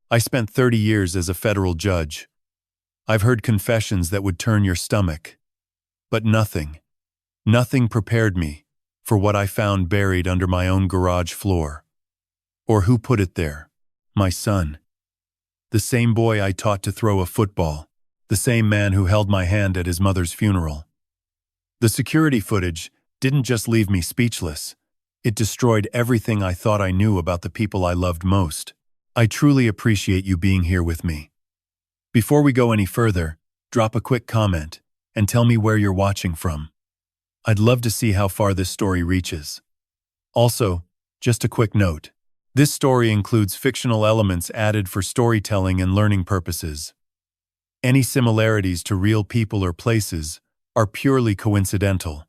I spent 30 years as a federal judge. I've heard confessions that would turn your stomach. But nothing prepared me for what I found buried under my own garage floor. Or who put it there? My son. The same boy I taught to throw a football. The same man who held my hand at his mother's funeral. The security footage didn't just leave me speechless. It destroyed everything I thought I knew about the people I loved most. I truly appreciate you being here with me. Before we go any further, drop a quick comment and tell me where you're watching from. I'd love to see how far this story reaches. Also, just a quick note. This story includes fictional elements added for storytelling and learning purposes. Any similarities to real people or places are purely coincidental.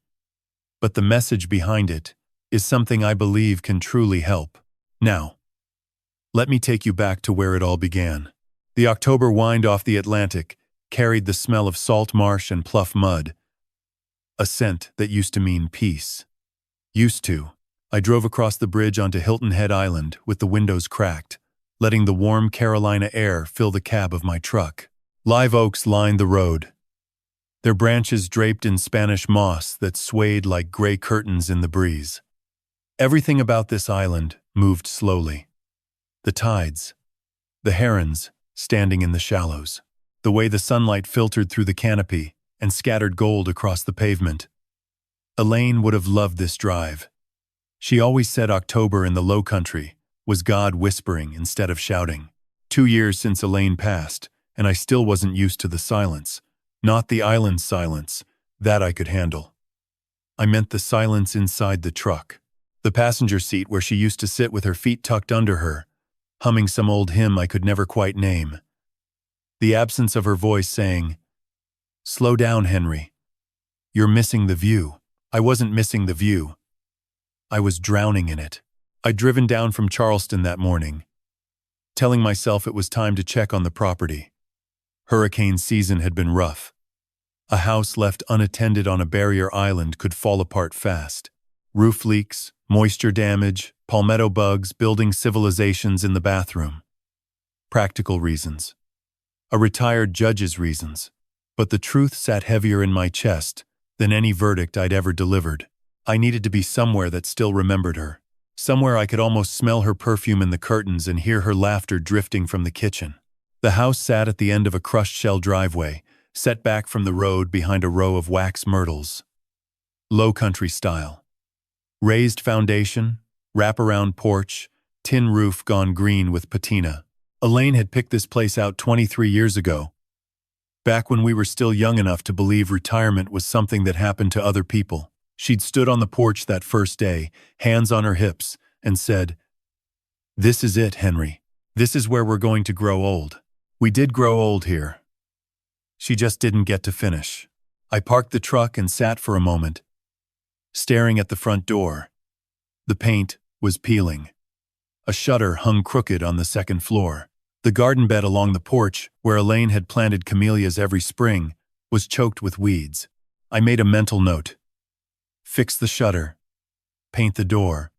But the message behind it is something I believe can truly help. Now, let me take you back to where it all began. The October wind off the Atlantic carried the smell of salt marsh and pluff mud, a scent that used to mean peace. I drove across the bridge onto Hilton Head Island with the windows cracked, letting the warm Carolina air fill the cab of my truck. Live oaks lined the road, their branches draped in Spanish moss that swayed like gray curtains in the breeze. Everything about this island moved slowly. The tides, the herons standing in the shallows, the way the sunlight filtered through the canopy and scattered gold across the pavement. Elaine would have loved this drive. She always said October in the Low Country was God whispering instead of shouting. 2 years since Elaine passed, and I still wasn't used to the silence. Not the island silence, that I could handle. I meant the silence inside the truck. The passenger seat where she used to sit with her feet tucked under her, humming some old hymn I could never quite name. The absence of her voice saying, "Slow down, Henry. You're missing the view." I wasn't missing the view. I was drowning in it. I'd driven down from Charleston that morning, telling myself it was time to check on the property. Hurricane season had been rough. A house left unattended on a barrier island could fall apart fast. Roof leaks, moisture damage, palmetto bugs building civilizations in the bathroom. Practical reasons. A retired judge's reasons. But the truth sat heavier in my chest than any verdict I'd ever delivered. I needed to be somewhere that still remembered her. Somewhere I could almost smell her perfume in the curtains and hear her laughter drifting from the kitchen. The house sat at the end of a crushed-shell driveway, set back from the road behind a row of wax myrtles. Low country style. Raised foundation, wraparound porch, tin roof gone green with patina. Elaine had picked this place out 23 years ago, back when we were still young enough to believe retirement was something that happened to other people. She'd stood on the porch that first day, hands on her hips, and said, "This is it, Henry. This is where we're going to grow old." We did grow old here. She just didn't get to finish. I parked the truck and sat for a moment, staring at the front door. The paint was peeling. A shutter hung crooked on the second floor. The garden bed along the porch, where Elaine had planted camellias every spring, was choked with weeds. I made a mental note. Fix the shutter. Paint the door.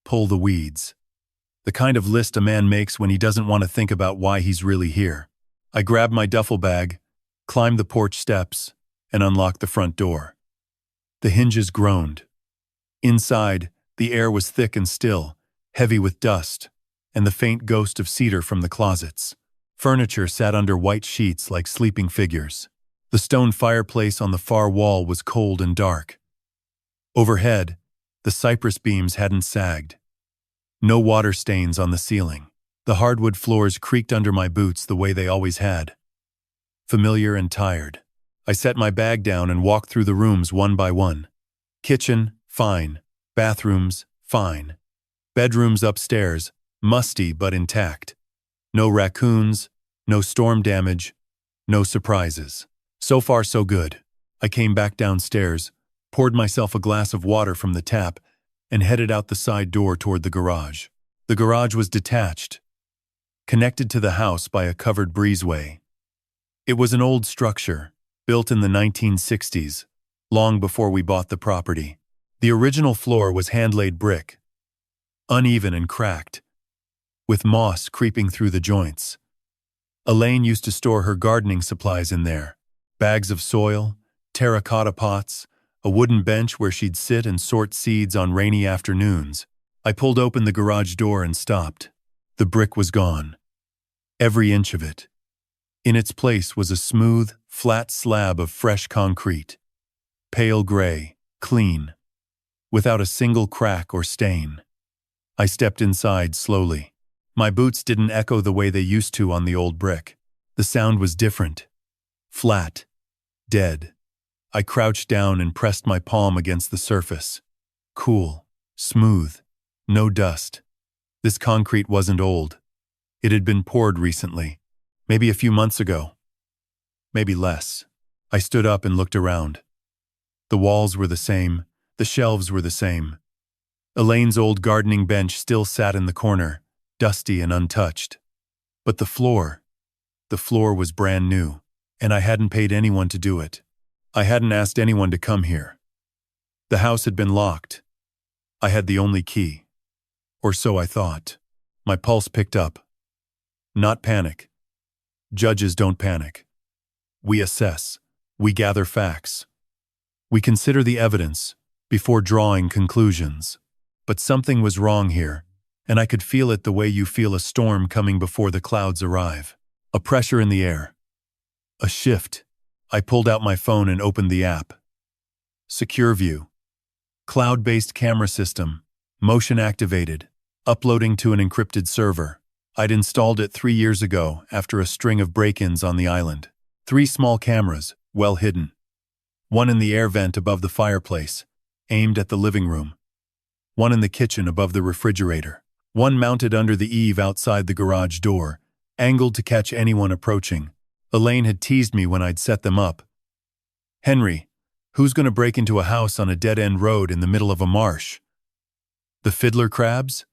Pull the weeds. The kind of list a man makes when he doesn't want to think about why he's really here. I grabbed my duffel bag, climbed the porch steps, and unlocked the front door. The hinges groaned. Inside, the air was thick and still, heavy with dust, and the faint ghost of cedar from the closets. Furniture sat under white sheets like sleeping figures. The stone fireplace on the far wall was cold and dark. Overhead, the cypress beams hadn't sagged. No water stains on the ceiling. The hardwood floors creaked under my boots the way they always had. Familiar and tired. I set my bag down and walked through the rooms one by one. Kitchen, fine. Bathrooms, fine. Bedrooms upstairs, musty but intact. No raccoons, no storm damage, no surprises. So far, so good. I came back downstairs, poured myself a glass of water from the tap, and headed out the side door toward the garage. The garage was detached, connected to the house by a covered breezeway. It was an old structure, built in the 1960s, long before we bought the property. The original floor was hand-laid brick, uneven and cracked, with moss creeping through the joints. Elaine used to store her gardening supplies in there. Bags of soil, terracotta pots, a wooden bench where she'd sit and sort seeds on rainy afternoons. I pulled open the garage door and stopped. The brick was gone. Every inch of it. In its place was a smooth, flat slab of fresh concrete. Pale gray, clean, without a single crack or stain. I stepped inside slowly. My boots didn't echo the way they used to on the old brick. The sound was different. Flat. Dead. I crouched down and pressed my palm against the surface. Cool. Smooth. No dust. This concrete wasn't old. It had been poured recently. Maybe a few months ago. Maybe less. I stood up and looked around. The walls were the same. The shelves were the same. Elaine's old gardening bench still sat in the corner, dusty and untouched. But the floor was brand new, and I hadn't paid anyone to do it. I hadn't asked anyone to come here. The house had been locked. I had the only key. Or so I thought. My pulse picked up. Not panic. Judges don't panic. We assess. We gather facts. We consider the evidence before drawing conclusions. But something was wrong here, and I could feel it the way you feel a storm coming before the clouds arrive. A pressure in the air. A shift. I pulled out my phone and opened the app. Secure View. Cloud-based camera system. Motion activated. Uploading to an encrypted server. I'd installed it 3 years ago after a string of break-ins on the island. 3 small cameras, well hidden. One in the air vent above the fireplace, aimed at the living room. One in the kitchen above the refrigerator. One mounted under the eave outside the garage door, angled to catch anyone approaching. Elaine had teased me when I'd set them up. "Henry, who's going to break into a house on a dead-end road in the middle of a marsh? The fiddler crabs?"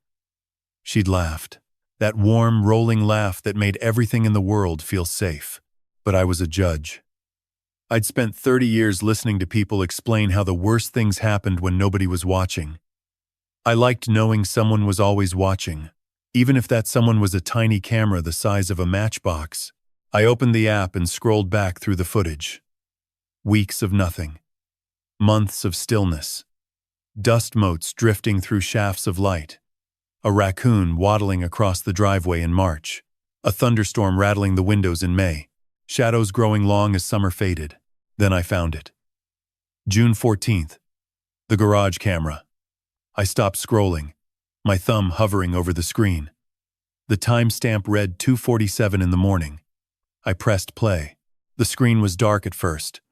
She'd laughed. That warm, rolling laugh that made everything in the world feel safe. But I was a judge. I'd spent 30 years listening to people explain how the worst things happened when nobody was watching. I liked knowing someone was always watching, even if that someone was a tiny camera the size of a matchbox. I opened the app and scrolled back through the footage. Weeks of nothing. Months of stillness. Dust motes drifting through shafts of light. A raccoon waddling across the driveway in March. A thunderstorm rattling the windows in May. Shadows growing long as summer faded. Then I found it. June 14th. The garage camera. I stopped scrolling, my thumb hovering over the screen. The timestamp read 2:47 in the morning. I pressed play. The screen was dark at first.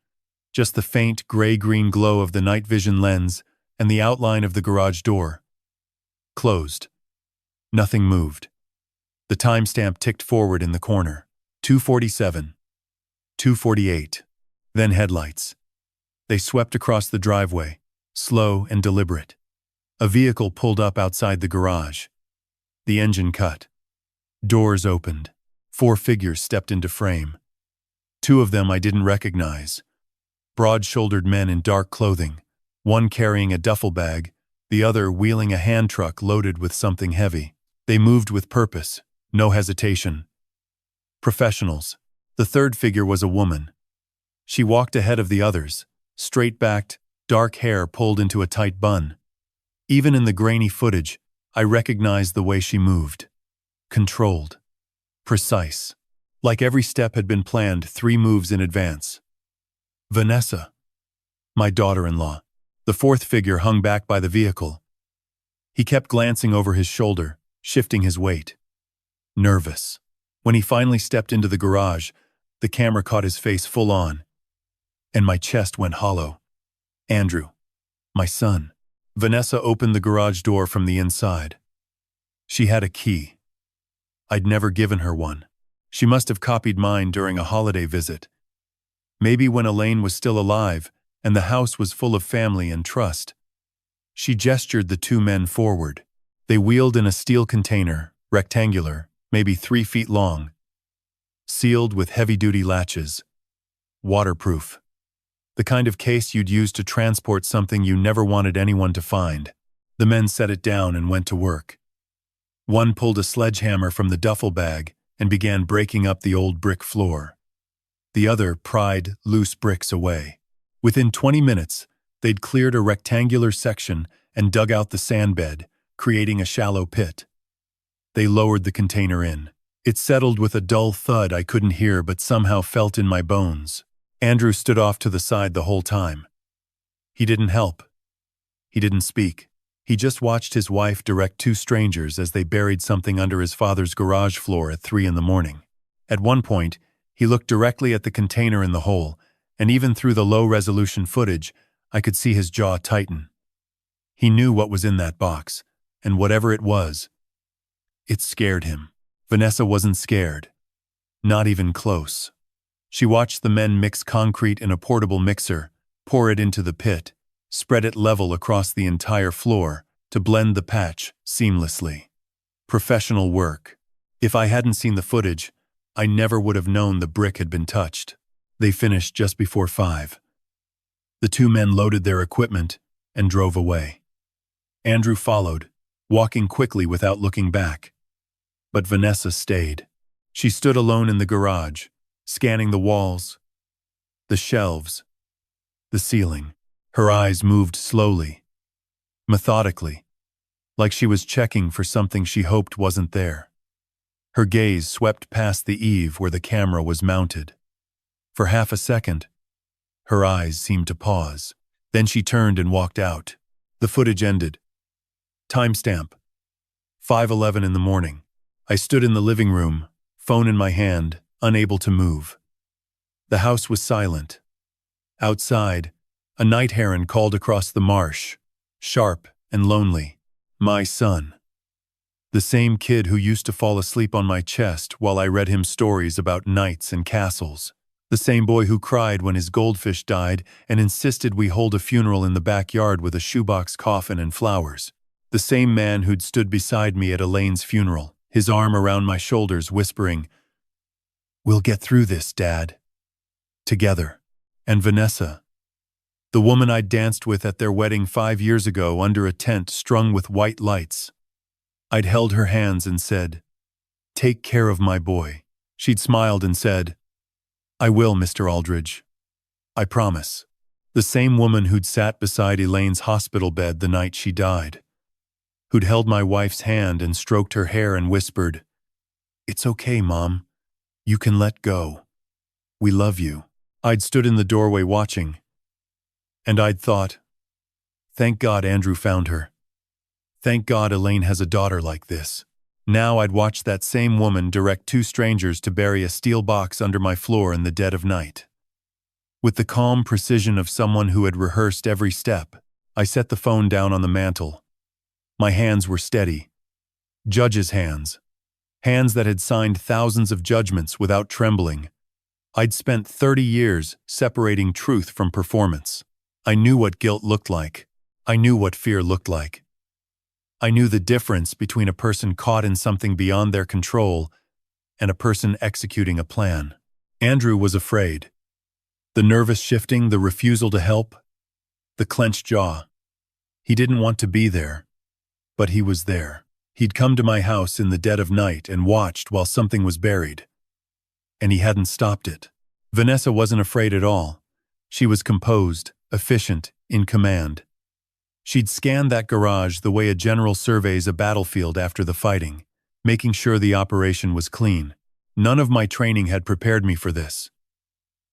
Just the faint gray-green glow of the night vision lens and the outline of the garage door. Closed. Nothing moved. The timestamp ticked forward in the corner. 2:47. 2:48. Then headlights. They swept across the driveway, slow and deliberate. A vehicle pulled up outside the garage. The engine cut. Doors opened. 4 figures stepped into frame. 2 of them I didn't recognize. Broad-shouldered men in dark clothing, one carrying a duffel bag, the other wheeling a hand truck loaded with something heavy. They moved with purpose, no hesitation. Professionals. The 3rd figure was a woman. She walked ahead of the others, straight-backed, dark hair pulled into a tight bun. Even in the grainy footage, I recognized the way she moved. Controlled. Precise. Like every step had been planned 3 moves in advance. Vanessa. My daughter-in-law. The 4th figure hung back by the vehicle. He kept glancing over his shoulder, shifting his weight. Nervous. When he finally stepped into the garage, the camera caught his face full on. And my chest went hollow. Andrew. My son. Vanessa opened the garage door from the inside. She had a key. I'd never given her one. She must have copied mine during a holiday visit. Maybe when Elaine was still alive and the house was full of family and trust. She gestured the 2 men forward. They wheeled in a steel container, rectangular, maybe 3 feet long, sealed with heavy-duty latches. Waterproof. The kind of case you'd use to transport something you never wanted anyone to find. The men set it down and went to work. One pulled a sledgehammer from the duffel bag and began breaking up the old brick floor. The other pried loose bricks away. Within 20 minutes, they'd cleared a rectangular section and dug out the sand bed, creating a shallow pit. They lowered the container in. It settled with a dull thud I couldn't hear but somehow felt in my bones. Andrew stood off to the side the whole time. He didn't help. He didn't speak. He just watched his wife direct two strangers as they buried something under his father's garage floor at 3 a.m. At one point, he looked directly at the container in the hole, and even through the low-resolution footage, I could see his jaw tighten. He knew what was in that box, and whatever it was, it scared him. Vanessa wasn't scared. Not even close. She watched the men mix concrete in a portable mixer, pour it into the pit, spread it level across the entire floor to blend the patch seamlessly. Professional work. If I hadn't seen the footage, I never would have known the brick had been touched. They finished just before 5. The two men loaded their equipment and drove away. Andrew followed, walking quickly without looking back. But Vanessa stayed. She stood alone in the garage, scanning the walls, the shelves, the ceiling. Her eyes moved slowly, methodically, like she was checking for something she hoped wasn't there. Her gaze swept past the eave where the camera was mounted. For half a second, her eyes seemed to pause. Then she turned and walked out. The footage ended. Timestamp: 5:11 in the morning. I stood in the living room, phone in my hand, unable to move. The house was silent. Outside, a night heron called across the marsh, sharp and lonely. My son. The same kid who used to fall asleep on my chest while I read him stories about knights and castles. The same boy who cried when his goldfish died and insisted we hold a funeral in the backyard with a shoebox coffin and flowers. The same man who'd stood beside me at Elaine's funeral, his arm around my shoulders, whispering, "We'll get through this, Dad." Together. And Vanessa, the woman I'd danced with at their wedding 5 years ago under a tent strung with white lights. I'd held her hands and said, "Take care of my boy." She'd smiled and said, "I will, Mr. Aldridge. I promise." The same woman who'd sat beside Elaine's hospital bed the night she died, who'd held my wife's hand and stroked her hair and whispered, "It's okay, Mom. You can let go. We love you." I'd stood in the doorway watching, and I'd thought, thank God Andrew found her. Thank God Elaine has a daughter like this. Now I'd watch that same woman direct two strangers to bury a steel box under my floor in the dead of night. With the calm precision of someone who had rehearsed every step, I set the phone down on the mantel. My hands were steady. Judges' hands. Hands that had signed thousands of judgments without trembling. I'd spent 30 years separating truth from performance. I knew what guilt looked like. I knew what fear looked like. I knew the difference between a person caught in something beyond their control and a person executing a plan. Andrew was afraid. The nervous shifting, the refusal to help, the clenched jaw. He didn't want to be there, but he was there. He'd come to my house in the dead of night and watched while something was buried. And he hadn't stopped it. Vanessa wasn't afraid at all. She was composed, efficient, in command. She'd scanned that garage the way a general surveys a battlefield after the fighting, making sure the operation was clean. None of my training had prepared me for this.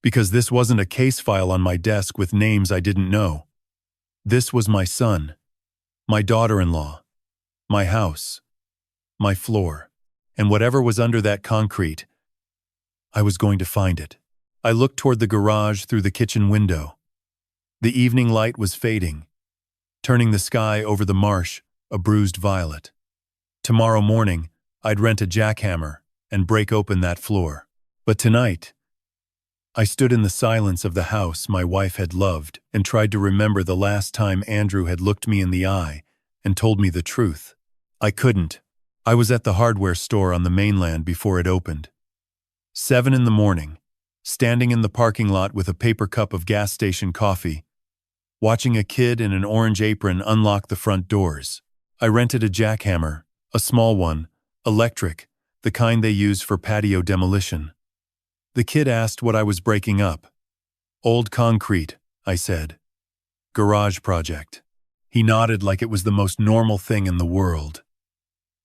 Because this wasn't a case file on my desk with names I didn't know. This was my son, my daughter-in-law, my house, my floor, and whatever was under that concrete, I was going to find it. I looked toward the garage through the kitchen window. The evening light was fading, turning the sky over the marsh a bruised violet. Tomorrow morning, I'd rent a jackhammer and break open that floor. But tonight, I stood in the silence of the house my wife had loved and tried to remember the last time Andrew had looked me in the eye and told me the truth. I couldn't. I was at the hardware store on the mainland before it opened. 7 in the morning, standing in the parking lot with a paper cup of gas station coffee, watching a kid in an orange apron unlock the front doors. I rented a jackhammer A small one, electric, the kind they use for patio demolition. The kid asked what I was breaking up. Old concrete, I said. Garage project. He nodded like it was the most normal thing in the world.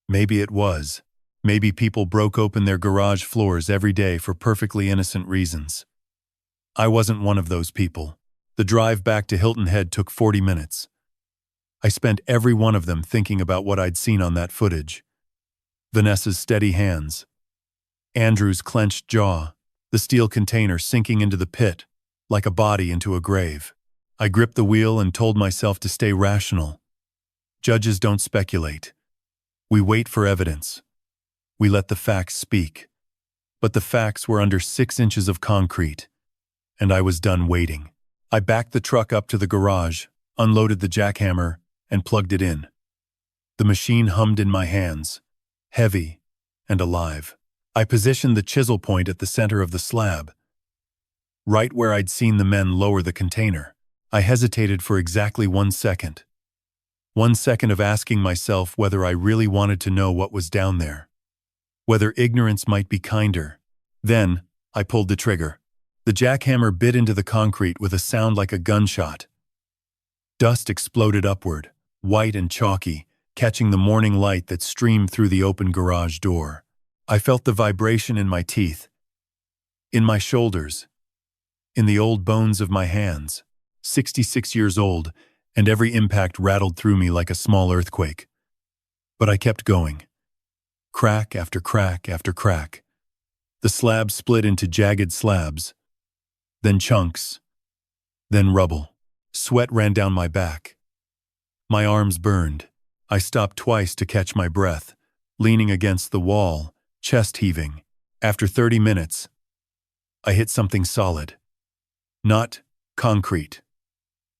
Maybe it was. Maybe people broke open their garage floors every day for perfectly innocent reasons. I wasn't one of those people. The drive back to Hilton Head took 40 minutes. I spent every one of them thinking about what I'd seen on that footage. Vanessa's steady hands. Andrew's clenched jaw. The steel container sinking into the pit, like a body into a grave. I gripped the wheel and told myself to stay rational. Judges don't speculate. We wait for evidence. We let the facts speak. But the facts were under 6 inches of concrete, and I was done waiting. I backed the truck up to the garage, unloaded the jackhammer, and plugged it in. The machine hummed in my hands, heavy and alive. I positioned the chisel point at the center of the slab, right where I'd seen the men lower the container. I hesitated for exactly 1 second. 1 second of asking myself whether I really wanted to know what was down there. Whether ignorance might be kinder. Then, I pulled the trigger. The jackhammer bit into the concrete with a sound like a gunshot. Dust exploded upward, white and chalky, catching the morning light that streamed through the open garage door. I felt the vibration in my teeth, in my shoulders, in the old bones of my hands. 66 years old, and every impact rattled through me like a small earthquake. But I kept going. Crack after crack after crack. The slab split into jagged slabs, then chunks, then rubble. Sweat ran down my back. My arms burned. I stopped twice to catch my breath, leaning against the wall, chest heaving. After 30 minutes, I hit something solid. Not concrete.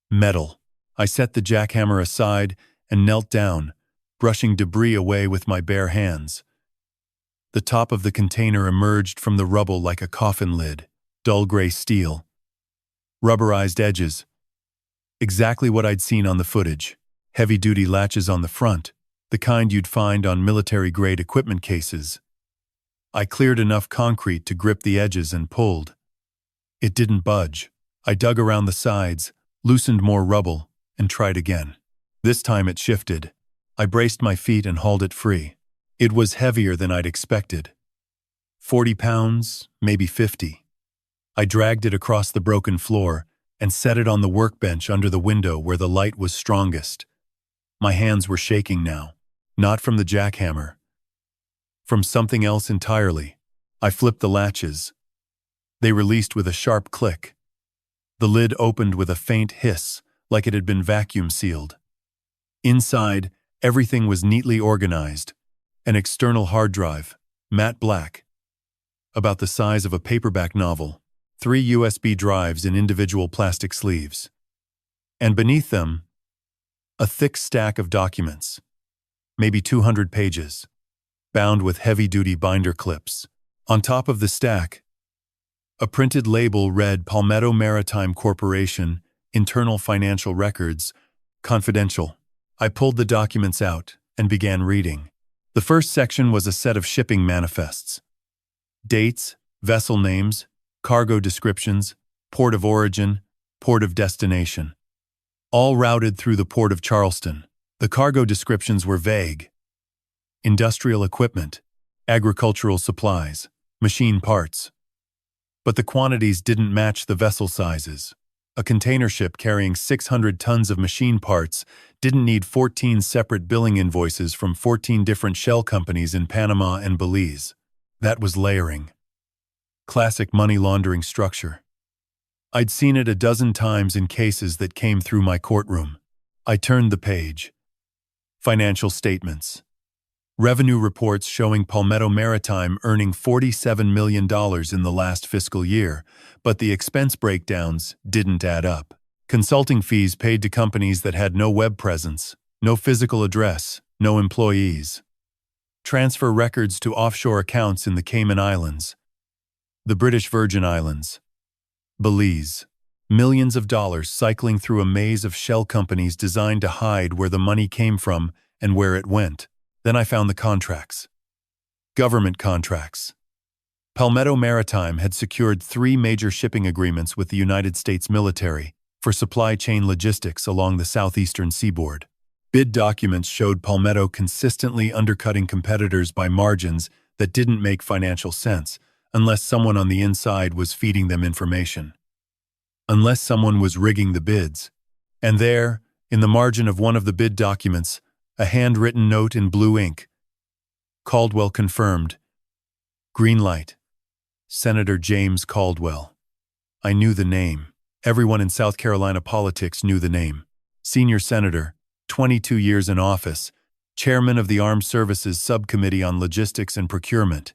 Metal. I set the jackhammer aside and knelt down, brushing debris away with my bare hands. The top of the container emerged from the rubble like a coffin lid, dull gray steel. Rubberized edges. Exactly what I'd seen on the footage. Heavy-duty latches on the front, the kind you'd find on military-grade equipment cases. I cleared enough concrete to grip the edges and pulled. It didn't budge. I dug around the sides, loosened more rubble, and tried again. This time it shifted. I braced my feet and hauled it free. It was heavier than I'd expected. 40 pounds, maybe 50. I dragged it across the broken floor and set it on the workbench under the window where the light was strongest. My hands were shaking now, not from the jackhammer. From something else entirely. I flipped the latches. They released with a sharp click. The lid opened with a faint hiss, like it had been vacuum sealed. Inside, everything was neatly organized. An external hard drive, matte black, about the size of a paperback novel, 3 USB drives in individual plastic sleeves. And beneath them, a thick stack of documents, maybe 200 pages, bound with heavy-duty binder clips. On top of the stack, a printed label read Palmetto Maritime Corporation, Internal Financial Records, Confidential. I pulled the documents out and began reading. The first section was a set of shipping manifests. Dates, vessel names, cargo descriptions, port of origin, port of destination. All routed through the port of Charleston. The cargo descriptions were vague. Industrial equipment, agricultural supplies, machine parts. But the quantities didn't match the vessel sizes. A container ship carrying 600 tons of machine parts didn't need 14 separate billing invoices from 14 different shell companies in Panama and Belize. That was layering. Classic money laundering structure. I'd seen it a dozen times in cases that came through my courtroom. I turned the page. Financial statements. Revenue reports showing Palmetto Maritime earning $47 million in the last fiscal year, but the expense breakdowns didn't add up. Consulting fees paid to companies that had no web presence, no physical address, no employees. Transfer records to offshore accounts in the Cayman Islands, the British Virgin Islands, Belize. Millions of dollars cycling through a maze of shell companies designed to hide where the money came from and where it went. Then I found the contracts. Government contracts. Palmetto Maritime had secured 3 major shipping agreements with the United States military for supply chain logistics along the southeastern seaboard. Bid documents showed Palmetto consistently undercutting competitors by margins that didn't make financial sense unless someone on the inside was feeding them information. Unless someone was rigging the bids. And there, in the margin of one of the bid documents, a handwritten note in blue ink. Caldwell confirmed. Green light. Senator James Caldwell. I knew the name. Everyone in South Carolina politics knew the name. Senior senator, 22 years in office, chairman of the Armed Services Subcommittee on Logistics and Procurement.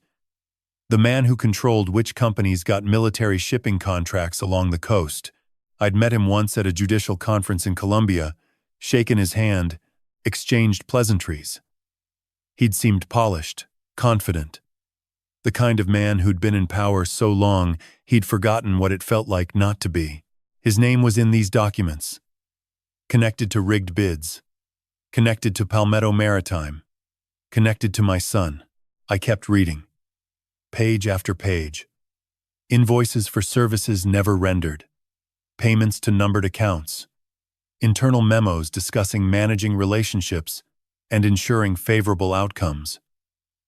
The man who controlled which companies got military shipping contracts along the coast. I'd met him once at a judicial conference in Columbia, shaken his hand, exchanged pleasantries. He'd seemed polished, confident. The kind of man who'd been in power so long he'd forgotten what it felt like not to be. His name was in these documents. Connected to rigged bids. Connected to Palmetto Maritime. Connected to my son. I kept reading. Page after page. Invoices for services never rendered. Payments to numbered accounts. Internal memos discussing managing relationships and ensuring favorable outcomes.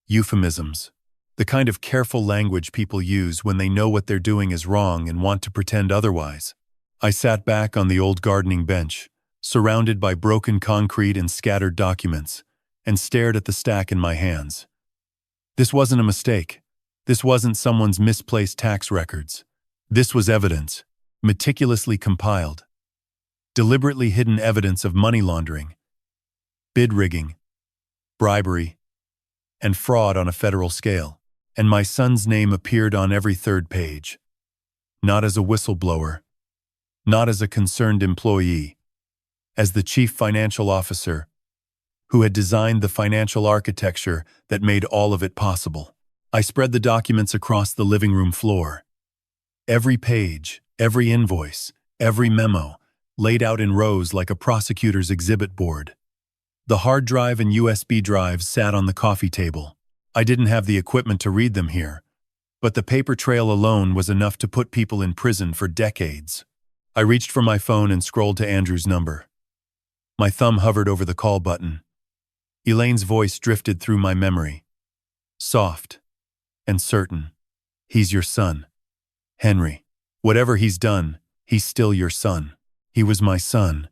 Euphemisms. The kind of careful language people use when they know what they're doing is wrong and want to pretend otherwise. I sat back on the old gardening bench, surrounded by broken concrete and scattered documents, and stared at the stack in my hands. This wasn't a mistake. This wasn't someone's misplaced tax records. This was evidence, meticulously compiled. Deliberately hidden evidence of money laundering, bid rigging, bribery, and fraud on a federal scale. And my son's name appeared on every third page. Not as a whistleblower, not as a concerned employee, as the chief financial officer who had designed the financial architecture that made all of it possible. I spread the documents across the living room floor. Every page, every invoice, every memo, laid out in rows like a prosecutor's exhibit board. The hard drive and USB drives sat on the coffee table. I didn't have the equipment to read them here, but the paper trail alone was enough to put people in prison for decades. I reached for my phone and scrolled to Andrew's number. My thumb hovered over the call button. Elaine's voice drifted through my memory. Soft and certain. He's your son. Henry. Whatever he's done, he's still your son. He was my son.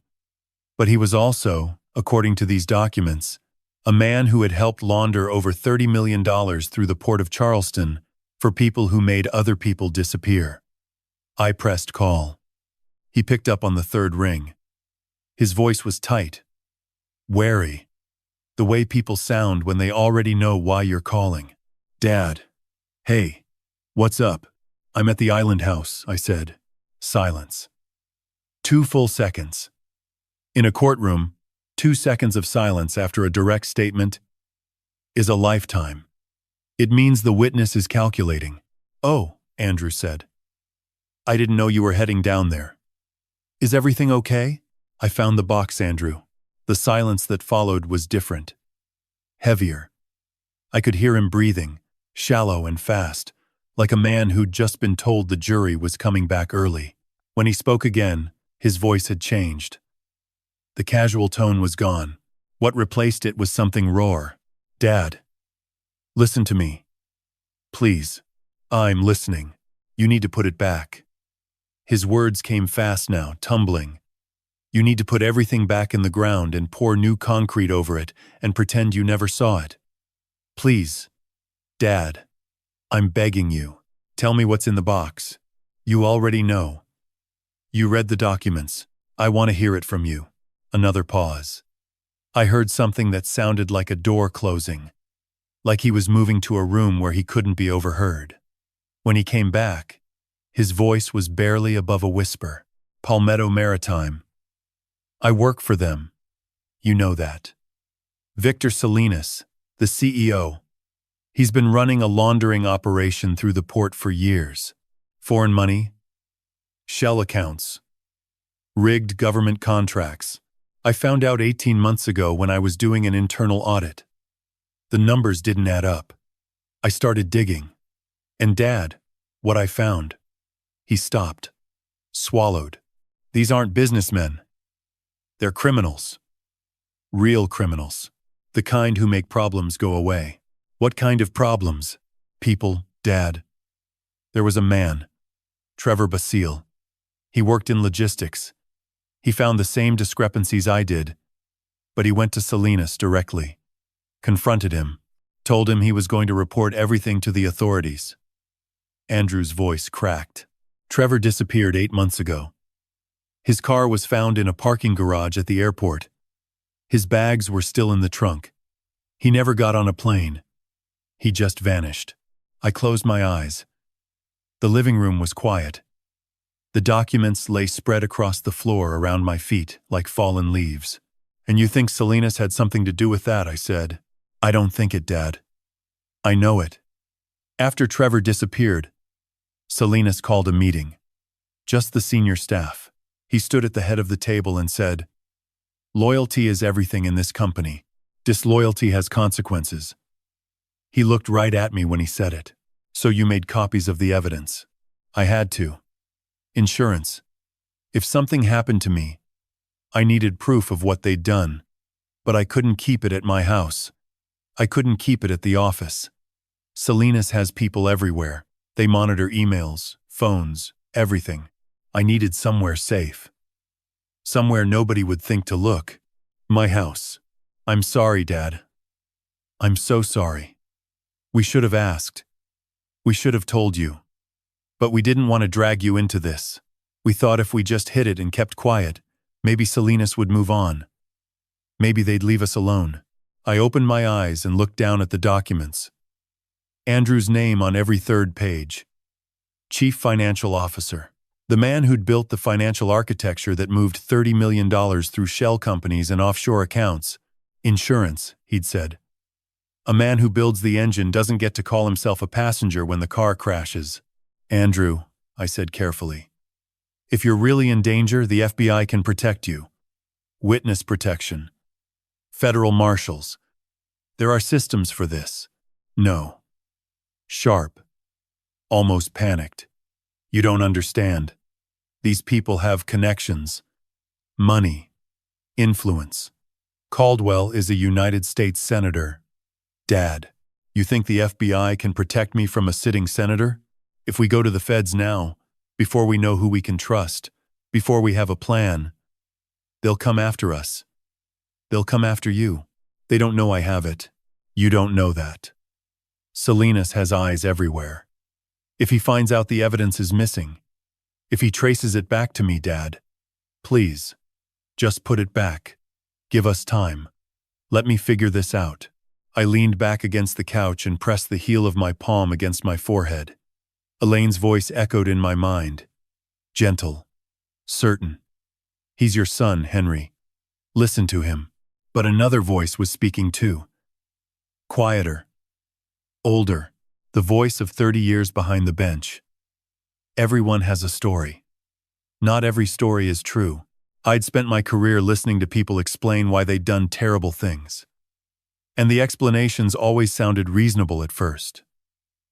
But he was also, according to these documents, a man who had helped launder over $30 million through the port of Charleston for people who made other people disappear. I pressed call. He picked up on the third ring. His voice was tight, wary, the way people sound when they already know why you're calling. Dad. Hey. What's up? I'm at the island house, I said. Silence. 2 full seconds. In a courtroom, 2 seconds of silence after a direct statement is a lifetime. It means the witness is calculating. Oh, Andrew said. I didn't know you were heading down there. Is everything okay? I found the box, Andrew. The silence that followed was different. Heavier. I could hear him breathing, shallow and fast, like a man who'd just been told the jury was coming back early. When he spoke again, his voice had changed. The casual tone was gone. What replaced it was something raw. Dad. Listen to me. Please. I'm listening. You need to put it back. His words came fast now, tumbling. You need to put everything back in the ground and pour new concrete over it and pretend you never saw it. Please. Dad. I'm begging you. Tell me what's in the box. You already know. You read the documents. I want to hear it from you. Another pause. I heard something that sounded like a door closing, like he was moving to a room where he couldn't be overheard. When he came back, his voice was barely above a whisper. Palmetto Maritime. I work for them. You know that. Victor Salinas, the CEO. He's been running a laundering operation through the port for years. Foreign money, shell accounts, rigged government contracts. I found out 18 months ago when I was doing an internal audit. The numbers didn't add up. I started digging. And Dad, what I found. He stopped. Swallowed. These aren't businessmen. They're criminals. Real criminals. The kind who make problems go away. What kind of problems? People, Dad. There was a man, Trevor Basile. He worked in logistics. He found the same discrepancies I did, but he went to Salinas directly, confronted him, told him he was going to report everything to the authorities. Andrew's voice cracked. Trevor disappeared 8 months ago. His car was found in a parking garage at the airport. His bags were still in the trunk. He never got on a plane. He just vanished. I closed my eyes. The living room was quiet. The documents lay spread across the floor around my feet like fallen leaves. And you think Salinas had something to do with that, I said. I don't think it, Dad. I know it. After Trevor disappeared, Salinas called a meeting. Just the senior staff. He stood at the head of the table and said, "Loyalty is everything in this company. Disloyalty has consequences." He looked right at me when he said it. "So you made copies of the evidence?" I had to. Insurance. If something happened to me, I needed proof of what they'd done, but I couldn't keep it at my house. I couldn't keep it at the office. Salinas has people everywhere. They monitor emails, phones, everything. I needed somewhere safe. Somewhere nobody would think to look. My house. I'm sorry, Dad. I'm so sorry. We should have asked. We should have told you. But we didn't want to drag you into this. We thought if we just hid it and kept quiet, maybe Salinas would move on. Maybe they'd leave us alone. I opened my eyes and looked down at the documents. Andrew's name on every third page. Chief Financial Officer. The man who'd built the financial architecture that moved $30 million through shell companies and offshore accounts. Insurance, he'd said. A man who builds the engine doesn't get to call himself a passenger when the car crashes. Andrew, I said carefully. If you're really in danger, the FBI can protect you. Witness protection. Federal marshals. There are systems for this. No. Sharp. Almost panicked. You don't understand. These people have connections. Money. Influence. Caldwell is a United States senator. Dad, you think the FBI can protect me from a sitting senator? If we go to the feds now, before we know who we can trust, before we have a plan, they'll come after us. They'll come after you. They don't know I have it. You don't know that. Salinas has eyes everywhere. If he finds out the evidence is missing, if he traces it back to me, Dad, please, just put it back. Give us time. Let me figure this out. I leaned back against the couch and pressed the heel of my palm against my forehead. Elaine's voice echoed in my mind. Gentle. Certain. He's your son, Henry. Listen to him. But another voice was speaking too. Quieter. Older. The voice of 30 years behind the bench. Everyone has a story. Not every story is true. I'd spent my career listening to people explain why they'd done terrible things. And the explanations always sounded reasonable at first.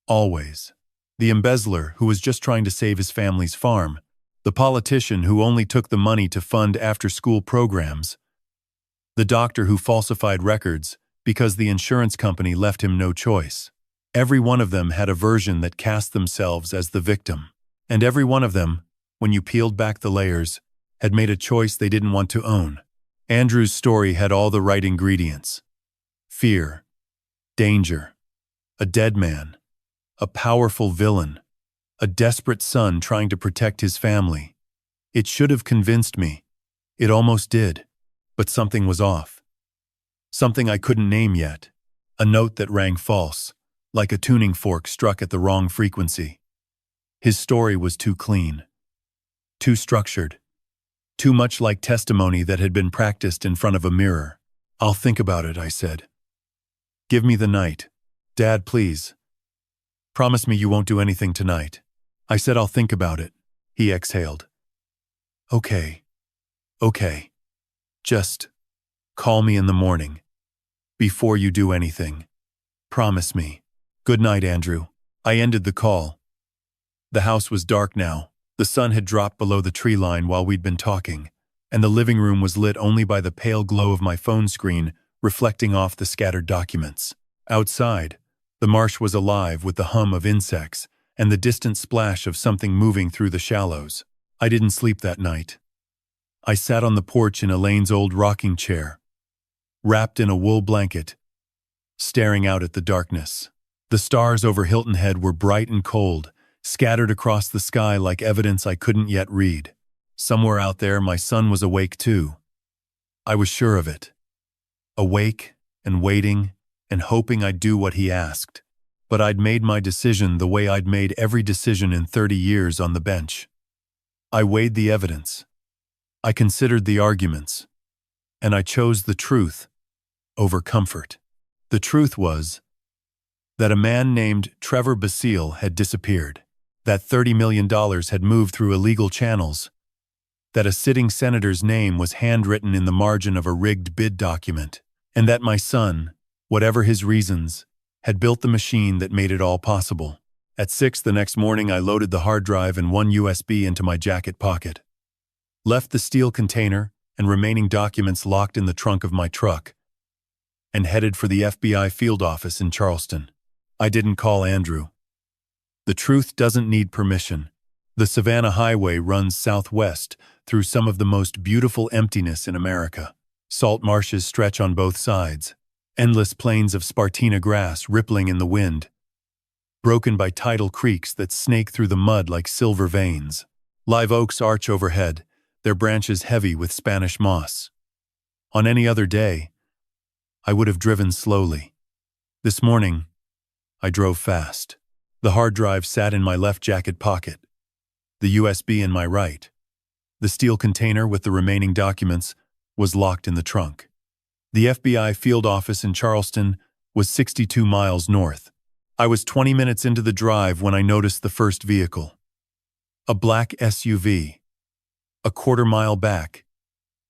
Always. The embezzler who was just trying to save his family's farm. The politician who only took the money to fund after-school programs. The doctor who falsified records because the insurance company left him no choice. Every one of them had a version that cast themselves as the victim. And every one of them, when you peeled back the layers, had made a choice they didn't want to own. Andrew's story had all the right ingredients. Fear. Danger. A dead man. A powerful villain. A desperate son trying to protect his family. It should have convinced me. It almost did. But something was off. Something I couldn't name yet. A note that rang false, like a tuning fork struck at the wrong frequency. His story was too clean. Too structured. Too much like testimony that had been practiced in front of a mirror. I'll think about it, I said. Give me the night. Dad, please. Promise me you won't do anything tonight. I said I'll think about it. He exhaled. Okay. Okay. Just call me in the morning. Before you do anything. Promise me. Good night, Andrew. I ended the call. The house was dark now. The sun had dropped below the tree line while we'd been talking, and the living room was lit only by the pale glow of my phone screen reflecting off the scattered documents. Outside, the marsh was alive with the hum of insects and the distant splash of something moving through the shallows. I didn't sleep that night. I sat on the porch in Elaine's old rocking chair, wrapped in a wool blanket, staring out at the darkness. The stars over Hilton Head were bright and cold, scattered across the sky like evidence I couldn't yet read. Somewhere out there, my son was awake too. I was sure of it. Awake and waiting and hoping I'd do what he asked. But I'd made my decision the way I'd made every decision in 30 years on the bench. I weighed the evidence. I considered the arguments. And I chose the truth over comfort. The truth was that a man named Trevor Basile had disappeared, that $30 million had moved through illegal channels, that a sitting senator's name was handwritten in the margin of a rigged bid document, and that my son, whatever his reasons, had built the machine that made it all possible. At 6 the next morning, I loaded the hard drive and one USB into my jacket pocket, left the steel container and remaining documents locked in the trunk of my truck, and headed for the FBI field office in Charleston. I didn't call Andrew. The truth doesn't need permission. The Savannah Highway runs southwest through some of the most beautiful emptiness in America. Salt marshes stretch on both sides, endless plains of Spartina grass rippling in the wind, broken by tidal creeks that snake through the mud like silver veins. Live oaks arch overhead, their branches heavy with Spanish moss. On any other day, I would have driven slowly. This morning, I drove fast. The hard drive sat in my left jacket pocket, the USB in my right. The steel container with the remaining documents was locked in the trunk. The FBI field office in Charleston was 62 miles north. I was 20 minutes into the drive when I noticed the first vehicle. A black SUV. A quarter-mile back,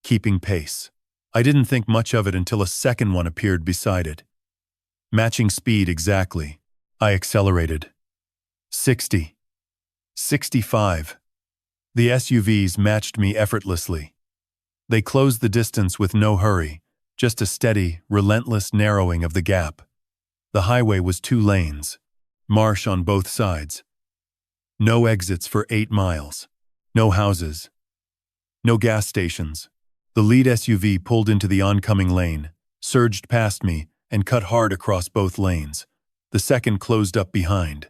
keeping pace. I didn't think much of it until a second one appeared beside it. Matching speed exactly. I accelerated. 60. 65. The SUVs matched me effortlessly. They closed the distance with no hurry, just a steady, relentless narrowing of the gap. The highway was 2 lanes, marsh on both sides. No exits for 8 miles. No houses. No gas stations. The lead SUV pulled into the oncoming lane, surged past me, and cut hard across both lanes. The second closed up behind.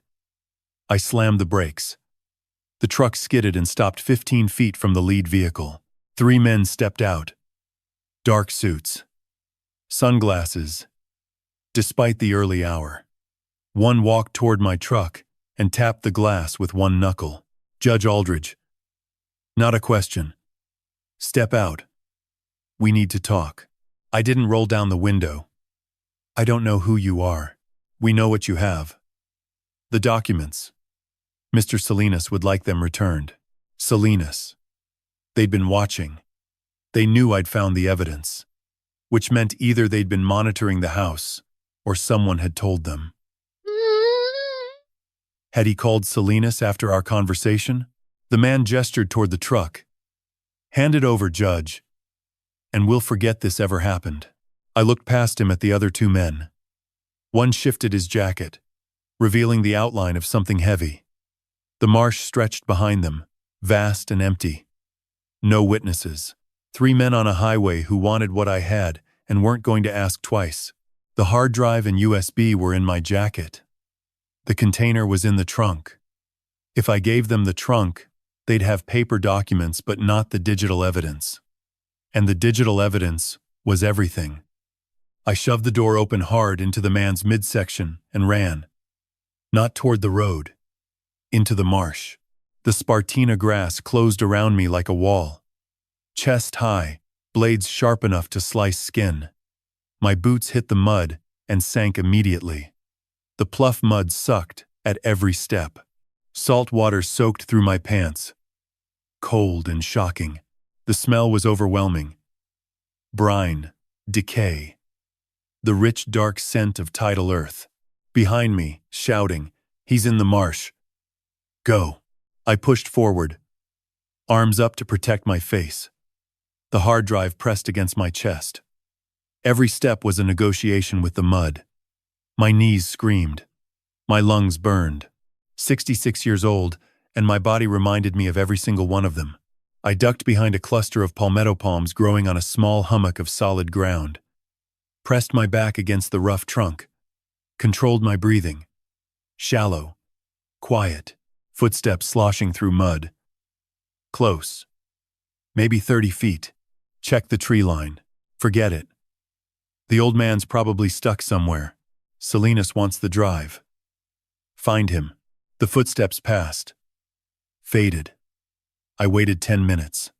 I slammed the brakes. The truck skidded and stopped 15 feet from the lead vehicle. 3 men stepped out. Dark suits. Sunglasses. Despite the early hour. One walked toward my truck and tapped the glass with one knuckle. "Judge Aldridge." "Not a question. Step out. We need to talk." I didn't roll down the window. "I don't know who you are. We know what you have. The documents. Mr. Salinas would like them returned." Salinas. They'd been watching. They knew I'd found the evidence, which meant either they'd been monitoring the house or someone had told them. Had he called Salinas after our conversation? The man gestured toward the truck. "Hand it over, Judge, and we'll forget this ever happened." I looked past him at the other 2 men. One shifted his jacket, revealing the outline of something heavy. The marsh stretched behind them, vast and empty. No witnesses. 3 men on a highway who wanted what I had and weren't going to ask twice. The hard drive and USB were in my jacket. The container was in the trunk. If I gave them the trunk, they'd have paper documents but not the digital evidence. And the digital evidence was everything. I shoved the door open hard into the man's midsection and ran. Not toward the road. Into the marsh. The Spartina grass closed around me like a wall. Chest high, blades sharp enough to slice skin. My boots hit the mud and sank immediately. The pluff mud sucked at every step. Salt water soaked through my pants. Cold and shocking. The smell was overwhelming. Brine, decay. The rich dark scent of tidal earth. Behind me, shouting, "He's in the marsh. Go." I pushed forward, arms up to protect my face. The hard drive pressed against my chest. Every step was a negotiation with the mud. My knees screamed. My lungs burned. 66 years old, and my body reminded me of every single one of them. I ducked behind a cluster of palmetto palms growing on a small hummock of solid ground. Pressed my back against the rough trunk. Controlled my breathing. Shallow. Quiet. Footsteps sloshing through mud. Close. Maybe 30 feet. Check the tree line. Forget it. The old man's probably stuck somewhere. Salinas wants the drive. Find him. The footsteps passed. Faded. I waited 10 minutes.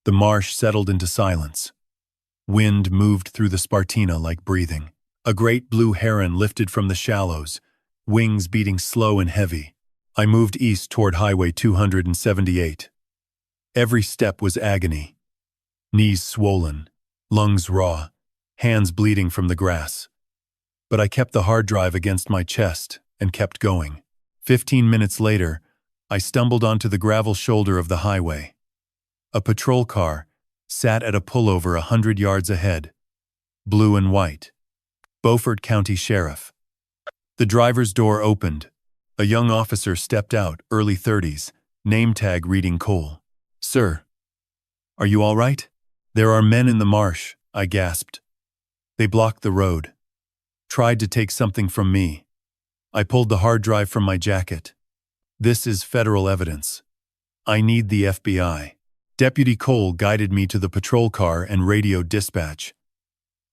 The marsh settled into silence. Wind moved through the Spartina like breathing. A great blue heron lifted from the shallows, wings beating slow and heavy. I moved east toward Highway 278. Every step was agony. Knees swollen, lungs raw, hands bleeding from the grass. But I kept the hard drive against my chest and kept going. 15 minutes later, I stumbled onto the gravel shoulder of the highway. A patrol car sat at a pullover 100 yards ahead. Blue and white. Beaufort County Sheriff. The driver's door opened. A young officer stepped out, early 30s, name tag reading Cole. "Sir, are you all right?" "There are men in the marsh," I gasped. "They blocked the road. Tried to take something from me." I pulled the hard drive from my jacket. "This is federal evidence. I need the FBI." Deputy Cole guided me to the patrol car and radioed dispatch.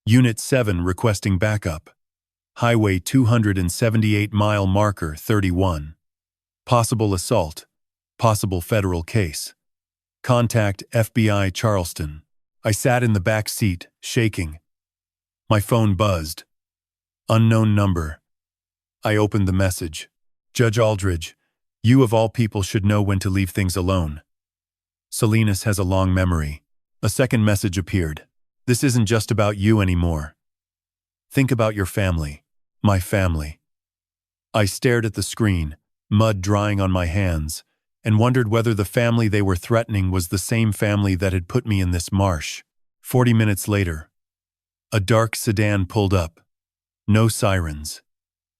Unit 7 requesting backup. Highway 278 mile marker 31. Possible assault. Possible federal case. Contact FBI Charleston. I sat in the back seat, shaking. My phone buzzed. Unknown number. I opened the message. "Judge Aldridge, you of all people should know when to leave things alone. Salinas has a long memory." A second message appeared. "This isn't just about you anymore. Think about your family. My family." I stared at the screen, mud drying on my hands, and wondered whether the family they were threatening was the same family that had put me in this marsh. 40 minutes later, a dark sedan pulled up. No sirens.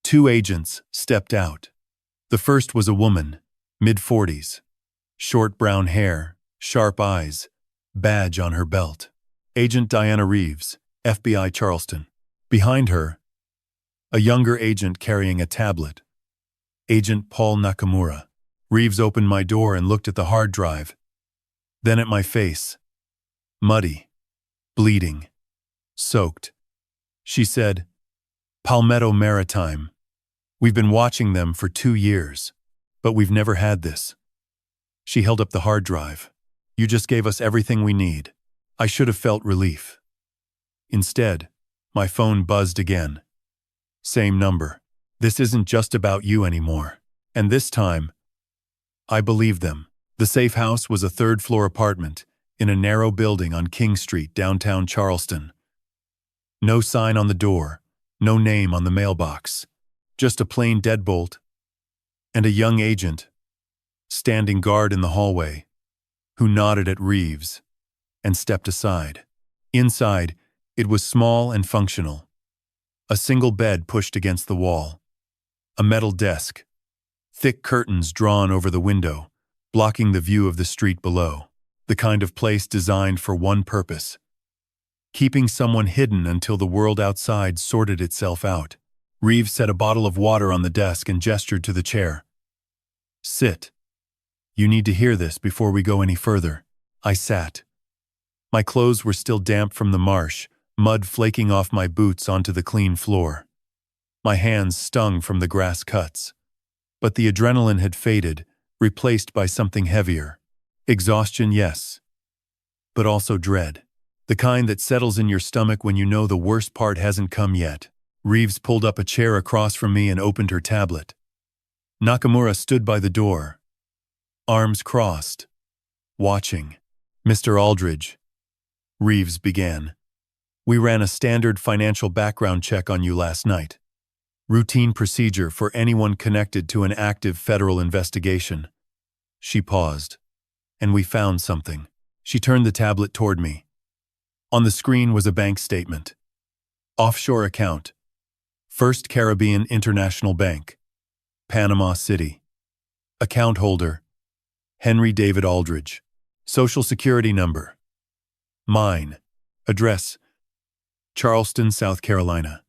2 agents stepped out. The first was a woman, mid-40s. Short brown hair, sharp eyes, badge on her belt. Agent Diana Reeves, FBI Charleston. Behind her, a younger agent carrying a tablet. Agent Paul Nakamura. Reeves opened my door and looked at the hard drive, then at my face. Muddy, bleeding, soaked. She said, "Palmetto Maritime. We've been watching them for 2 years, but we've never had this." She held up the hard drive. "You just gave us everything we need." I should have felt relief. Instead, my phone buzzed again. Same number. "This isn't just about you anymore." And this time, I believed them. The safe house was a 3rd-floor apartment in a narrow building on King Street, downtown Charleston. No sign on the door, no name on the mailbox, just a plain deadbolt and a young agent standing guard in the hallway who nodded at Reeves and stepped aside. Inside, it was small and functional. A single bed pushed against the wall. A metal desk. Thick curtains drawn over the window, blocking the view of the street below. The kind of place designed for one purpose: keeping someone hidden until the world outside sorted itself out. Reeves set a bottle of water on the desk and gestured to the chair. "Sit. You need to hear this before we go any further." I sat. My clothes were still damp from the marsh, mud flaking off my boots onto the clean floor. My hands stung from the grass cuts. But the adrenaline had faded, replaced by something heavier. Exhaustion, yes, but also dread. The kind that settles in your stomach when you know the worst part hasn't come yet. Reeves pulled up a chair across from me and opened her tablet. Nakamura stood by the door, arms crossed, watching. "Mr. Aldridge," Reeves began, "we ran a standard financial background check on you last night. Routine procedure for anyone connected to an active federal investigation. She paused. And we found something. She turned the tablet toward me. On the screen was a bank statement. Offshore account. First Caribbean International Bank. Panama City. Account holder. Henry David Aldridge. Social Security number. Mine. Address. Charleston, South Carolina.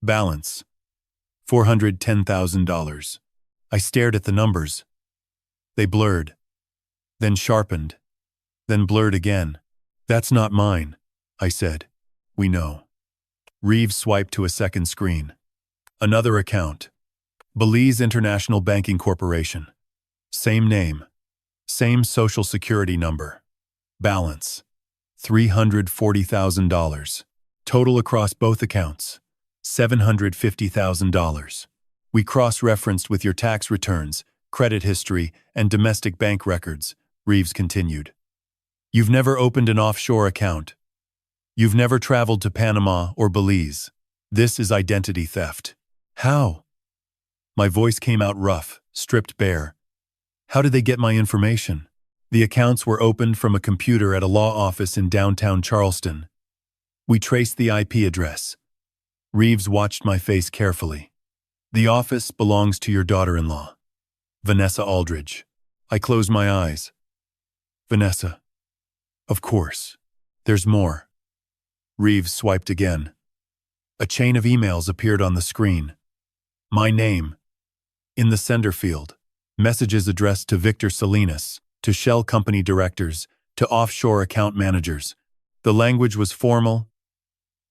Balance. $410,000. I stared at the numbers. They blurred. Then sharpened. Then blurred again. That's not mine, I said. We know. Reeves swiped to a second screen. Another account. Belize International Banking Corporation. Same name. Same social security number. Balance. $340,000. Total across both accounts. $750,000. We cross-referenced with your tax returns, credit history, and domestic bank records, Reeves continued. You've never opened an offshore account. You've never traveled to Panama or Belize. This is identity theft. How? My voice came out rough, stripped bare. How did they get my information? The accounts were opened from a computer at a law office in downtown Charleston. We traced the IP address. Reeves watched my face carefully. The office belongs to your daughter-in-law, Vanessa Aldridge. I closed my eyes. Vanessa. Of course. There's more. Reeves swiped again. A chain of emails appeared on the screen. My name. In the sender field, messages addressed to Victor Salinas, to shell company directors, to offshore account managers. The language was formal,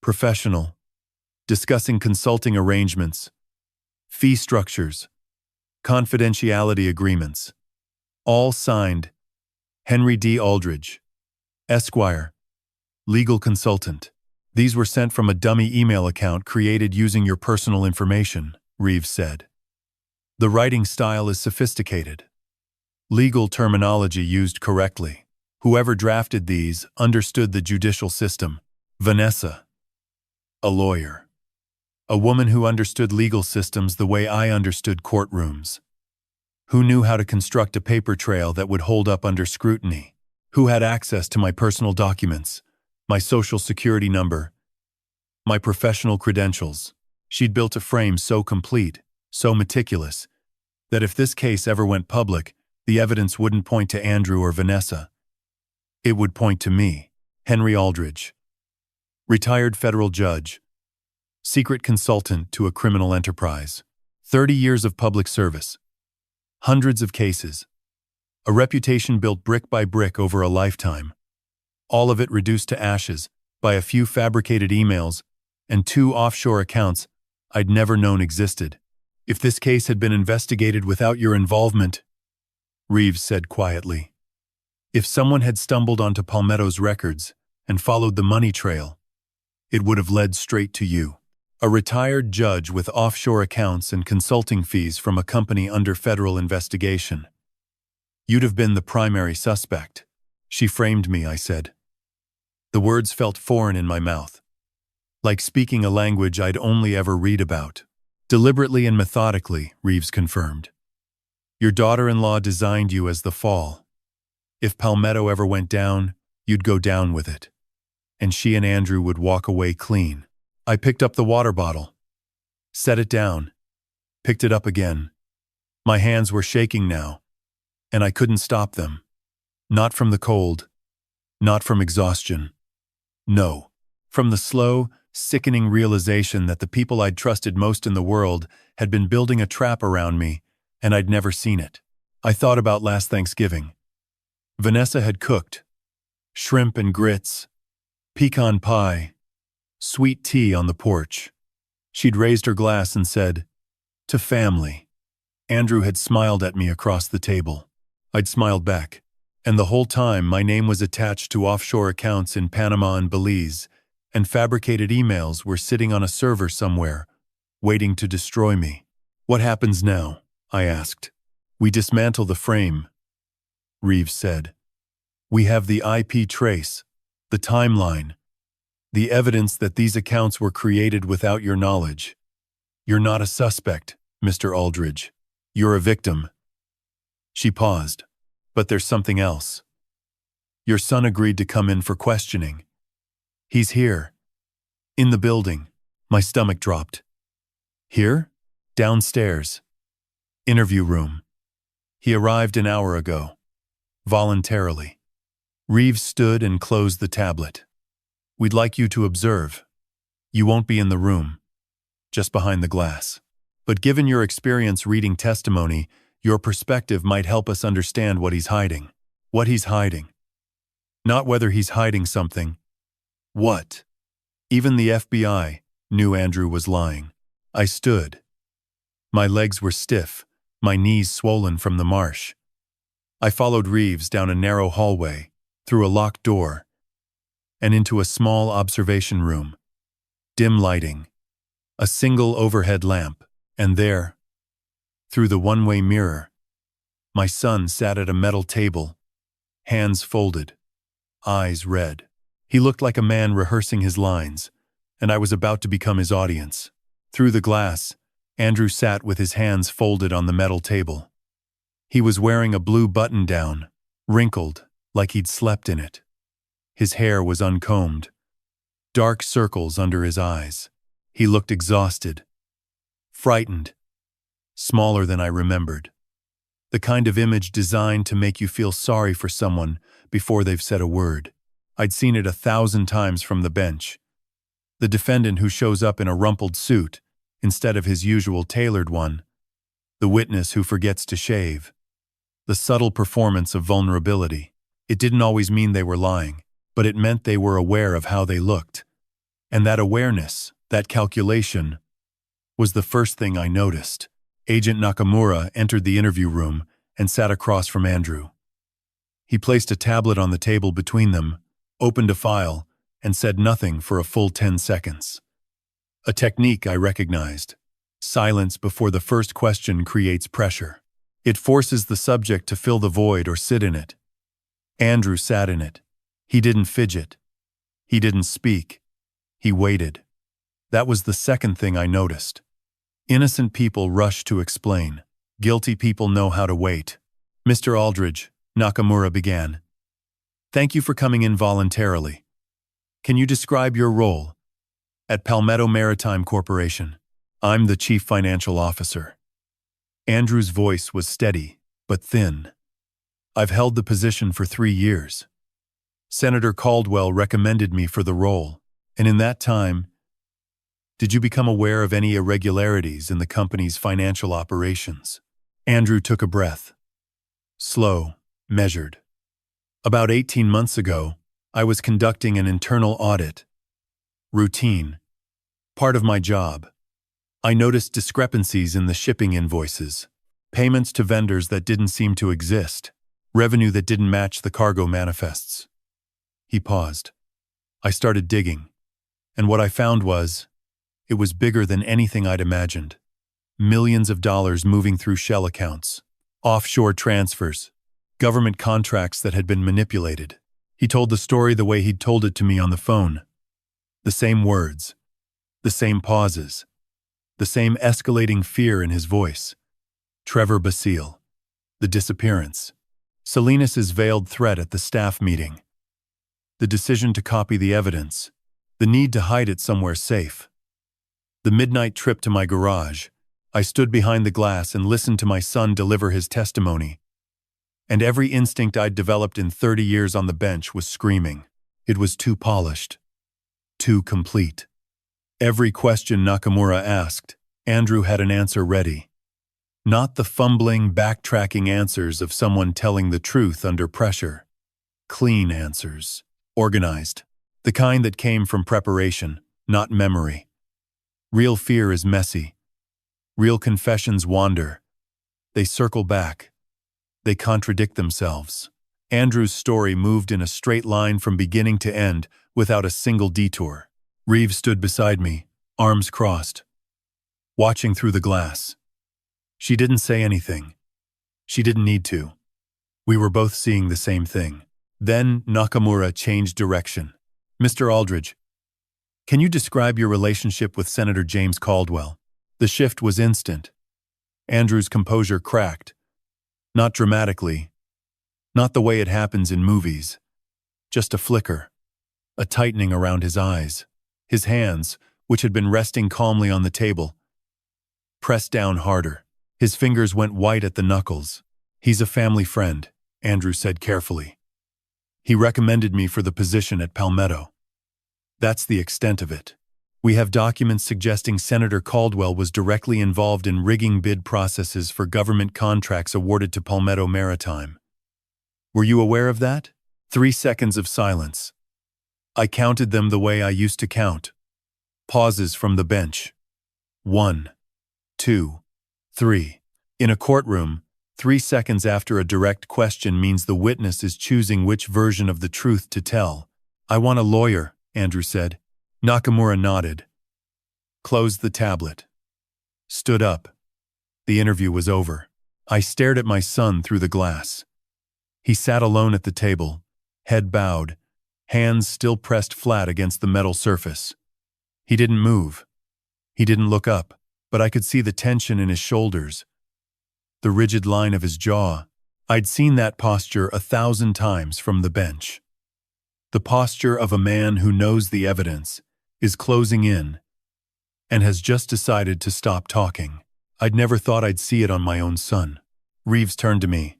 professional, discussing consulting arrangements, fee structures, confidentiality agreements. All signed, Henry D. Aldridge, Esquire, legal consultant. These were sent from a dummy email account created using your personal information, Reeves said. The writing style is sophisticated. Legal terminology used correctly. Whoever drafted these understood the judicial system. Vanessa. A lawyer. A woman who understood legal systems the way I understood courtrooms. Who knew how to construct a paper trail that would hold up under scrutiny. Who had access to my personal documents, my social security number, my professional credentials. She'd built a frame so complete, so meticulous, that if this case ever went public, the evidence wouldn't point to Andrew or Vanessa. It would point to me, Henry Aldridge. Retired federal judge. Secret consultant to a criminal enterprise. 30 years of public service. Hundreds of cases. A reputation built brick by brick over a lifetime. All of it reduced to ashes by a few fabricated emails and 2 offshore accounts I'd never known existed. If this case had been investigated without your involvement, Reeves said quietly, if someone had stumbled onto Palmetto's records and followed the money trail, it would have led straight to you. A retired judge with offshore accounts and consulting fees from a company under federal investigation. You'd have been the primary suspect. She framed me, I said. The words felt foreign in my mouth, like speaking a language I'd only ever read about. Deliberately and methodically, Reeves confirmed. Your daughter-in-law designed you as the fall. If Palmetto ever went down, you'd go down with it. And she and Andrew would walk away clean. I picked up the water bottle, set it down, picked it up again. My hands were shaking now, and I couldn't stop them. Not from the cold, not from exhaustion. No, from the slow, sickening realization that the people I'd trusted most in the world had been building a trap around me, and I'd never seen it. I thought about last Thanksgiving. Vanessa had cooked shrimp and grits, pecan pie, sweet tea on the porch. She'd raised her glass and said, "To family." Andrew had smiled at me across the table. I'd smiled back, and the whole time my name was attached to offshore accounts in Panama and Belize, and fabricated emails were sitting on a server somewhere, waiting to destroy me. What happens now? I asked. We dismantle the frame, Reeves said. We have the IP trace, the timeline, the evidence that these accounts were created without your knowledge. You're not a suspect, Mr. Aldridge. You're a victim. She paused. But there's something else. Your son agreed to come in for questioning. He's here. In the building. My stomach dropped. Here? Downstairs. Interview room. He arrived an hour ago. Voluntarily. Reeves stood and closed the tablet. We'd like you to observe. You won't be in the room. Just behind the glass. But given your experience reading testimony, your perspective might help us understand what he's hiding. What he's hiding. Not whether he's hiding something. What? Even the FBI knew Andrew was lying. I stood. My legs were stiff, my knees swollen from the marsh. I followed Reeves down a narrow hallway, through a locked door, and into a small observation room. Dim lighting. A single overhead lamp, and there, through the one-way mirror, my son sat at a metal table, hands folded, eyes red. He looked like a man rehearsing his lines, and I was about to become his audience. Through the glass, Andrew sat with his hands folded on the metal table. He was wearing a blue button-down, wrinkled, like he'd slept in it. His hair was uncombed. Dark circles under his eyes. He looked exhausted, frightened, smaller than I remembered. The kind of image designed to make you feel sorry for someone before they've said a word. I'd seen it 1,000 times from the bench. The defendant who shows up in a rumpled suit instead of his usual tailored one. The witness who forgets to shave. The subtle performance of vulnerability. It didn't always mean they were lying, but it meant they were aware of how they looked. And that awareness, that calculation, was the first thing I noticed. Agent Nakamura entered the interview room and sat across from Andrew. He placed a tablet on the table between them, opened a file, and said nothing for a full 10 seconds. A technique I recognized. Silence before the first question creates pressure. It forces the subject to fill the void or sit in it. Andrew sat in it. He didn't fidget. He didn't speak. He waited. That was the second thing I noticed. Innocent people rush to explain. Guilty people know how to wait. Mr. Aldridge, Nakamura began. Thank you for coming in voluntarily. Can you describe your role? At Palmetto Maritime Corporation, I'm the Chief Financial Officer. Andrew's voice was steady, but thin. I've held the position for 3 years. Senator Caldwell recommended me for the role, and in that time, did you become aware of any irregularities in the company's financial operations? Andrew took a breath. Slow, measured. About 18 months ago, I was conducting an internal audit. Routine. Part of my job. I noticed discrepancies in the shipping invoices, payments to vendors that didn't seem to exist, revenue that didn't match the cargo manifests. He paused. I started digging, and what I found was, it was bigger than anything I'd imagined. Millions of dollars moving through shell accounts, offshore transfers, government contracts that had been manipulated. He told the story the way he'd told it to me on the phone. The same words, the same pauses, the same escalating fear in his voice. Trevor Basile. The disappearance. Salinas' veiled threat at the staff meeting. The decision to copy the evidence. The need to hide it somewhere safe. The midnight trip to my garage. I stood behind the glass and listened to my son deliver his testimony. And every instinct I'd developed in 30 years on the bench was screaming. It was too polished. Too complete. Every question Nakamura asked, Andrew had an answer ready. Not the fumbling, backtracking answers of someone telling the truth under pressure. Clean answers. Organized. The kind that came from preparation, not memory. Real fear is messy. Real confessions wander. They circle back. They contradict themselves. Andrew's story moved in a straight line from beginning to end without a single detour. Reeves stood beside me, arms crossed, watching through the glass. She didn't say anything. She didn't need to. We were both seeing the same thing. Then Nakamura changed direction. Mr. Aldridge, can you describe your relationship with Senator James Caldwell? The shift was instant. Andrew's composure cracked. Not dramatically. Not the way it happens in movies. Just a flicker. A tightening around his eyes. His hands, which had been resting calmly on the table, pressed down harder. His fingers went white at the knuckles. "He's a family friend," Andrew said carefully. "He recommended me for the position at Palmetto. That's the extent of it. We have documents suggesting Senator Caldwell was directly involved in rigging bid processes for government contracts awarded to Palmetto Maritime. Were you aware of that?" 3 seconds of silence. I counted them the way I used to count. Pauses from the bench. 1, 2, 3. In a courtroom, 3 seconds after a direct question means the witness is choosing which version of the truth to tell. "I want a lawyer," Andrew said. Nakamura nodded. Closed the tablet. Stood up. The interview was over. I stared at my son through the glass. He sat alone at the table, head bowed, hands still pressed flat against the metal surface. He didn't move. He didn't look up, but I could see the tension in his shoulders, the rigid line of his jaw. I'd seen that posture 1,000 times from the bench. The posture of a man who knows the evidence, is closing in, and has just decided to stop talking. I'd never thought I'd see it on my own son. Reeves turned to me.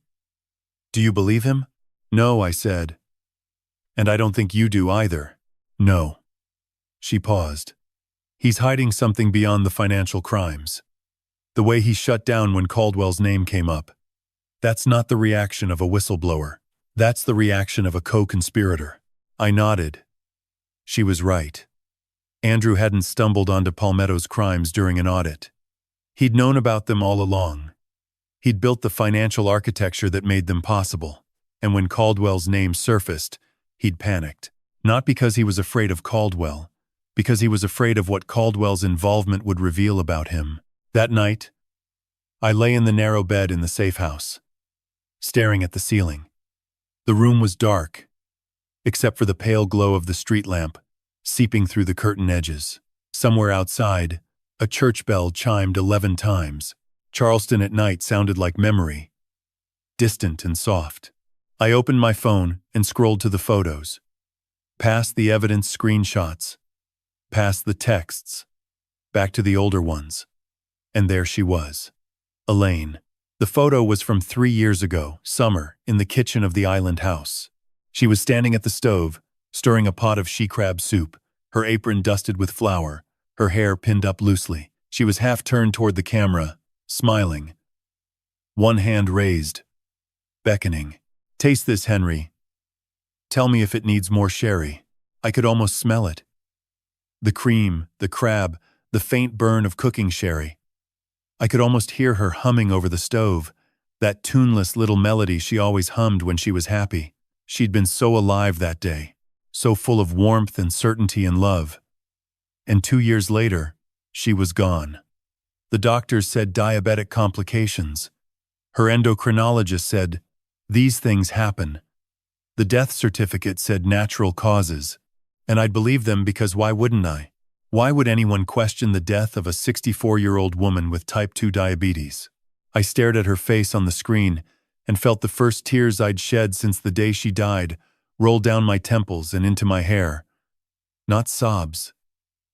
"Do you believe him?" "No," I said. "And I don't think you do either." "No." She paused. "He's hiding something beyond the financial crimes. The way he shut down when Caldwell's name came up. That's not the reaction of a whistleblower. That's the reaction of a co-conspirator." I nodded. She was right. Andrew hadn't stumbled onto Palmetto's crimes during an audit. He'd known about them all along. He'd built the financial architecture that made them possible. And when Caldwell's name surfaced, he'd panicked. Not because he was afraid of Caldwell, because he was afraid of what Caldwell's involvement would reveal about him. That night, I lay in the narrow bed in the safe house, staring at the ceiling. The room was dark, except for the pale glow of the street lamp seeping through the curtain edges. Somewhere outside, a church bell chimed 11 times. Charleston at night sounded like memory, distant and soft. I opened my phone and scrolled to the photos, past the evidence screenshots, past the texts, back to the older ones. And there she was, Elaine. The photo was from 3 years ago, summer, in the kitchen of the island house. She was standing at the stove, stirring a pot of she-crab soup, her apron dusted with flour, her hair pinned up loosely. She was half turned toward the camera, smiling. One hand raised, beckoning. "Taste this, Henry. Tell me if it needs more sherry." I could almost smell it. The cream, the crab, the faint burn of cooking sherry. I could almost hear her humming over the stove, that tuneless little melody she always hummed when she was happy. She'd been so alive that day, so full of warmth and certainty and love. And 2 years later, she was gone. The doctors said diabetic complications. Her endocrinologist said, "These things happen." The death certificate said natural causes. And I'd believe them because why wouldn't I? Why would anyone question the death of a 64-year-old woman with type 2 diabetes? I stared at her face on the screen and felt the first tears I'd shed since the day she died roll down my temples and into my hair. Not sobs,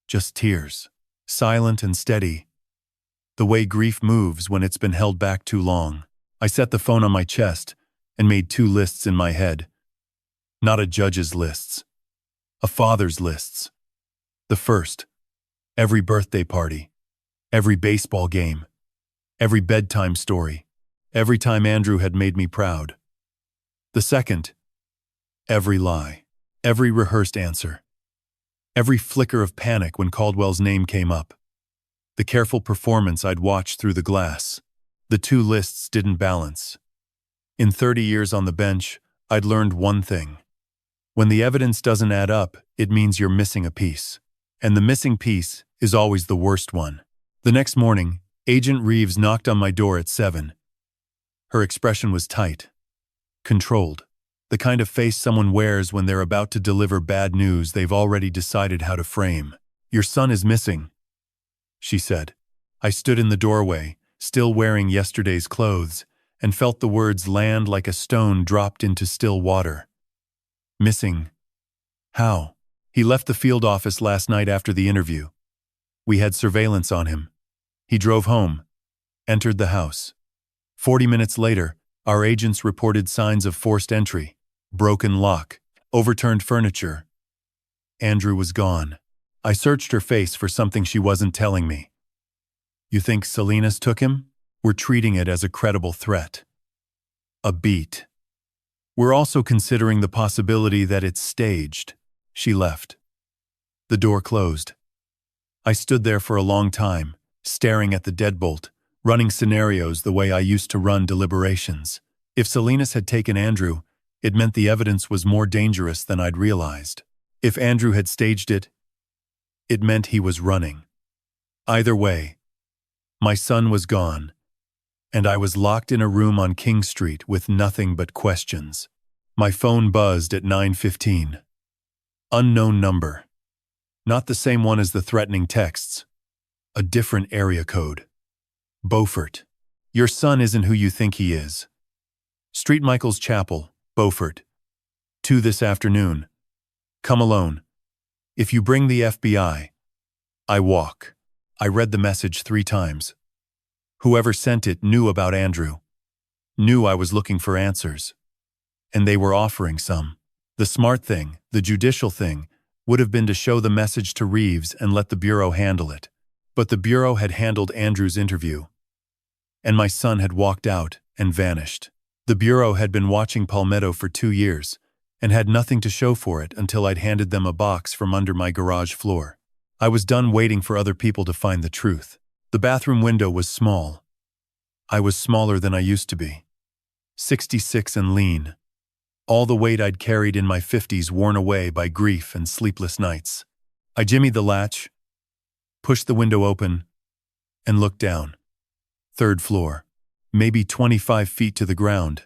just tears, silent and steady. The way grief moves when it's been held back too long. I set the phone on my chest and made 2 lists in my head. Not a judge's lists, a father's lists. The first, every birthday party, every baseball game, every bedtime story, every time Andrew had made me proud. The second, every lie, every rehearsed answer, every flicker of panic when Caldwell's name came up. The careful performance I'd watched through the glass. The 2 lists didn't balance. In 30 years on the bench, I'd learned one thing. When the evidence doesn't add up, it means you're missing a piece. And the missing piece is always the worst one. The next morning, Agent Reeves knocked on my door at 7. Her expression was tight, controlled, the kind of face someone wears when they're about to deliver bad news they've already decided how to frame. "Your son is missing," she said. I stood in the doorway, still wearing yesterday's clothes, and felt the words land like a stone dropped into still water. Missing. How? He left the field office last night after the interview. We had surveillance on him. He drove home, entered the house. 40 minutes later, our agents reported signs of forced entry, broken lock, overturned furniture. Andrew was gone. I searched her face for something she wasn't telling me. You think Salinas took him? We're treating it as a credible threat. A beat. We're also considering the possibility that it's staged. She left. The door closed. I stood there for a long time, staring at the deadbolt, running scenarios the way I used to run deliberations. If Salinas had taken Andrew, it meant the evidence was more dangerous than I'd realized. If Andrew had staged it, it meant he was running. Either way, my son was gone, and I was locked in a room on King Street with nothing but questions. My phone buzzed at 9:15. Unknown number. Not the same one as the threatening texts. A different area code. Beaufort. Your son isn't who you think he is. Street Michael's Chapel, Beaufort. 2 this afternoon. Come alone. If you bring the FBI, I walk. I read the message 3 times. Whoever sent it knew about Andrew. Knew I was looking for answers. And they were offering some. The smart thing, the judicial thing, would have been to show the message to Reeves and let the Bureau handle it. But the Bureau had handled Andrew's interview. And my son had walked out and vanished. The Bureau had been watching Palmetto for 2 years and had nothing to show for it until I'd handed them a box from under my garage floor. I was done waiting for other people to find the truth. The bathroom window was small. I was smaller than I used to be. 66 and lean. All the weight I'd carried in my 50s worn away by grief and sleepless nights. I jimmied the latch, pushed the window open, and looked down. 3rd floor, maybe 25 feet to the ground.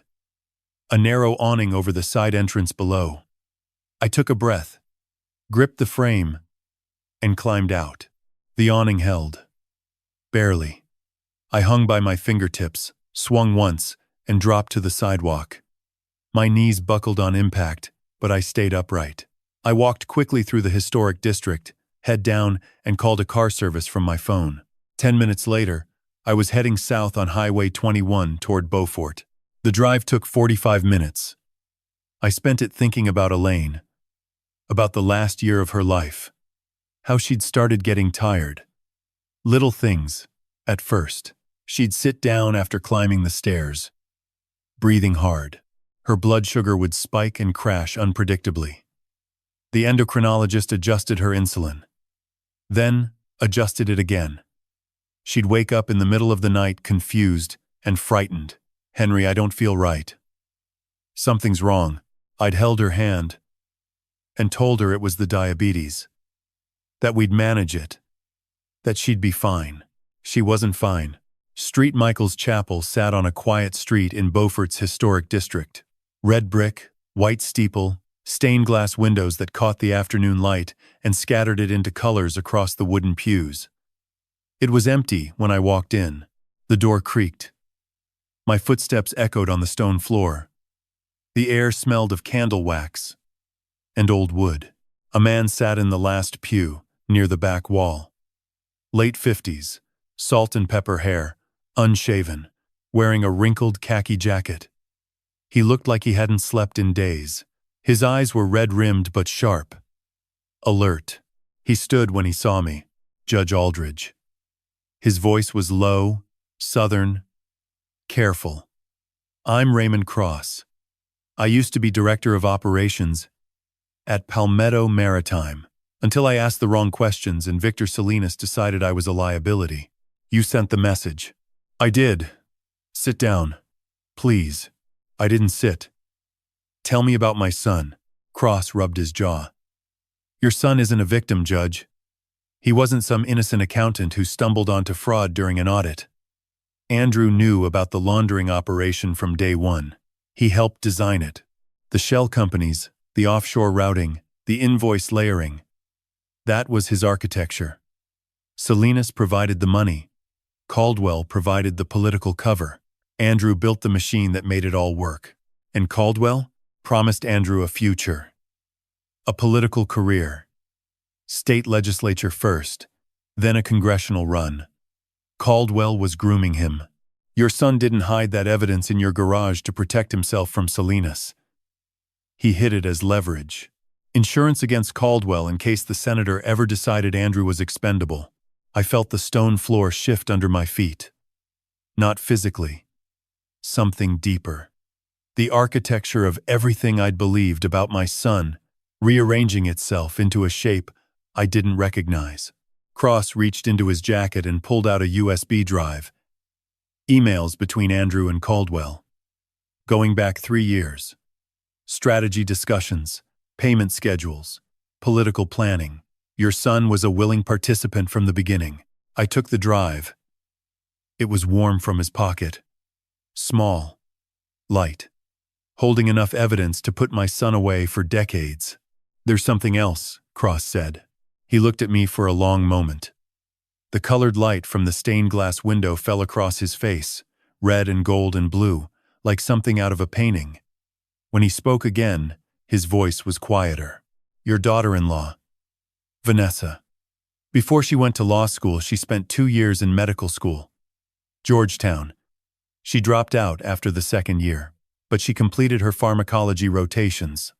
A narrow awning over the side entrance below. I took a breath, gripped the frame, and climbed out. The awning held. Barely. I hung by my fingertips, swung once, and dropped to the sidewalk. My knees buckled on impact, but I stayed upright. I walked quickly through the historic district, head down, and called a car service from my phone. 10 minutes later, I was heading south on Highway 21 toward Beaufort. The drive took 45 minutes. I spent it thinking about Elaine, about the last year of her life, how she'd started getting tired. Little things, at first. She'd sit down after climbing the stairs, breathing hard. Her blood sugar would spike and crash unpredictably. The endocrinologist adjusted her insulin, then adjusted it again. She'd wake up in the middle of the night confused and frightened. Henry, I don't feel right. Something's wrong. I'd held her hand and told her it was the diabetes. That we'd manage it. That she'd be fine. She wasn't fine. Street Michael's Chapel sat on a quiet street in Beaufort's historic district. Red brick, white steeple, stained glass windows that caught the afternoon light and scattered it into colors across the wooden pews. It was empty when I walked in. The door creaked. My footsteps echoed on the stone floor. The air smelled of candle wax and old wood. A man sat in the last pew, near the back wall. Late 50s, salt and pepper hair, unshaven, wearing a wrinkled khaki jacket. He looked like he hadn't slept in days. His eyes were red-rimmed but sharp. Alert. He stood when he saw me, Judge Aldridge. His voice was low, southern, careful. I'm Raymond Cross. I used to be director of operations at Palmetto Maritime, until I asked the wrong questions and Victor Salinas decided I was a liability. You sent the message. I did. Sit down. Please. I didn't sit. Tell me about my son. Cross rubbed his jaw. Your son isn't a victim, Judge. He wasn't some innocent accountant who stumbled onto fraud during an audit. Andrew knew about the laundering operation from day one. He helped design it. The shell companies, the offshore routing, the invoice layering. That was his architecture. Salinas provided the money. Caldwell provided the political cover. Andrew built the machine that made it all work. And Caldwell promised Andrew a future, a political career, state legislature first, then a congressional run. Caldwell was grooming him. Your son didn't hide that evidence in your garage to protect himself from Salinas. He hid it as leverage. Insurance against Caldwell in case the senator ever decided Andrew was expendable. I felt the stone floor shift under my feet. Not physically. Something deeper. The architecture of everything I'd believed about my son, rearranging itself into a shape I didn't recognize. Cross reached into his jacket and pulled out a USB drive. Emails between Andrew and Caldwell. Going back 3 years. Strategy discussions, payment schedules, political planning. Your son was a willing participant from the beginning. I took the drive. It was warm from his pocket. Small. Light. Holding enough evidence to put my son away for decades. There's something else, Cross said. He looked at me for a long moment. The colored light from the stained glass window fell across his face, red and gold and blue, like something out of a painting. When he spoke again, his voice was quieter. Your daughter-in-law, Vanessa. Before she went to law school, she spent 2 years in medical school. Georgetown. She dropped out after the 2nd year, but she completed her pharmacology rotations.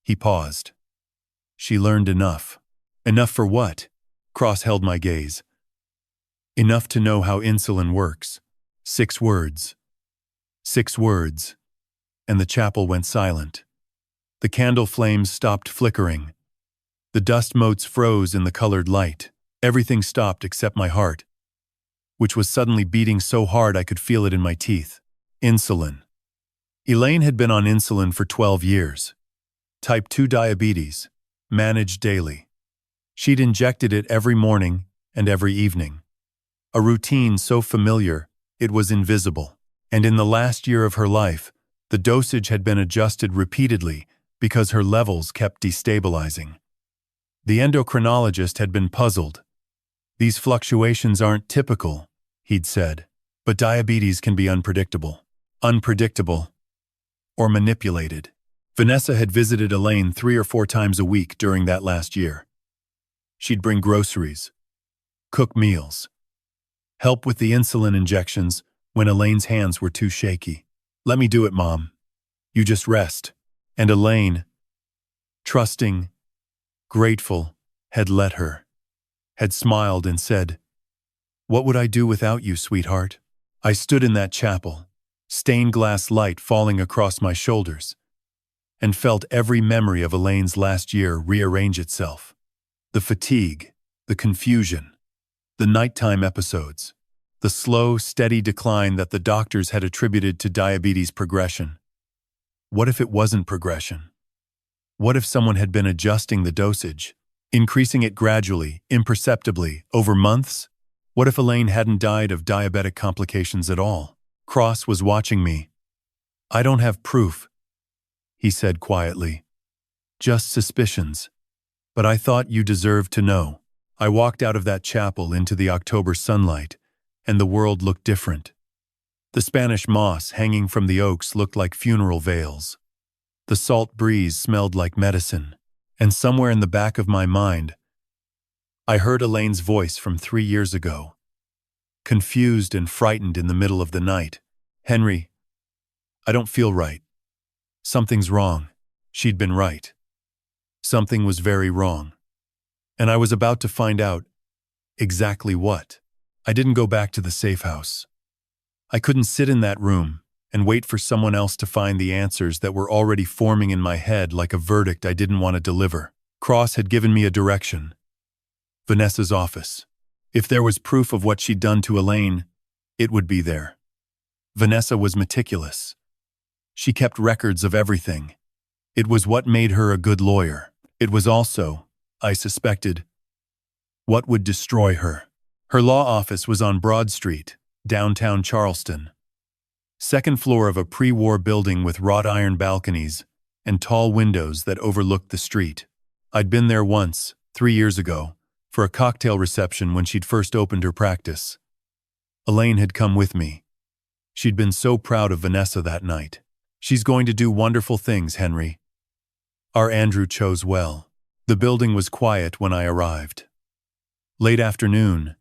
He paused. She learned enough. Enough for what? Cross held my gaze. Enough to know how insulin works. 6 words. 6 words. And the chapel went silent. The candle flames stopped flickering. The dust motes froze in the colored light. Everything stopped except my heart, which was suddenly beating so hard I could feel it in my teeth. Insulin. Elaine had been on insulin for 12 years. Type 2 diabetes, managed daily. She'd injected it every morning and every evening. A routine so familiar, it was invisible. And in the last year of her life, the dosage had been adjusted repeatedly because her levels kept destabilizing. The endocrinologist had been puzzled. These fluctuations aren't typical, he'd said, but diabetes can be unpredictable. Unpredictable. Or manipulated. Vanessa had visited Elaine 3 or 4 times a week during that last year. She'd bring groceries, cook meals, help with the insulin injections when Elaine's hands were too shaky. Let me do it, Mom. You just rest. And Elaine, trusting, grateful, had let her, had smiled and said, What would I do without you, sweetheart? I stood in that chapel, stained glass light falling across my shoulders, and felt every memory of Elaine's last year rearrange itself. The fatigue, the confusion, the nighttime episodes, the slow, steady decline that the doctors had attributed to diabetes progression. What if it wasn't progression? What if someone had been adjusting the dosage, increasing it gradually, imperceptibly, over months? What if Elaine hadn't died of diabetic complications at all? Cross was watching me. I don't have proof, he said quietly. Just suspicions. But I thought you deserved to know. I walked out of that chapel into the October sunlight, and the world looked different. The Spanish moss hanging from the oaks looked like funeral veils. The salt breeze smelled like medicine, and somewhere in the back of my mind, I heard Elaine's voice from 3 years ago. Confused and frightened in the middle of the night. Henry, I don't feel right. Something's wrong. She'd been right. Something was very wrong. And I was about to find out exactly what. I didn't go back to the safe house. I couldn't sit in that room and wait for someone else to find the answers that were already forming in my head like a verdict I didn't want to deliver. Cross had given me a direction. Vanessa's office. If there was proof of what she'd done to Elaine, it would be there. Vanessa was meticulous. She kept records of everything. It was what made her a good lawyer. It was also, I suspected, what would destroy her. Her law office was on Broad Street, downtown Charleston. 2nd floor of a pre-war building with wrought iron balconies and tall windows that overlooked the street. I'd been there once, 3 years ago, for a cocktail reception when she'd first opened her practice. Elaine had come with me. She'd been so proud of Vanessa that night. She's going to do wonderful things, Henry. Our Andrew chose well. The building was quiet when I arrived. Late afternoon,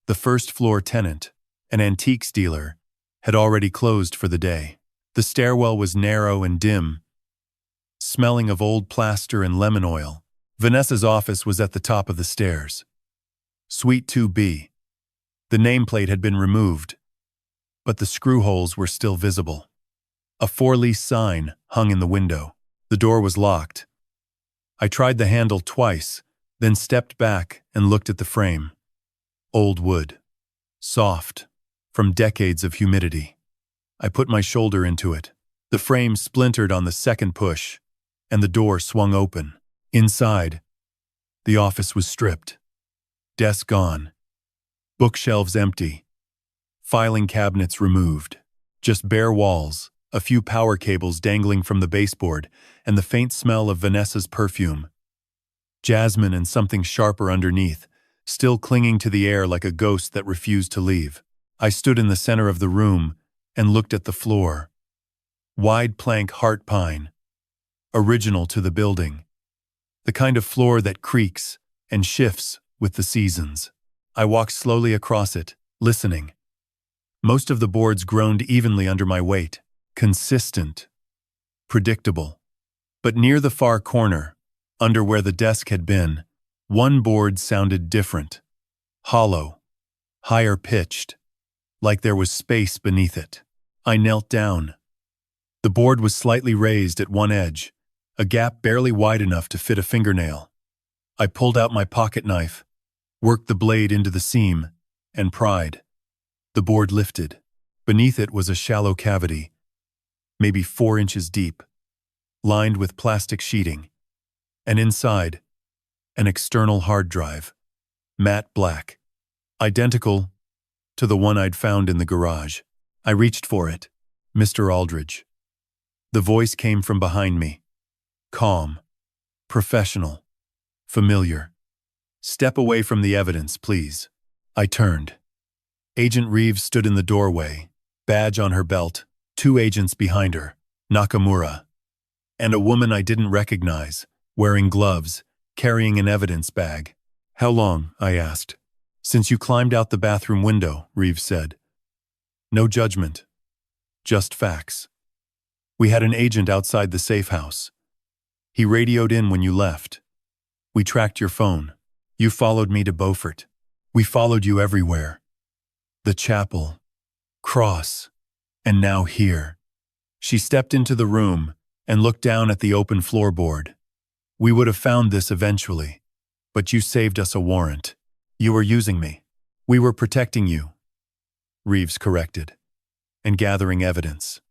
the first-floor tenant, an antiques dealer, had already closed for the day. The stairwell was narrow and dim, smelling of old plaster and lemon oil. Vanessa's office was at the top of the stairs. Suite 2B. The nameplate had been removed, but the screw holes were still visible. A for-lease sign hung in the window. The door was locked. I tried the handle twice, then stepped back and looked at the frame. Old wood. Soft, from decades of humidity. I put my shoulder into it. The frame splintered on the second push, and the door swung open. Inside, the office was stripped. Desk gone. Bookshelves empty. Filing cabinets removed. Just bare walls, a few power cables dangling from the baseboard, and the faint smell of Vanessa's perfume. Jasmine and something sharper underneath, still clinging to the air like a ghost that refused to leave. I stood in the center of the room and looked at the floor. Wide plank heart pine. Original to the building. The kind of floor that creaks and shifts with the seasons. I walked slowly across it, listening. Most of the boards groaned evenly under my weight. Consistent. Predictable. But near the far corner, under where the desk had been, one board sounded different. Hollow. Higher pitched. Like there was space beneath it. I knelt down. The board was slightly raised at one edge, a gap barely wide enough to fit a fingernail. I pulled out my pocket knife, worked the blade into the seam, and pried. The board lifted. Beneath it was a shallow cavity, maybe 4 inches deep, lined with plastic sheeting, and inside, an external hard drive, matte black, identical to the one I'd found in the garage. I reached for it. Mr. Aldridge. The voice came from behind me. Calm. Professional. Familiar. Step away from the evidence, please. I turned. Agent Reeves stood in the doorway, badge on her belt, 2 agents behind her, Nakamura, and a woman I didn't recognize, wearing gloves, carrying an evidence bag. How long? I asked. Since you climbed out the bathroom window, Reeves said. No judgment. Just facts. We had an agent outside the safe house. He radioed in when you left. We tracked your phone. You followed me to Beaufort. We followed you everywhere. The chapel, cross, and now here. She stepped into the room and looked down at the open floorboard. We would have found this eventually, but you saved us a warrant. You were using me. We were protecting you, Reeves corrected, and gathering evidence.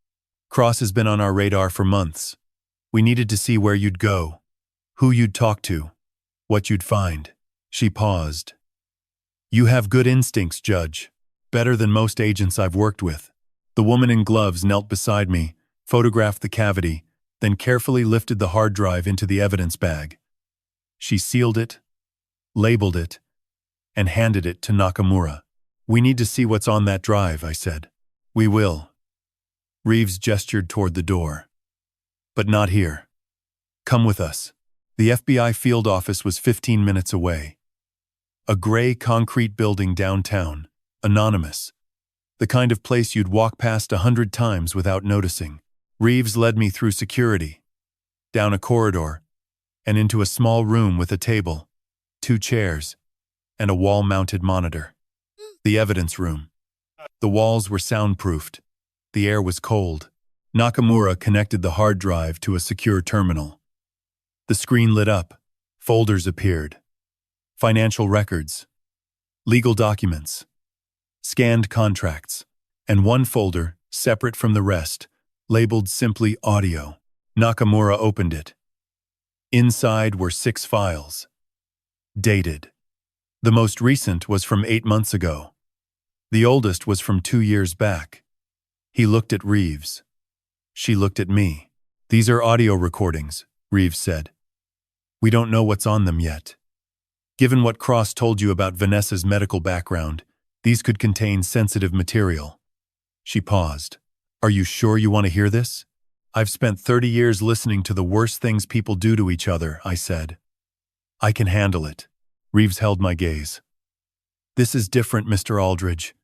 Cross has been on our radar for months. We needed to see where you'd go, who you'd talk to, what you'd find. She paused. You have good instincts, Judge. Better than most agents I've worked with. The woman in gloves knelt beside me, photographed the cavity, then carefully lifted the hard drive into the evidence bag. She sealed it, labeled it, and handed it to Nakamura. We need to see what's on that drive, I said. We will. Reeves gestured toward the door. But not here. Come with us. The FBI field office was 15 minutes away. A gray concrete building downtown, anonymous. The kind of place you'd walk past 100 times without noticing. Reeves led me through security, down a corridor, and into a small room with a table, 2 chairs, and a wall-mounted monitor. The evidence room. The walls were soundproofed. The air was cold. Nakamura connected the hard drive to a secure terminal. The screen lit up. Folders appeared. Financial records. Legal documents. Scanned contracts. And one folder, separate from the rest, labeled simply audio. Nakamura opened it. Inside were 6 files. Dated. The most recent was from 8 months ago. The oldest was from 2 years back. He looked at Reeves. She looked at me. These are audio recordings, Reeves said. We don't know what's on them yet. Given what Cross told you about Vanessa's medical background, These could contain sensitive material. She paused. Are you sure you want to hear this? I've spent 30 years listening to the worst things people do to each other, I said. I can handle it. Reeves held my gaze. This is different, Mr. Aldridge.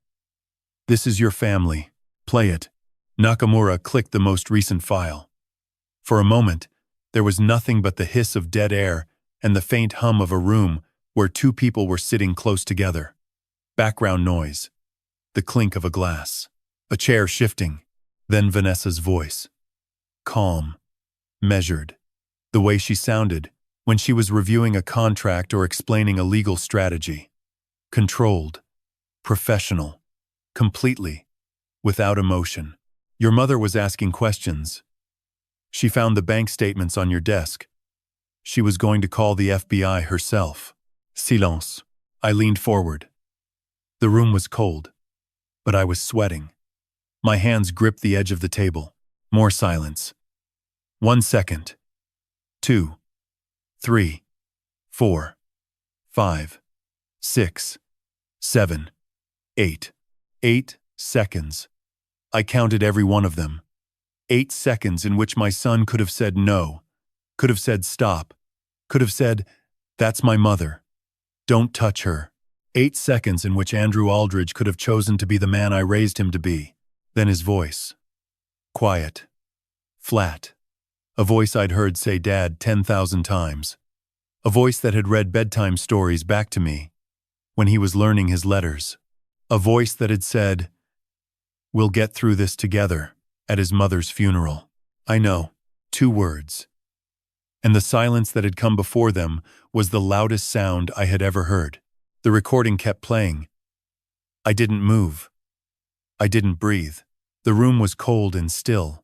This is your family. Play it. Nakamura clicked the most recent file. For a moment, there was nothing but the hiss of dead air and the faint hum of a room where two people were sitting close together. Background noise. The clink of a glass. A chair shifting. Then Vanessa's voice. Calm. Measured. The way she sounded when she was reviewing a contract or explaining a legal strategy. Controlled. Professional. Completely. Without emotion. Your mother was asking questions. She found the bank statements on your desk. She was going to call the FBI herself. Silence. I leaned forward. The room was cold, but I was sweating. My hands gripped the edge of the table. More silence. 1 second. 2. 3. 4. 5. 6. 7. 8. 8 seconds. I counted every one of them. 8 seconds in which my son could have said no, could have said stop, could have said, that's my mother. Don't touch her. 8 seconds in which Andrew Aldridge could have chosen to be the man I raised him to be. Then his voice. Quiet. Flat. A voice I'd heard say Dad 10,000 times. A voice that had read bedtime stories back to me when he was learning his letters. A voice that had said, we'll get through this together, at his mother's funeral. I know. 2 words. And the silence that had come before them was the loudest sound I had ever heard. The recording kept playing. I didn't move. I didn't breathe. The room was cold and still.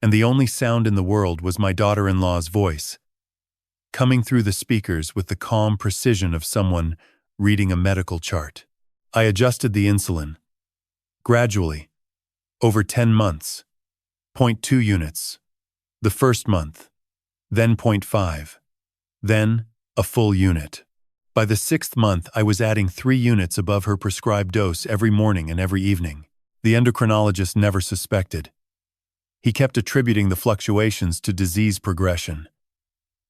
And the only sound in the world was my daughter-in-law's voice, coming through the speakers with the calm precision of someone reading a medical chart. I adjusted the insulin. Gradually. Over 10 months. 0.2 units. The first month. Then 0.5. Then, a full unit. By the 6th month, I was adding 3 units above her prescribed dose every morning and every evening. The endocrinologist never suspected. He kept attributing the fluctuations to disease progression.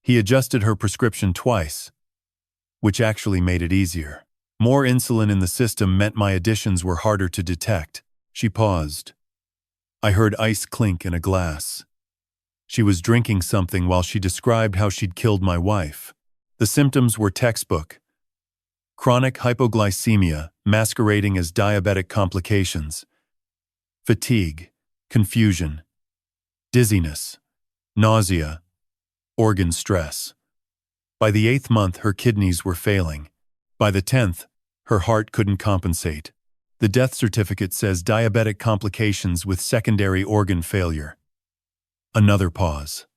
He adjusted her prescription twice, which actually made it easier. More insulin in the system meant my additions were harder to detect. She paused. I heard ice clink in a glass. She was drinking something while she described how she'd killed my wife. The symptoms were textbook. Chronic hypoglycemia, masquerading as diabetic complications. Fatigue, confusion, dizziness, nausea, organ stress. By the 8th month, her kidneys were failing. By the 10th, her heart couldn't compensate. The death certificate says diabetic complications with secondary organ failure. Another pause.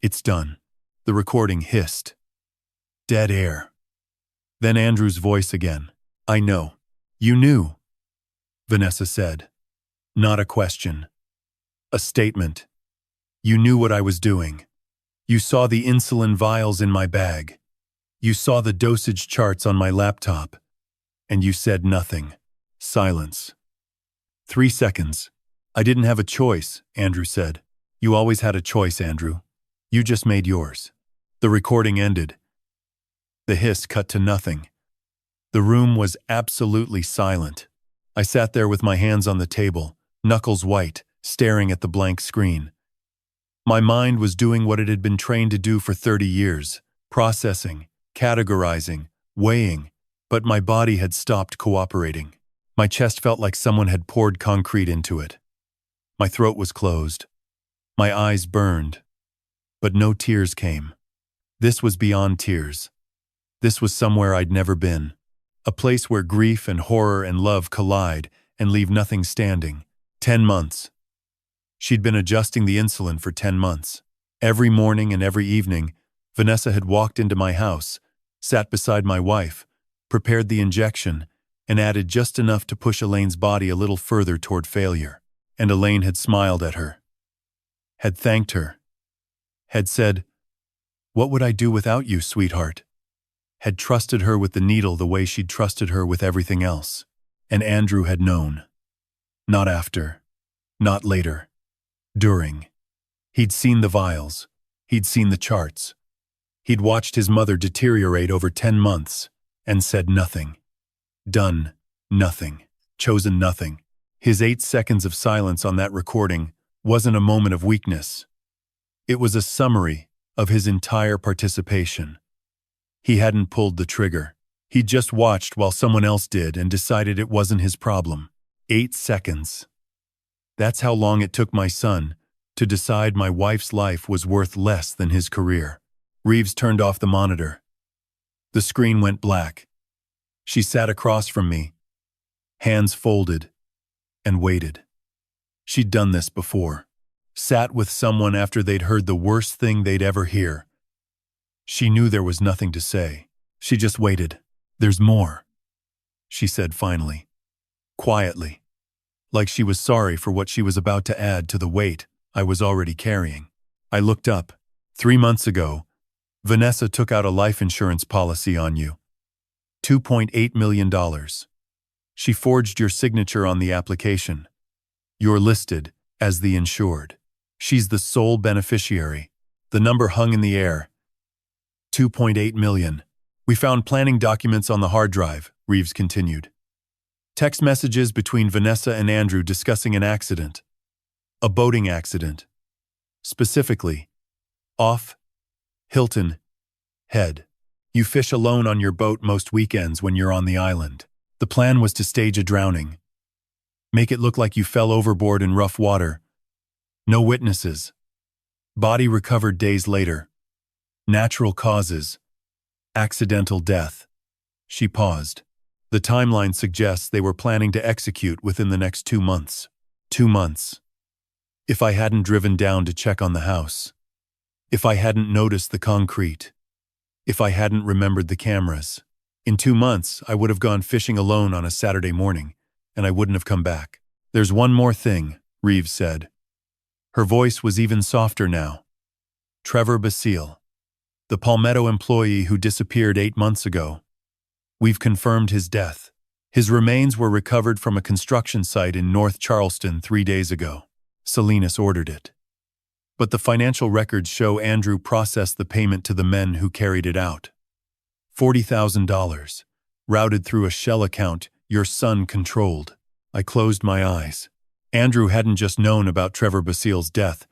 It's done. The recording hissed. Dead air. Then Andrew's voice again. I know. You knew. Vanessa said. Not a question. A statement. You knew what I was doing. You saw the insulin vials in my bag. You saw the dosage charts on my laptop. And you said nothing. Silence. 3 seconds. I didn't have a choice, Andrew said. You always had a choice, Andrew. You just made yours. The recording ended. The hiss cut to nothing. The room was absolutely silent. I sat there with my hands on the table, knuckles white, staring at the blank screen. My mind was doing what it had been trained to do for 30 years, processing, categorizing, weighing, but my body had stopped cooperating. My chest felt like someone had poured concrete into it. My throat was closed. My eyes burned. But no tears came. This was beyond tears. This was somewhere I'd never been. A place where grief and horror and love collide and leave nothing standing. 10 months. She'd been adjusting the insulin for 10 months. Every morning and every evening, Vanessa had walked into my house, sat beside my wife, prepared the injection, and added just enough to push Elaine's body a little further toward failure. And Elaine had smiled at her. Had thanked her. Had said, "What would I do without you, sweetheart?" Had trusted her with the needle the way she'd trusted her with everything else. And Andrew had known. Not after. Not later. During. He'd seen the vials. He'd seen the charts. He'd watched his mother deteriorate over 10 months and said nothing. Done nothing. Chosen nothing. His 8 seconds of silence on that recording wasn't a moment of weakness. It was a summary of his entire participation. He hadn't pulled the trigger. He'd just watched while someone else did and decided it wasn't his problem. 8 seconds. That's how long it took my son to decide my wife's life was worth less than his career. Reeves turned off the monitor. The screen went black. She sat across from me, hands folded, and waited. She'd done this before. Sat with someone after they'd heard the worst thing they'd ever hear. She knew there was nothing to say. She just waited. "There's more," she said finally, quietly, like she was sorry for what she was about to add to the weight I was already carrying. I looked up. 3 months ago, Vanessa took out a life insurance policy on you. $2.8 million. She forged your signature on the application. You're listed as the insured. She's the sole beneficiary. The number hung in the air. 2.8 million. We found planning documents on the hard drive, Reeves continued. Text messages between Vanessa and Andrew discussing an accident. A boating accident. Specifically, off Hilton Head. You fish alone on your boat most weekends when you're on the island. The plan was to stage a drowning. Make it look like you fell overboard in rough water. No witnesses. Body recovered days later. Natural causes. Accidental death. She paused. The timeline suggests they were planning to execute within the next 2 months. 2 months. If I hadn't driven down to check on the house. If I hadn't noticed the concrete. If I hadn't remembered the cameras. In 2 months, I would have gone fishing alone on a Saturday morning, and I wouldn't have come back. There's one more thing, Reeves said. Her voice was even softer now. Trevor Basile, the Palmetto employee who disappeared 8 months ago. We've confirmed his death. His remains were recovered from a construction site in North Charleston 3 days ago. Salinas ordered it. But the financial records show Andrew processed the payment to the men who carried it out. $40,000, routed through a shell account your son controlled. I closed my eyes. Andrew hadn't just known about Trevor Basile's death.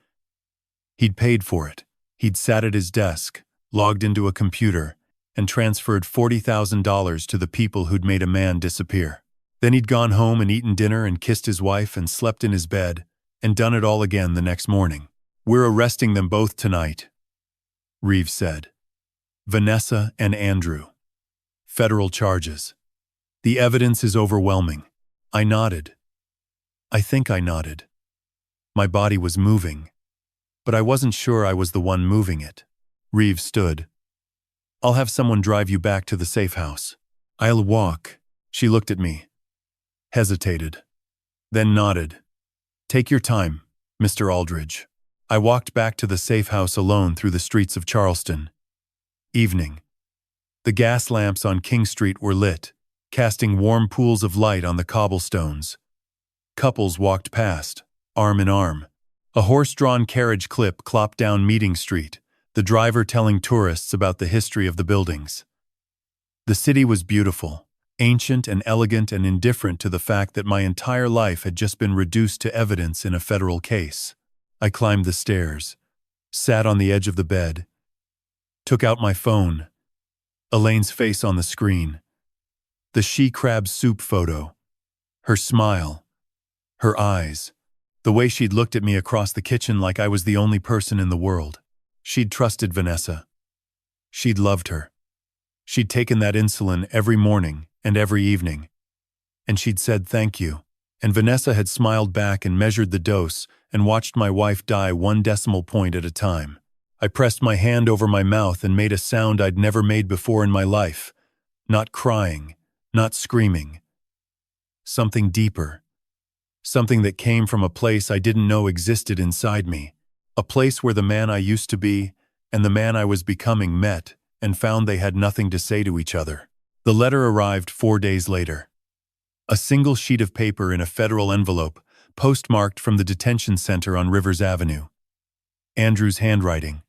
He'd paid for it. He'd sat at his desk, logged into a computer, and transferred $40,000 to the people who'd made a man disappear. Then he'd gone home and eaten dinner and kissed his wife and slept in his bed and done it all again the next morning. We're arresting them both tonight, Reeves said. Vanessa and Andrew. Federal charges. The evidence is overwhelming. I nodded. I think I nodded. My body was moving, but I wasn't sure I was the one moving it. Reeves stood. I'll have someone drive you back to the safe house. I'll walk. She looked at me. Hesitated. Then nodded. Take your time, Mr. Aldridge. I walked back to the safe house alone through the streets of Charleston. Evening. The gas lamps on King Street were lit, casting warm pools of light on the cobblestones. Couples walked past, arm in arm. A horse-drawn carriage clip clopped down Meeting Street, the driver telling tourists about the history of the buildings. The city was beautiful, ancient and elegant and indifferent to the fact that my entire life had just been reduced to evidence in a federal case. I climbed the stairs, sat on the edge of the bed, took out my phone. Elaine's face on the screen. The she-crab soup photo. Her smile. Her eyes. The way she'd looked at me across the kitchen like I was the only person in the world. She'd trusted Vanessa. She'd loved her. She'd taken that insulin every morning and every evening. And she'd said thank you. And Vanessa had smiled back and measured the dose and watched my wife die 1 decimal point at a time. I pressed my hand over my mouth and made a sound I'd never made before in my life. Not crying, not screaming. Something deeper. Something that came from a place I didn't know existed inside me. A place where the man I used to be and the man I was becoming met and found they had nothing to say to each other. The letter arrived 4 days later. A single sheet of paper in a federal envelope, postmarked from the detention center on Rivers Avenue. Andrew's handwriting.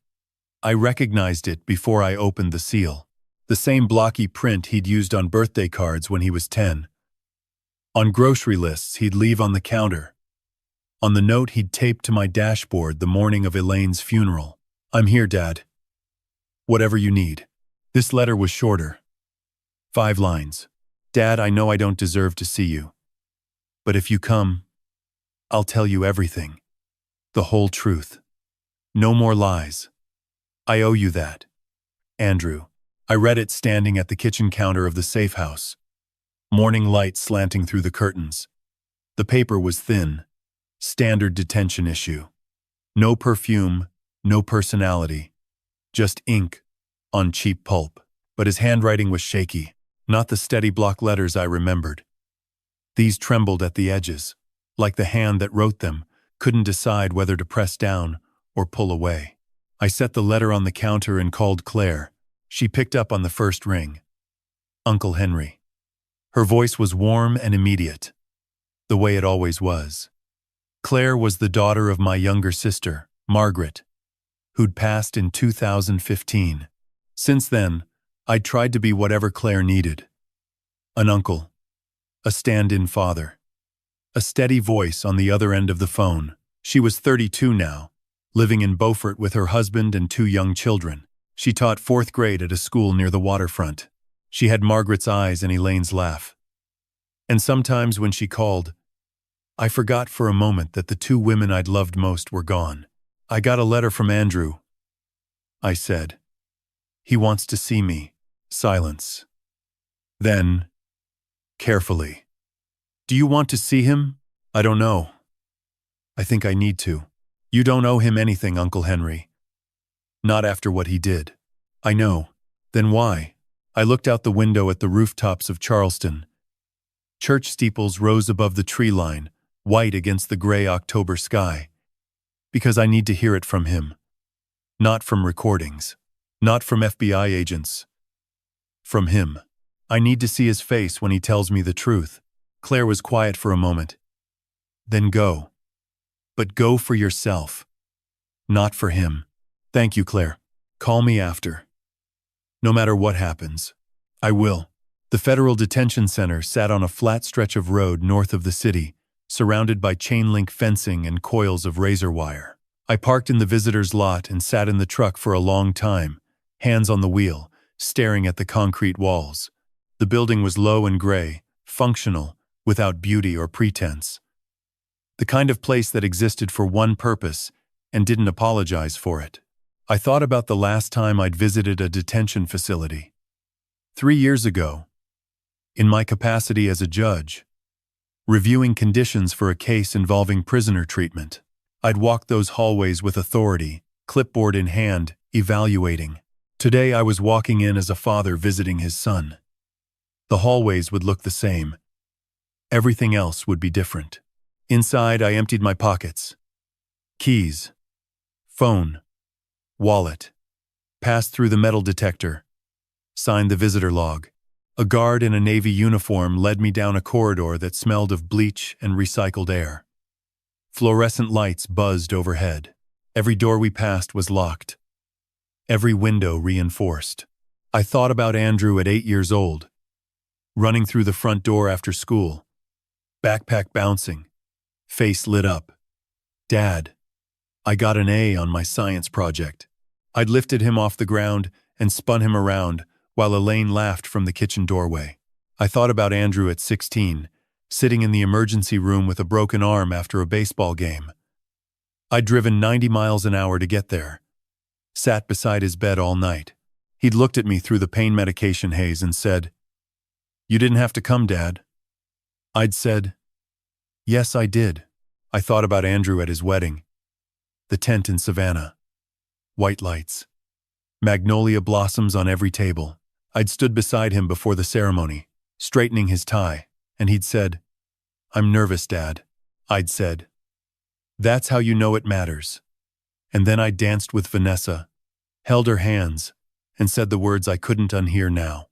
I recognized it before I opened the seal. The same blocky print he'd used on birthday cards when he was 10. On grocery lists he'd leave on the counter. On the note he'd taped to my dashboard the morning of Elaine's funeral. I'm here, Dad. Whatever you need. This letter was shorter. 5 lines. Dad, I know I don't deserve to see you. But if you come, I'll tell you everything. The whole truth. No more lies. I owe you that. Andrew. I read it standing at the kitchen counter of the safe house. Morning light slanting through the curtains. The paper was thin. Standard detention issue. No perfume, no personality. Just ink on cheap pulp. But his handwriting was shaky, not the steady block letters I remembered. These trembled at the edges, like the hand that wrote them couldn't decide whether to press down or pull away. I set the letter on the counter and called Claire. She picked up on the first ring. Uncle Henry. Her voice was warm and immediate, the way it always was. Claire was the daughter of my younger sister, Margaret, who'd passed in 2015. Since then, I'd tried to be whatever Claire needed. An uncle, a stand-in father, a steady voice on the other end of the phone. She was 32 now, living in Beaufort with her husband and 2 young children. She taught 4th grade at a school near the waterfront. She had Margaret's eyes and Elaine's laugh. And sometimes when she called, I forgot for a moment that the 2 women I'd loved most were gone. I got a letter from Andrew, I said. He wants to see me. Silence. Then, carefully. Do you want to see him? I don't know. I think I need to. You don't owe him anything, Uncle Henry. Not after what he did. I know. Then why? I looked out the window at the rooftops of Charleston. Church steeples rose above the tree line, white against the gray October sky. Because I need to hear it from him. Not from recordings. Not from FBI agents. From him. I need to see his face when he tells me the truth. Claire was quiet for a moment. Then go. But go for yourself. Not for him. Thank you, Claire. Call me after. No matter what happens. I will. The federal detention center sat on a flat stretch of road north of the city, surrounded by chain-link fencing and coils of razor wire. I parked in the visitor's lot and sat in the truck for a long time, hands on the wheel, staring at the concrete walls. The building was low and gray, functional, without beauty or pretense. The kind of place that existed for one purpose and didn't apologize for it. I thought about the last time I'd visited a detention facility. 3 years ago, in my capacity as a judge, reviewing conditions for a case involving prisoner treatment. I'd walk those hallways with authority, clipboard in hand, evaluating. Today I was walking in as a father visiting his son. The hallways would look the same. Everything else would be different. Inside, I emptied my pockets. Keys. Phone. Wallet. Passed through the metal detector. Signed the visitor log. A guard in a Navy uniform led me down a corridor that smelled of bleach and recycled air. Fluorescent lights buzzed overhead. Every door we passed was locked. Every window reinforced. I thought about Andrew at 8 years old, running through the front door after school, backpack bouncing, face lit up. Dad, I got an A on my science project. I'd lifted him off the ground and spun him around while Elaine laughed from the kitchen doorway. I thought about Andrew at 16, sitting in the emergency room with a broken arm after a baseball game. I'd driven 90 miles an hour to get there. Sat beside his bed all night. He'd looked at me through the pain medication haze and said, "You didn't have to come, Dad." I'd said, "Yes, I did." I thought about Andrew at his wedding. The tent in Savannah. White lights. Magnolia blossoms on every table. I'd stood beside him before the ceremony, straightening his tie, and he'd said, "I'm nervous, Dad." I'd said, "That's how you know it matters." And then I danced with Vanessa, held her hands, and said the words I couldn't unhear now.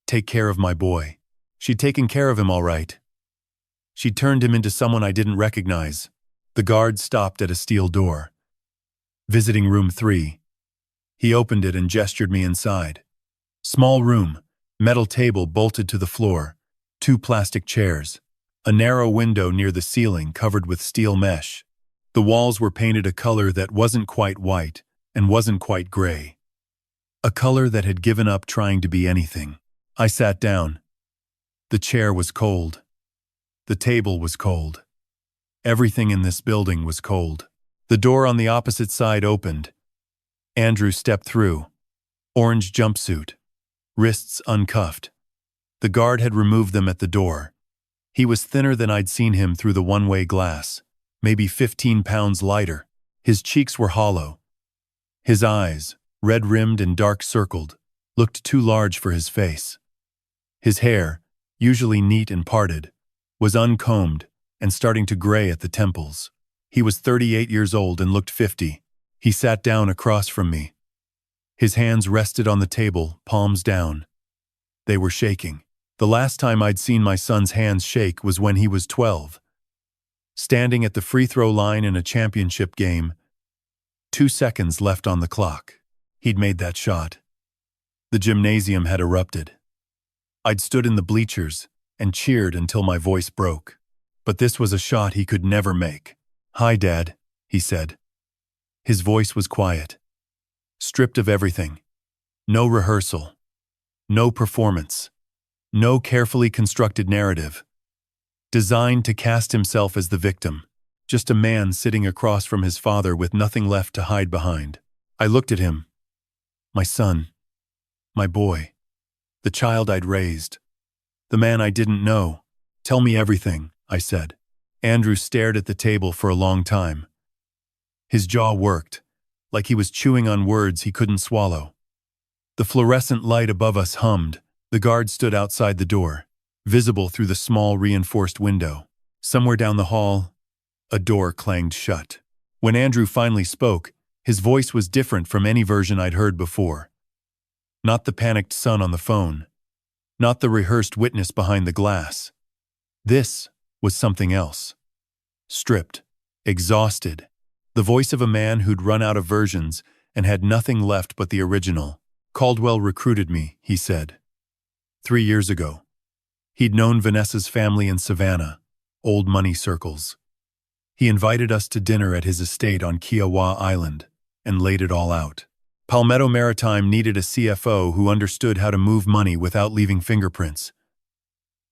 Take care of my boy. She'd taken care of him all right. She turned him into someone I didn't recognize. The guard stopped at a steel door. Visiting room 3. He opened it and gestured me inside. Small room, metal table bolted to the floor, 2 plastic chairs, a narrow window near the ceiling covered with steel mesh. The walls were painted a color that wasn't quite white and wasn't quite gray. A color that had given up trying to be anything. I sat down. The chair was cold. The table was cold. Everything in this building was cold. The door on the opposite side opened. Andrew stepped through. Orange jumpsuit. Wrists uncuffed. The guard had removed them at the door. He was thinner than I'd seen him through the one-way glass, maybe 15 pounds lighter. His cheeks were hollow. His eyes, red-rimmed and dark-circled, looked too large for his face. His hair, usually neat and parted, was uncombed and starting to gray at the temples. He was 38 years old and looked 50. He sat down across from me. His hands rested on the table, palms down. They were shaking. The last time I'd seen my son's hands shake was when he was 12. Standing at the free throw line in a championship game, 2 seconds left on the clock. He'd made that shot. The gymnasium had erupted. I'd stood in the bleachers and cheered until my voice broke. But this was a shot he could never make. "Hi, Dad," he said. His voice was quiet, stripped of everything. No rehearsal, no performance, no carefully constructed narrative, designed to cast himself as the victim, just a man sitting across from his father with nothing left to hide behind. I looked at him. My son, my boy, the child I'd raised, the man I didn't know. "Tell me everything," I said. Andrew stared at the table for a long time. His jaw worked, like he was chewing on words he couldn't swallow. The fluorescent light above us hummed. The guard stood outside the door, visible through the small reinforced window. Somewhere down the hall, a door clanged shut. When Andrew finally spoke, his voice was different from any version I'd heard before. Not the panicked son on the phone. Not the rehearsed witness behind the glass. This was something else. Stripped, exhausted. The voice of a man who'd run out of versions and had nothing left but the original. "Caldwell recruited me," he said. 3 years ago. He'd known Vanessa's family in Savannah, old money circles. He invited us to dinner at his estate on Kiowa Island and laid it all out. Palmetto Maritime needed a CFO who understood how to move money without leaving fingerprints.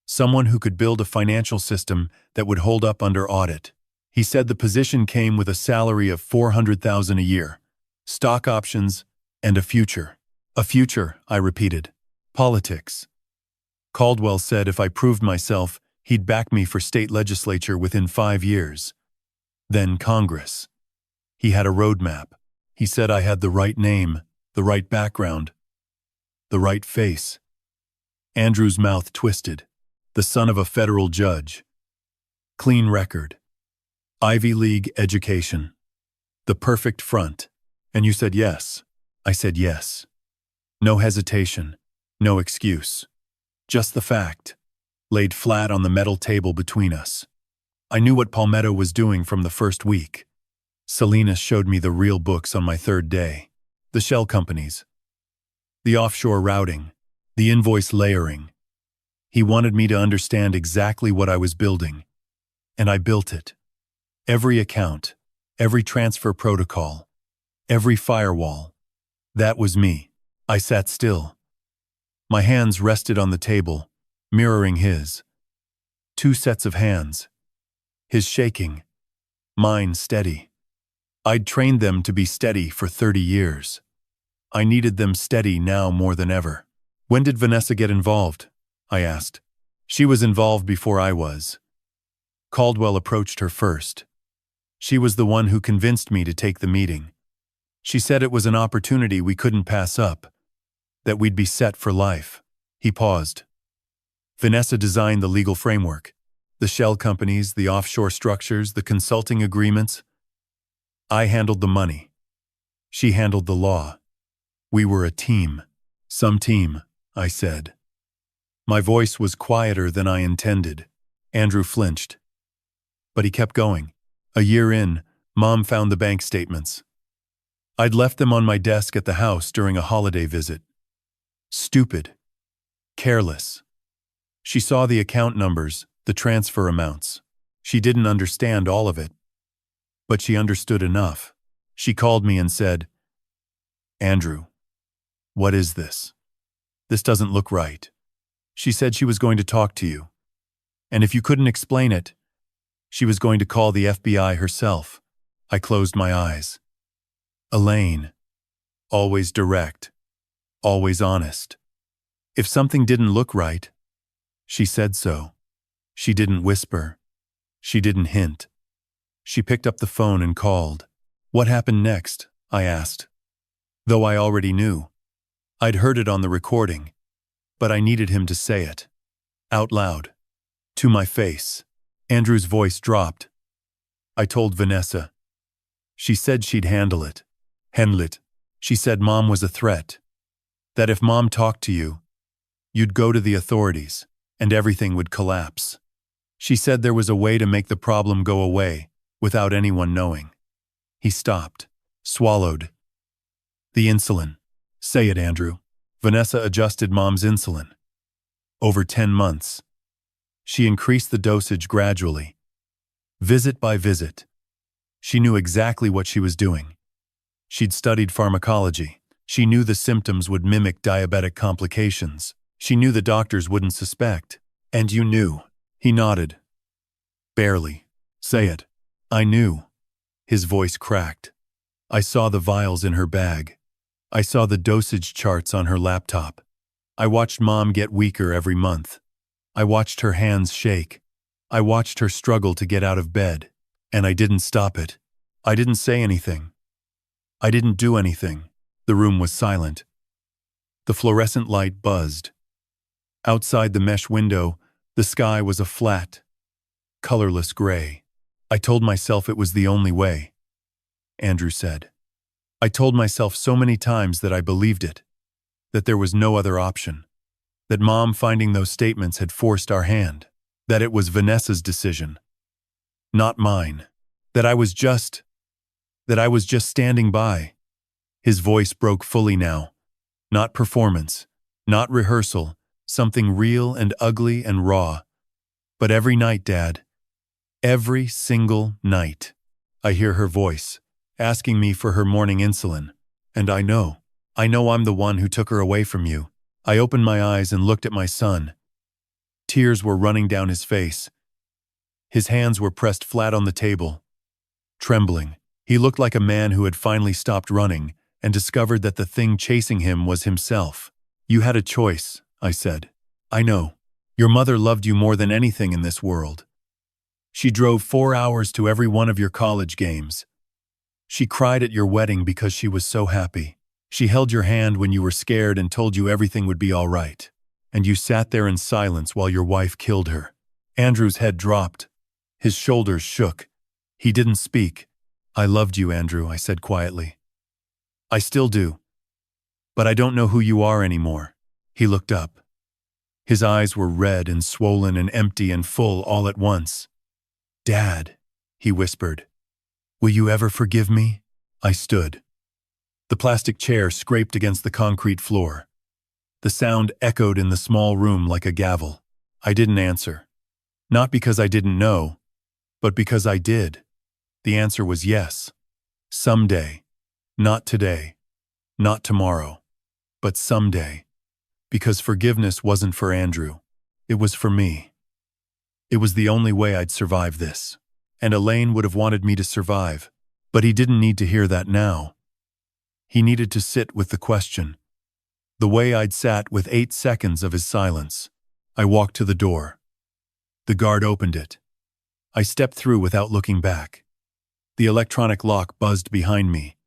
Someone who could build a financial system that would hold up under audit. He said the position came with a salary of $400,000 a year, stock options, and a future. "A future," I repeated. "Politics." Caldwell said if I proved myself, he'd back me for state legislature within 5 years. Then Congress. He had a roadmap. He said I had the right name, the right background, the right face. Andrew's mouth twisted. The son of a federal judge. Clean record. Ivy League education. The perfect front. "And you said yes." I said yes. No hesitation, no excuse. Just the fact, laid flat on the metal table between us. I knew what Palmetto was doing from the first week. Salinas showed me the real books on my 3rd day. The shell companies. The offshore routing. The invoice layering. He wanted me to understand exactly what I was building. And I built it. Every account, every transfer protocol, every firewall. That was me. I sat still. My hands rested on the table, mirroring his. 2 sets of hands. His shaking. Mine steady. I'd trained them to be steady for 30 years. I needed them steady now more than ever. "When did Vanessa get involved?" I asked. "She was involved before I was." Caldwell approached her first. She was the one who convinced me to take the meeting. She said it was an opportunity we couldn't pass up, that we'd be set for life. He paused. "Vanessa designed the legal framework, the shell companies, the offshore structures, the consulting agreements. I handled the money. She handled the law. We were a team." "Some team," I said. My voice was quieter than I intended. Andrew flinched. But he kept going. A year in, Mom found the bank statements. I'd left them on my desk at the house during a holiday visit. Stupid. Careless. She saw the account numbers, the transfer amounts. She didn't understand all of it. But she understood enough. She called me and said, Andrew, what is this? This doesn't look right. She said she was going to talk to you. And if you couldn't explain it, she was going to call the FBI herself. I closed my eyes. Elaine. Always direct. Always honest. If something didn't look right, she said so. She didn't whisper. She didn't hint. She picked up the phone and called. What happened next? I asked. Though I already knew. I'd heard it on the recording. But I needed him to say it. Out loud. To my face. Andrew's voice dropped. I told Vanessa. She said she'd handle it. She said Mom was a threat. That if Mom talked to you, you'd go to the authorities, and everything would collapse. She said there was a way to make the problem go away, without anyone knowing. He stopped, swallowed. The insulin. Say it, Andrew. Vanessa adjusted Mom's insulin. Over 10 months. She increased the dosage gradually. Visit by visit. She knew exactly what she was doing. She'd studied pharmacology. She knew the symptoms would mimic diabetic complications. She knew the doctors wouldn't suspect. And you knew. He nodded. Barely. Say it. I knew. His voice cracked. I saw the vials in her bag. I saw the dosage charts on her laptop. I watched Mom get weaker every month. I watched her hands shake. I watched her struggle to get out of bed. And I didn't stop it. I didn't say anything. I didn't do anything. The room was silent. The fluorescent light buzzed. Outside the mesh window, the sky was a flat, colorless gray. I told myself it was the only way. Andrew said. I told myself so many times that I believed it, that there was no other option, that Mom finding those statements had forced our hand, that it was Vanessa's decision, not mine, that I was just standing by. His voice broke fully now. Not performance, not rehearsal, something real and ugly and raw. But every night, Dad, every single night, I hear her voice, asking me for her morning insulin. And I know I'm the one who took her away from you. I opened my eyes and looked at my son. Tears were running down his face. His hands were pressed flat on the table. Trembling, he looked like a man who had finally stopped running and discovered that the thing chasing him was himself. You had a choice, I said. I know. Your mother loved you more than anything in this world. She drove 4 hours to every one of your college games. She cried at your wedding because she was so happy. She held your hand when you were scared and told you everything would be all right. And you sat there in silence while your wife killed her. Andrew's head dropped. His shoulders shook. He didn't speak. I loved you, Andrew, I said quietly. I still do. But I don't know who you are anymore. He looked up. His eyes were red and swollen and empty and full all at once. Dad, he whispered. Will you ever forgive me? I stood. The plastic chair scraped against the concrete floor. The sound echoed in the small room like a gavel. I didn't answer. Not because I didn't know, but because I did. The answer was yes. Someday. Not today. Not tomorrow. But someday. Because forgiveness wasn't for Andrew. It was for me. It was the only way I'd survive this. And Elaine would have wanted me to survive. But he didn't need to hear that now. He needed to sit with the question. The way I'd sat with 8 seconds of his silence. I walked to the door. The guard opened it. I stepped through without looking back. The electronic lock buzzed behind me.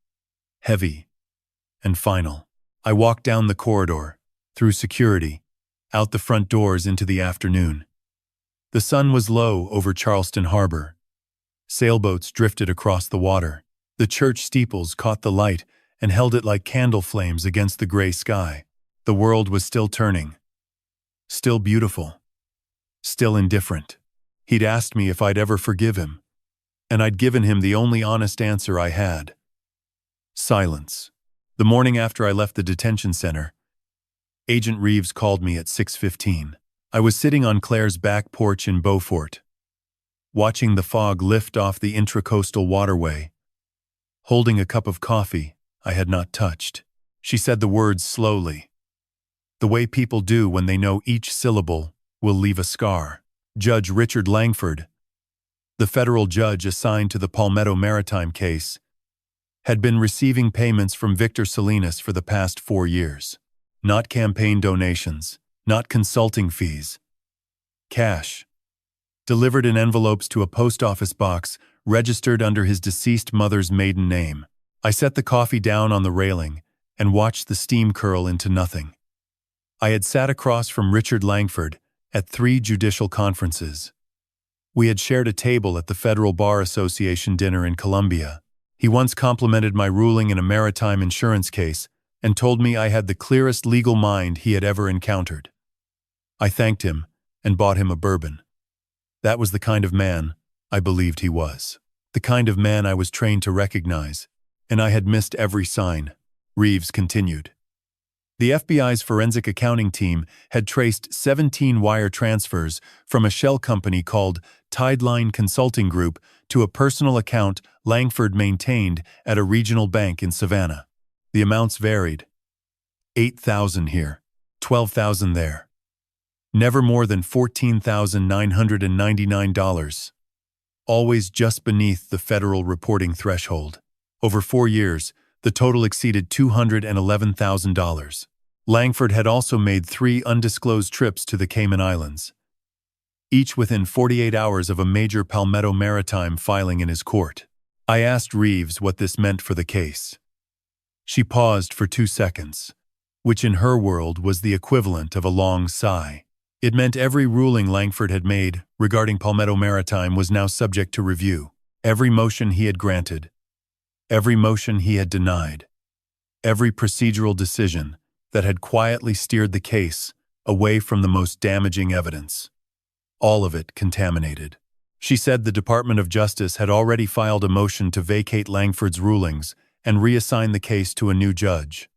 Heavy and final. I walked down the corridor, through security, out the front doors into the afternoon. The sun was low over Charleston Harbor. Sailboats drifted across the water. The church steeples caught the light and held it like candle flames against the gray sky. The world was still turning. Still beautiful. Still indifferent. He'd asked me if I'd ever forgive him, and I'd given him the only honest answer I had. Silence. The morning after I left the detention center, Agent Reeves called me at 6:15. I was sitting on Claire's back porch in Beaufort, watching the fog lift off the intracoastal waterway, holding a cup of coffee I had not touched. She said the words slowly, the way people do when they know each syllable will leave a scar. Judge Richard Langford, the federal judge assigned to the Palmetto Maritime case, had been receiving payments from Victor Salinas for the past 4 years. Not campaign donations, not consulting fees. Cash. Delivered in envelopes to a post office box registered under his deceased mother's maiden name. I set the coffee down on the railing and watched the steam curl into nothing. I had sat across from Richard Langford at 3 judicial conferences. We had shared a table at the Federal Bar Association dinner in Columbia. He once complimented my ruling in a maritime insurance case and told me I had the clearest legal mind he had ever encountered. I thanked him and bought him a bourbon. That was the kind of man I believed he was. The kind of man I was trained to recognize, and I had missed every sign. Reeves continued. The FBI's forensic accounting team had traced 17 wire transfers from a shell company called Tideline Consulting Group to a personal account Langford maintained at a regional bank in Savannah. The amounts varied. $8,000 here, $12,000 there. Never more than $14,999. Always just beneath the federal reporting threshold. Over 4 years, the total exceeded $211,000. Langford had also made 3 undisclosed trips to the Cayman Islands, each within 48 hours of a major Palmetto Maritime filing in his court. I asked Reeves what this meant for the case. She paused for 2 seconds, which in her world was the equivalent of a long sigh. It meant every ruling Langford had made regarding Palmetto Maritime was now subject to review. Every motion he had granted, every motion he had denied, every procedural decision that had quietly steered the case away from the most damaging evidence. All of it contaminated. She said the Department of Justice had already filed a motion to vacate Langford's rulings and reassign the case to a new judge.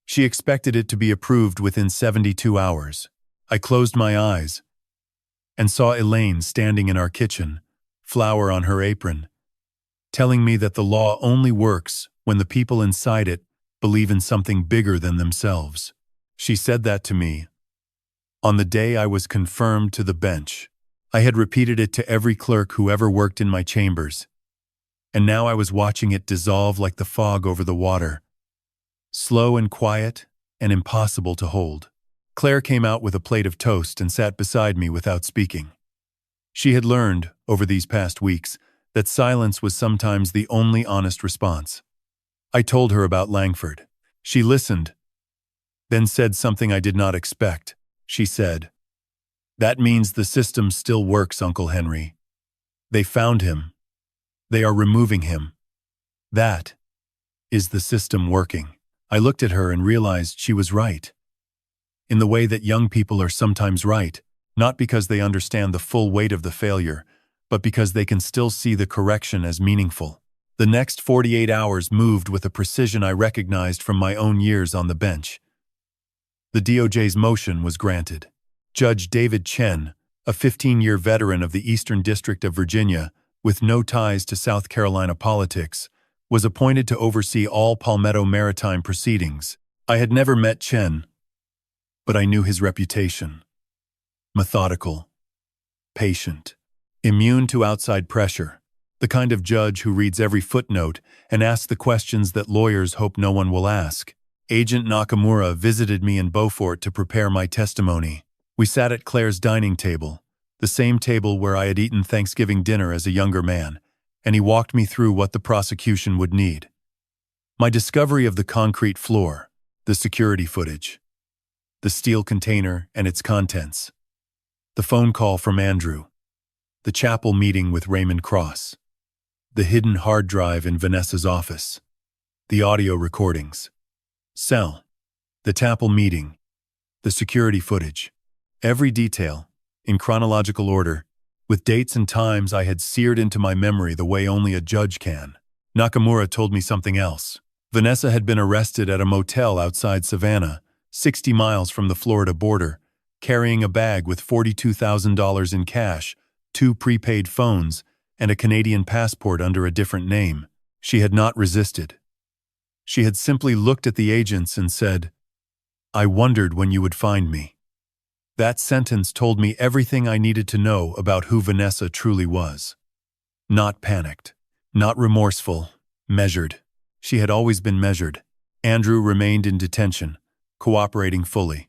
She expected it to be approved within 72 hours. I closed my eyes and saw Elaine standing in our kitchen, flour on her apron, telling me that the law only works when the people inside it believe in something bigger than themselves. She said that to me on the day I was confirmed to the bench. I had repeated it to every clerk who ever worked in my chambers, and now I was watching it dissolve like the fog over the water, slow and quiet and impossible to hold. Claire came out with a plate of toast and sat beside me without speaking. She had learned, over these past weeks, that silence was sometimes the only honest response. I told her about Langford. She listened, then said something I did not expect. She said, "That means the system still works, Uncle Henry. They found him. They are removing him. That is the system working." I looked at her and realized she was right. In the way that young people are sometimes right, not because they understand the full weight of the failure, but because they can still see the correction as meaningful. The next 48 hours moved with a precision I recognized from my own years on the bench. The DOJ's motion was granted. Judge David Chen, a 15-year veteran of the Eastern District of Virginia with no ties to South Carolina politics, was appointed to oversee all Palmetto Maritime proceedings. I had never met Chen, but I knew his reputation. Methodical, patient, immune to outside pressure, the kind of judge who reads every footnote and asks the questions that lawyers hope no one will ask. Agent Nakamura visited me in Beaufort to prepare my testimony. We sat at Claire's dining table, the same table where I had eaten Thanksgiving dinner as a younger man, and he walked me through what the prosecution would need. My discovery of the concrete floor, the security footage, the steel container and its contents, the phone call from Andrew, the chapel meeting with Raymond Cross, the hidden hard drive in Vanessa's office, the audio recordings, cell, the chapel meeting, the security footage, every detail, in chronological order, with dates and times I had seared into my memory the way only a judge can. Nakamura told me something else. Vanessa had been arrested at a motel outside Savannah, 60 miles from the Florida border, carrying a bag with $42,000 in cash, 2 prepaid phones, and a Canadian passport under a different name. She had not resisted. She had simply looked at the agents and said, "I wondered when you would find me." That sentence told me everything I needed to know about who Vanessa truly was. Not panicked, not remorseful, measured. She had always been measured. Andrew remained in detention, cooperating fully.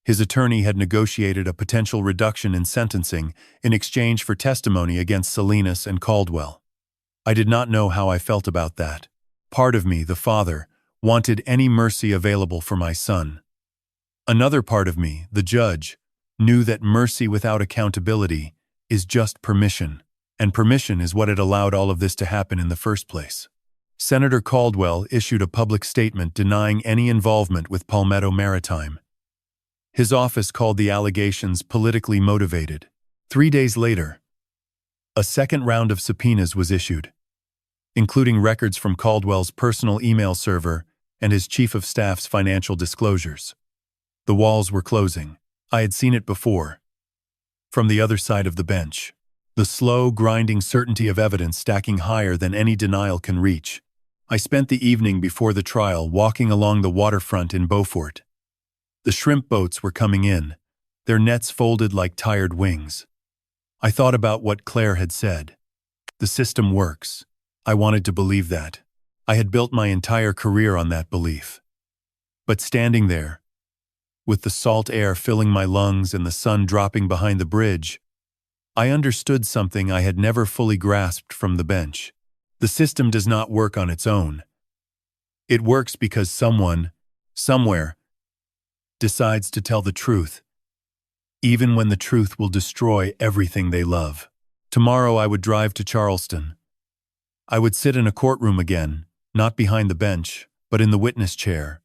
His attorney had negotiated a potential reduction in sentencing in exchange for testimony against Salinas and Caldwell. I did not know how I felt about that. Part of me, the father, wanted any mercy available for my son. Another part of me, the judge, knew that mercy without accountability is just permission, and permission is what had allowed all of this to happen in the first place. Senator Caldwell issued a public statement denying any involvement with Palmetto Maritime. His office called the allegations politically motivated. 3 days later, a second round of subpoenas was issued, including records from Caldwell's personal email server and his chief of staff's financial disclosures. The walls were closing. I had seen it before. From the other side of the bench, the slow, grinding certainty of evidence stacking higher than any denial can reach. I spent the evening before the trial walking along the waterfront in Beaufort. The shrimp boats were coming in, their nets folded like tired wings. I thought about what Claire had said. The system works. I wanted to believe that. I had built my entire career on that belief. But standing there, with the salt air filling my lungs and the sun dropping behind the bridge, I understood something I had never fully grasped from the bench. The system does not work on its own. It works because someone, somewhere, decides to tell the truth, even when the truth will destroy everything they love. Tomorrow I would drive to Charleston. I would sit in a courtroom again, not behind the bench, but in the witness chair.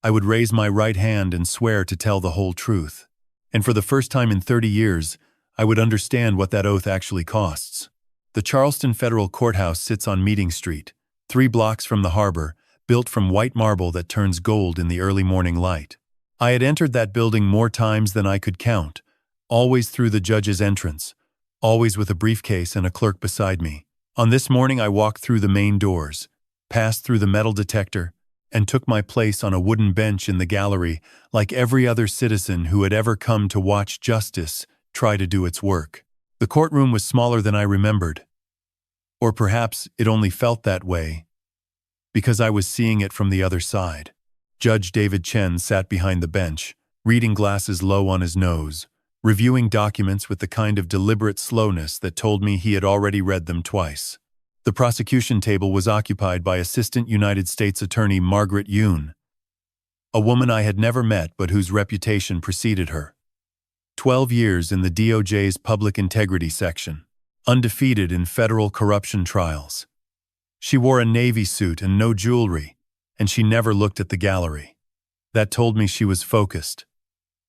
I would raise my right hand and swear to tell the whole truth. And for the first time in 30 years, I would understand what that oath actually costs. The Charleston Federal Courthouse sits on Meeting Street, 3 blocks from the harbor, built from white marble that turns gold in the early morning light. I had entered that building more times than I could count, always through the judge's entrance, always with a briefcase and a clerk beside me. On this morning I walked through the main doors, passed through the metal detector, and took my place on a wooden bench in the gallery like every other citizen who had ever come to watch justice try to do its work. The courtroom was smaller than I remembered. Or perhaps it only felt that way because I was seeing it from the other side. Judge David Chen sat behind the bench, reading glasses low on his nose, reviewing documents with the kind of deliberate slowness that told me he had already read them twice. The prosecution table was occupied by Assistant United States Attorney Margaret Yoon, a woman I had never met but whose reputation preceded her. 12 years in the DOJ's Public Integrity Section, undefeated in federal corruption trials. She wore a navy suit and no jewelry, and she never looked at the gallery. That told me she was focused.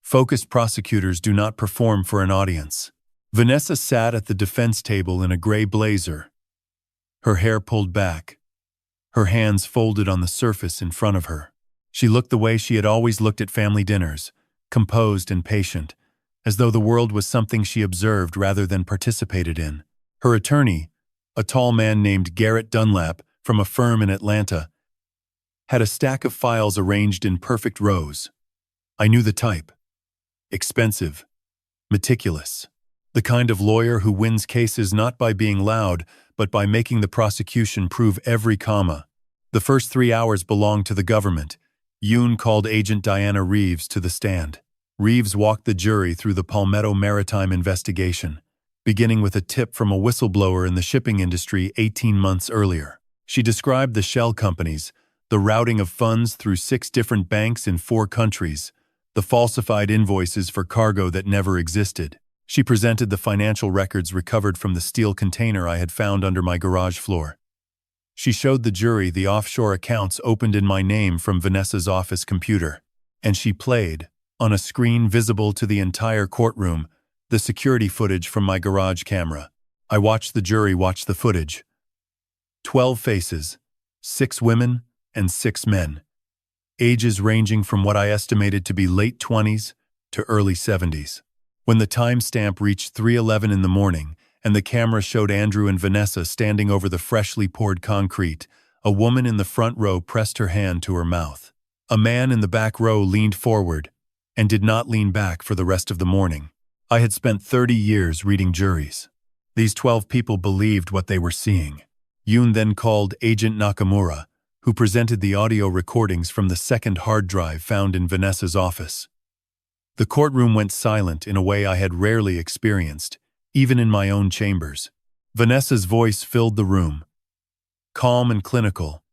Focused prosecutors do not perform for an audience. Vanessa sat at the defense table in a gray blazer, her hair pulled back, her hands folded on the surface in front of her. She looked the way she had always looked at family dinners, composed and patient, as though the world was something she observed rather than participated in. Her attorney, a tall man named Garrett Dunlap from a firm in Atlanta, had a stack of files arranged in perfect rows. I knew the type. Expensive, meticulous. The kind of lawyer who wins cases not by being loud, but by making the prosecution prove every comma. The first 3 hours belonged to the government. Yoon called Agent Diana Reeves to the stand. Reeves walked the jury through the Palmetto Maritime investigation, beginning with a tip from a whistleblower in the shipping industry 18 months earlier. She described the shell companies, the routing of funds through 6 different banks in 4 countries, the falsified invoices for cargo that never existed. She presented the financial records recovered from the steel container I had found under my garage floor. She showed the jury the offshore accounts opened in my name from Vanessa's office computer, and she played, on a screen visible to the entire courtroom, The security footage from my garage camera. I watched the jury watch the footage. 12 faces, 6 women and 6 men. Ages ranging from what I estimated to be late 20s to early 70s. When the timestamp reached 3:11 in the morning and the camera showed Andrew and Vanessa standing over the freshly poured concrete, a woman in the front row pressed her hand to her mouth. A man in the back row leaned forward and did not lean back for the rest of the morning. I had spent 30 years reading juries. These 12 people believed what they were seeing. Yoon then called Agent Nakamura, who presented the audio recordings from the second hard drive found in Vanessa's office. The courtroom went silent in a way I had rarely experienced, even in my own chambers. Vanessa's voice filled the room, calm and clinical,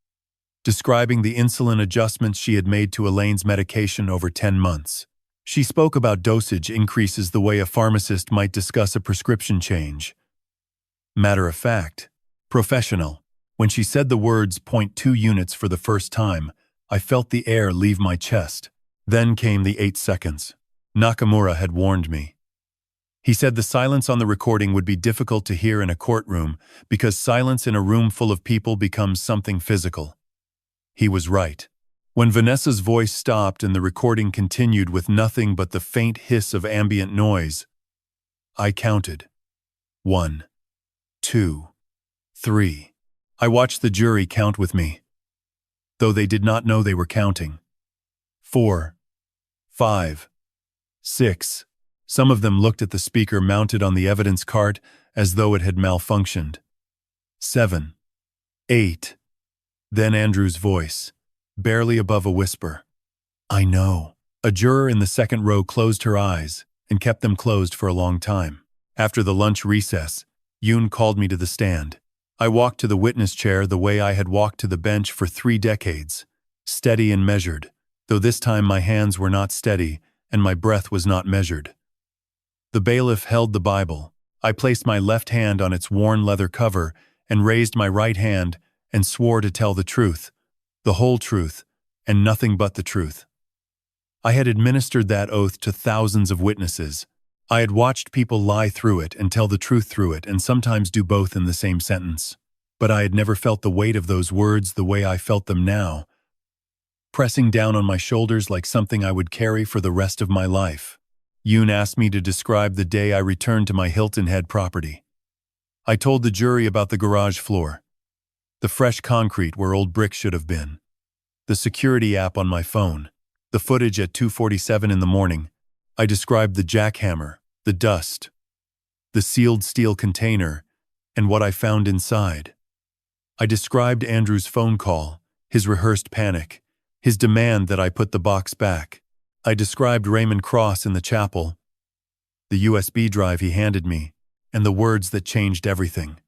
describing the insulin adjustments she had made to Elaine's medication over 10 months. She spoke about dosage increases the way a pharmacist might discuss a prescription change. Matter of fact, professional. When she said the words "0.2 units" for the first time, I felt the air leave my chest. Then came the 8 seconds. Nakamura had warned me. He said the silence on the recording would be difficult to hear in a courtroom because silence in a room full of people becomes something physical. He was right. When Vanessa's voice stopped and the recording continued with nothing but the faint hiss of ambient noise, I counted. 1, 2, 3. I watched the jury count with me, though they did not know they were counting. 4, 5, 6. Some of them looked at the speaker mounted on the evidence cart as though it had malfunctioned. 7, 8. Then Andrew's voice, barely above a whisper. I know. A juror in the second row closed her eyes and kept them closed for a long time. After the lunch recess, Yoon called me to the stand. I walked to the witness chair the way I had walked to the bench for 3 decades, steady and measured, though this time my hands were not steady and my breath was not measured. The bailiff held the Bible. I placed my left hand on its worn leather cover and raised my right hand and swore to tell the truth, the whole truth, and nothing but the truth. I had administered that oath to thousands of witnesses. I had watched people lie through it and tell the truth through it and sometimes do both in the same sentence. But I had never felt the weight of those words the way I felt them now, pressing down on my shoulders like something I would carry for the rest of my life. Yoon asked me to describe the day I returned to my Hilton Head property. I told the jury about the garage floor, the fresh concrete where old bricks should have been, the security app on my phone, the footage at 2:47 in the morning. I described the jackhammer, the dust, the sealed steel container, and what I found inside. I described Andrew's phone call, his rehearsed panic, his demand that I put the box back. I described Raymond Cross in the chapel, the USB drive he handed me, and the words that changed everything.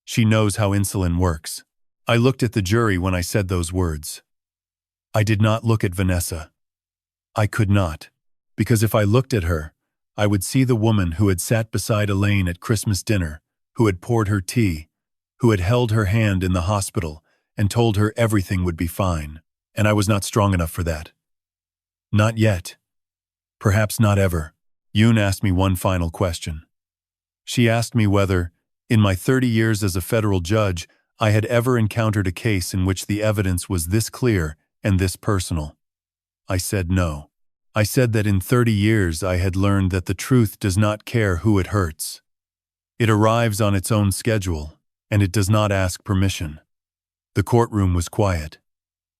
She knows how insulin works. I looked at the jury when I said those words. I did not look at Vanessa. I could not, because if I looked at her, I would see the woman who had sat beside Elaine at Christmas dinner, who had poured her tea, who had held her hand in the hospital and told her everything would be fine, and I was not strong enough for that. Not yet. Perhaps not ever. Yoon asked me one final question. She asked me whether, in my 30 years as a federal judge, I had ever encountered a case in which the evidence was this clear and this personal. I said no. I said that in 30 years I had learned that the truth does not care who it hurts. It arrives on its own schedule, and it does not ask permission. The courtroom was quiet.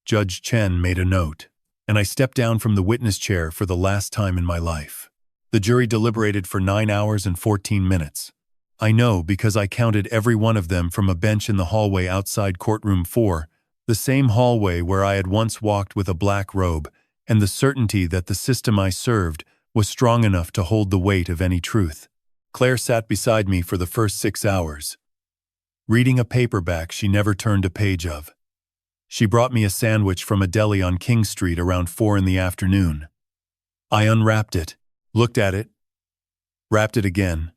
Judge Chen made a note, and I stepped down from the witness chair for the last time in my life. The jury deliberated for 9 hours and 14 minutes. I know because I counted every one of them from a bench in the hallway outside courtroom 4, the same hallway where I had once walked with a black robe, and the certainty that the system I served was strong enough to hold the weight of any truth. Claire sat beside me for the first 6 hours, reading a paperback she never turned a page of. She brought me a sandwich from a deli on King Street around 4 in the afternoon. I unwrapped it, looked at it, wrapped it again,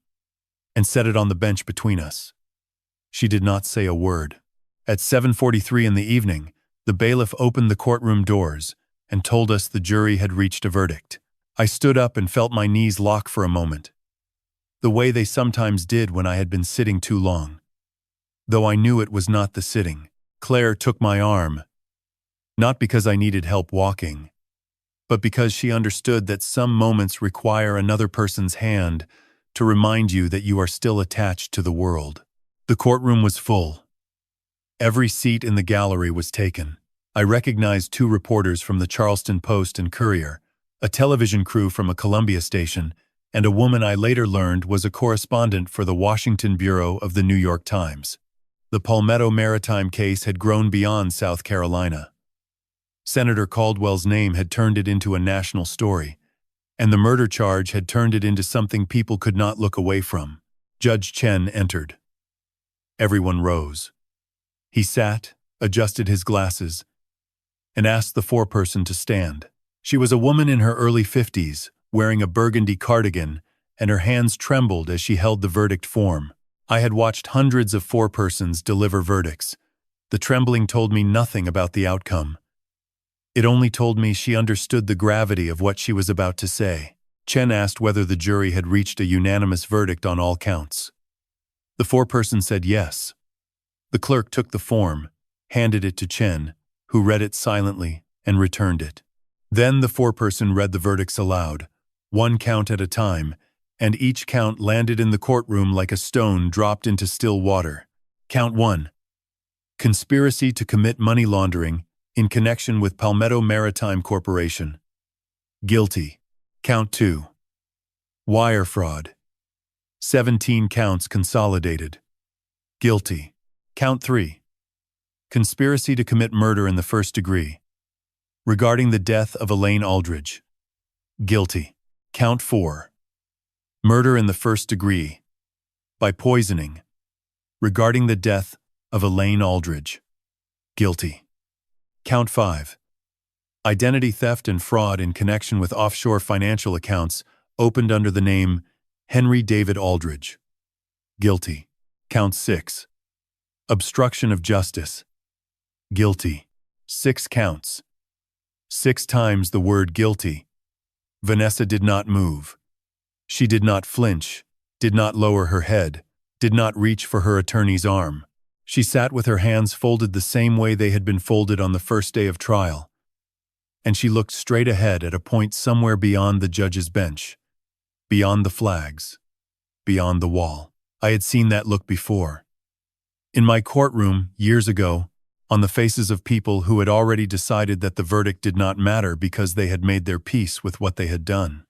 and set it on the bench between us. She did not say a word. At 7:43 in the evening, the bailiff opened the courtroom doors and told us the jury had reached a verdict. I stood up and felt my knees lock for a moment. the way they sometimes did when I had been sitting too long. Though I knew it was not the sitting, Claire took my arm, not because I needed help walking, but because she understood that some moments require another person's hand to remind you that you are still attached to the world. The courtroom was full. Every seat in the gallery was taken. I recognized 2 reporters from the Charleston Post and Courier, a television crew from a Columbia station, and a woman I later learned was a correspondent for the Washington bureau of the New York Times. The Palmetto Maritime case had grown beyond South Carolina. Senator Caldwell's name had turned it into a national story, and the murder charge had turned it into something people could not look away from. Judge Chen entered. Everyone rose. He sat, adjusted his glasses, and asked the foreperson to stand. She was a woman in her early 50s, wearing a burgundy cardigan, and her hands trembled as she held the verdict form. I had watched hundreds of forepersons deliver verdicts. The trembling told me nothing about the outcome. It only told me she understood the gravity of what she was about to say. Chen asked whether the jury had reached a unanimous verdict on all counts. The foreperson said yes. The clerk took the form, handed it to Chen, who read it silently and returned it. Then the foreperson read the verdicts aloud, 1 count at a time, and each count landed in the courtroom like a stone dropped into still water. Count 1. Conspiracy to commit money laundering in connection with Palmetto Maritime Corporation. Guilty. Count 2. Wire fraud. 17 counts consolidated. Guilty. Count 3. Conspiracy to commit murder in the first degree. Regarding the death of Elaine Aldridge. Guilty. Count 4. Murder in the first degree. By poisoning. Regarding the death of Elaine Aldridge. Guilty. Count 5. Identity theft and fraud in connection with offshore financial accounts opened under the name Henry David Aldridge. Guilty. Count 6. Obstruction of justice. Guilty. 6 counts. 6 times the word guilty. Vanessa did not move. She did not flinch, did not lower her head, did not reach for her attorney's arm. She sat with her hands folded the same way they had been folded on the first day of trial, and she looked straight ahead at a point somewhere beyond the judge's bench, beyond the flags, beyond the wall. I had seen that look before. In my courtroom, years ago, on the faces of people who had already decided that the verdict did not matter because they had made their peace with what they had done,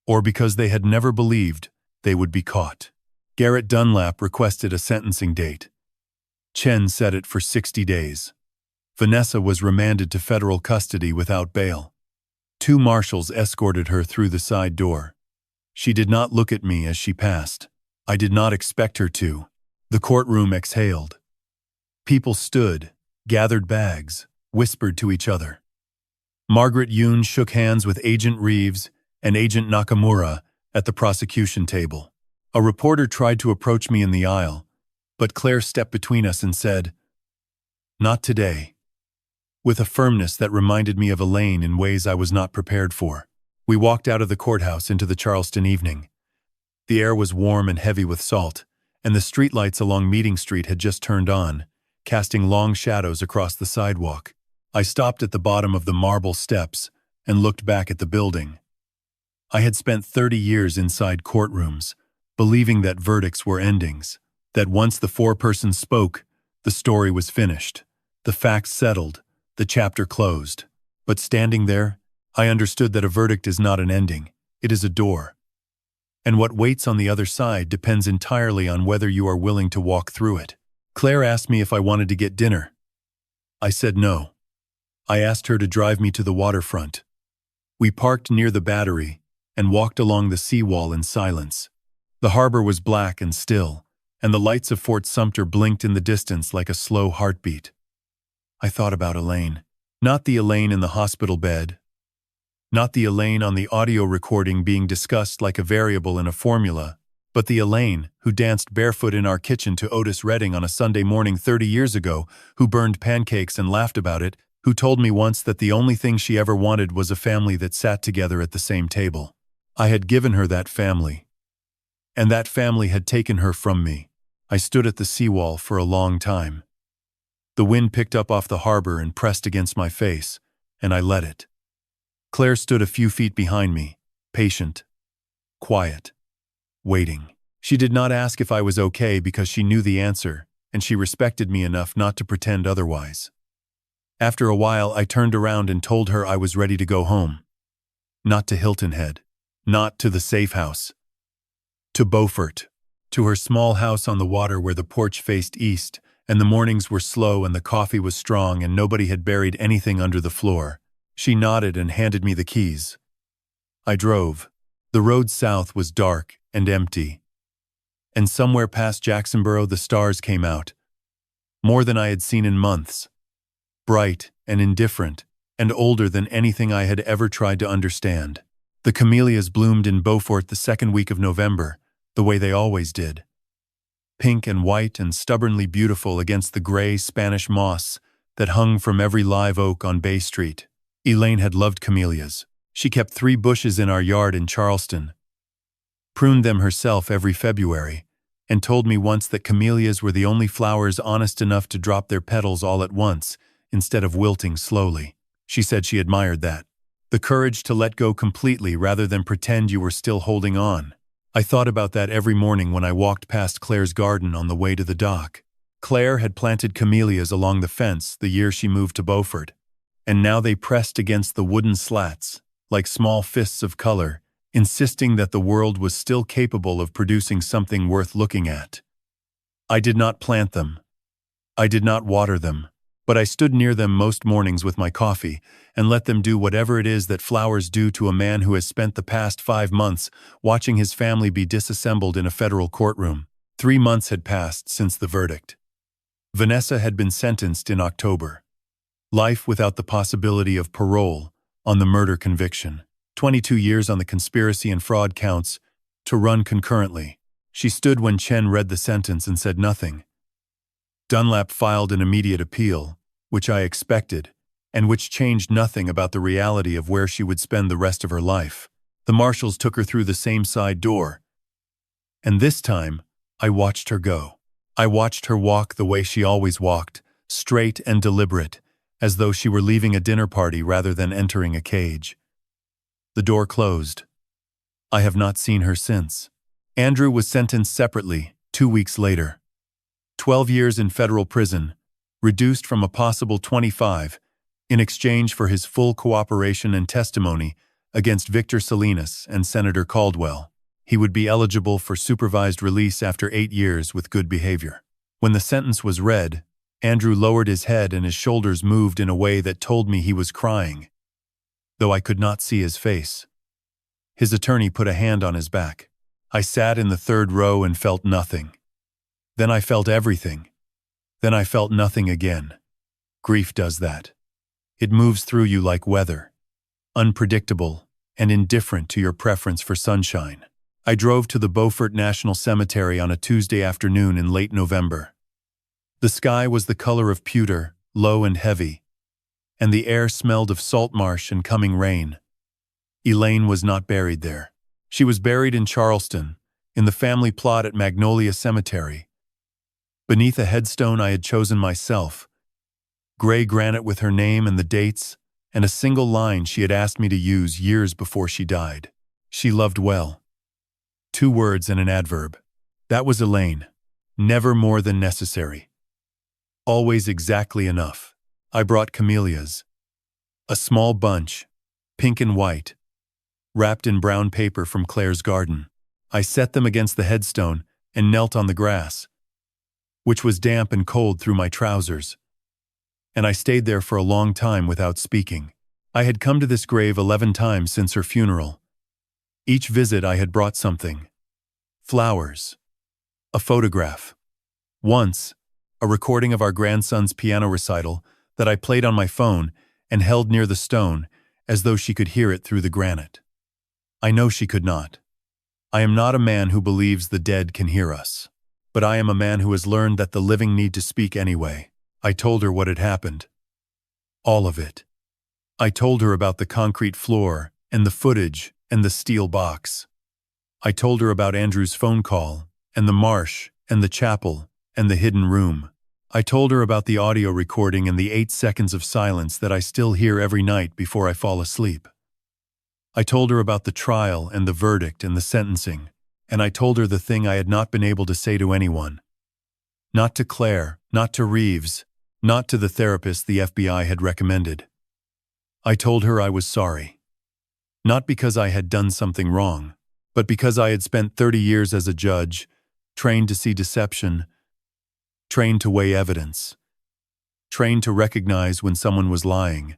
or because they had never believed they would be caught. Garrett Dunlap requested a sentencing date. Chen set it for 60 days. Vanessa was remanded to federal custody without bail. 2 marshals escorted her through the side door. She did not look at me as she passed. I did not expect her to. The courtroom exhaled. People stood, gathered bags, whispered to each other. Margaret Yoon shook hands with Agent Reeves and Agent Nakamura at the prosecution table. A reporter tried to approach me in the aisle, but Claire stepped between us and said, "Not today," with a firmness that reminded me of Elaine in ways I was not prepared for. We walked out of the courthouse into the Charleston evening. The air was warm and heavy with salt, and the streetlights along Meeting Street had just turned on, casting long shadows across the sidewalk. I stopped at the bottom of the marble steps and looked back at the building. I had spent 30 years inside courtrooms, believing that verdicts were endings, that once the foreperson spoke, the story was finished, the facts settled, the chapter closed. But standing there, I understood that a verdict is not an ending, it is a door. And what waits on the other side depends entirely on whether you are willing to walk through it. Claire asked me if I wanted to get dinner. I said no. I asked her to drive me to the waterfront. We parked near the Battery and walked along the seawall in silence. The harbor was black and still, and the lights of Fort Sumter blinked in the distance like a slow heartbeat. I thought about Elaine. Not the Elaine in the hospital bed. Not the Elaine on the audio recording being discussed like a variable in a formula, but the Elaine who danced barefoot in our kitchen to Otis Redding on a Sunday morning 30 years ago, who burned pancakes and laughed about it, who told me once that the only thing she ever wanted was a family that sat together at the same table. I had given her that family. And that family had taken her from me. I stood at the seawall for a long time. The wind picked up off the harbor and pressed against my face, and I let it. Claire stood a few feet behind me, patient, quiet, waiting. She did not ask if I was okay because she knew the answer, and she respected me enough not to pretend otherwise. After a while, I turned around and told her I was ready to go home. Not to Hilton Head. Not to the safe house. To Beaufort. To her small house on the water where the porch faced east, and the mornings were slow and the coffee was strong and nobody had buried anything under the floor. She nodded and handed me the keys. I drove. The road south was dark and empty. And somewhere past Jacksonboro the stars came out. More than I had seen in months. Bright and indifferent, and older than anything I had ever tried to understand. The camellias bloomed in Beaufort the second week of November, the way they always did. Pink and white and stubbornly beautiful against the gray Spanish moss that hung from every live oak on Bay Street. Elaine had loved camellias. She kept 3 bushes in our yard in Charleston, pruned them herself every February, and told me once that camellias were the only flowers honest enough to drop their petals all at once, instead of wilting slowly. She said she admired that. The courage to let go completely rather than pretend you were still holding on. I thought about that every morning when I walked past Claire's garden on the way to the dock. Claire had planted camellias along the fence the year she moved to Beaufort, and now they pressed against the wooden slats, like small fists of color, insisting that the world was still capable of producing something worth looking at. I did not plant them. I did not water them. But I stood near them most mornings with my coffee and let them do whatever it is that flowers do to a man who has spent the past 5 months watching his family be disassembled in a federal courtroom. 3 months had passed since the verdict. Vanessa had been sentenced in October. Life without the possibility of parole on the murder conviction. 22 years on the conspiracy and fraud counts to run concurrently. She stood when Chen read the sentence and said nothing. Dunlap filed an immediate appeal, which I expected, and which changed nothing about the reality of where she would spend the rest of her life. The marshals took her through the same side door. And this time, I watched her go. I watched her walk the way she always walked, straight and deliberate, as though she were leaving a dinner party rather than entering a cage. The door closed. I have not seen her since. Andrew was sentenced separately, 2 weeks later. 12 years in federal prison, reduced from a possible 25, in exchange for his full cooperation and testimony against Victor Salinas and Senator Caldwell. He would be eligible for supervised release after 8 years with good behavior. When the sentence was read, Andrew lowered his head and his shoulders moved in a way that told me he was crying, though I could not see his face. His attorney put a hand on his back. I sat in the 3rd row and felt nothing. Then I felt everything. Then I felt nothing again. Grief does that. It moves through you like weather, unpredictable and indifferent to your preference for sunshine. I drove to the Beaufort National Cemetery on a Tuesday afternoon in late November. The sky was the color of pewter, low and heavy, and the air smelled of salt marsh and coming rain. Elaine was not buried there. She was buried in Charleston, in the family plot at Magnolia Cemetery. Beneath a headstone I had chosen myself, gray granite with her name and the dates, and a single line she had asked me to use years before she died. She loved well. 2 words and an adverb. That was Elaine. Never more than necessary. Always exactly enough. I brought camellias. A small bunch, pink and white, wrapped in brown paper from Claire's garden. I set them against the headstone and knelt on the grass, which was damp and cold through my trousers. And I stayed there for a long time without speaking. I had come to this grave 11 times since her funeral. Each visit I had brought something. Flowers. A photograph. Once, a recording of our grandson's piano recital that I played on my phone and held near the stone as though she could hear it through the granite. I know she could not. I am not a man who believes the dead can hear us. But I am a man who has learned that the living need to speak anyway. I told her what had happened. All of it. I told her about the concrete floor and the footage and the steel box. I told her about Andrew's phone call, and the marsh, and the chapel, and the hidden room. I told her about the audio recording and the 8 seconds of silence that I still hear every night before I fall asleep. I told her about the trial and the verdict and the sentencing, and I told her the thing I had not been able to say to anyone. Not to Claire, not to Reeves, not to the therapist the FBI had recommended. I told her I was sorry. Not because I had done something wrong, but because I had spent 30 years as a judge, trained to see deception, trained to weigh evidence, trained to recognize when someone was lying,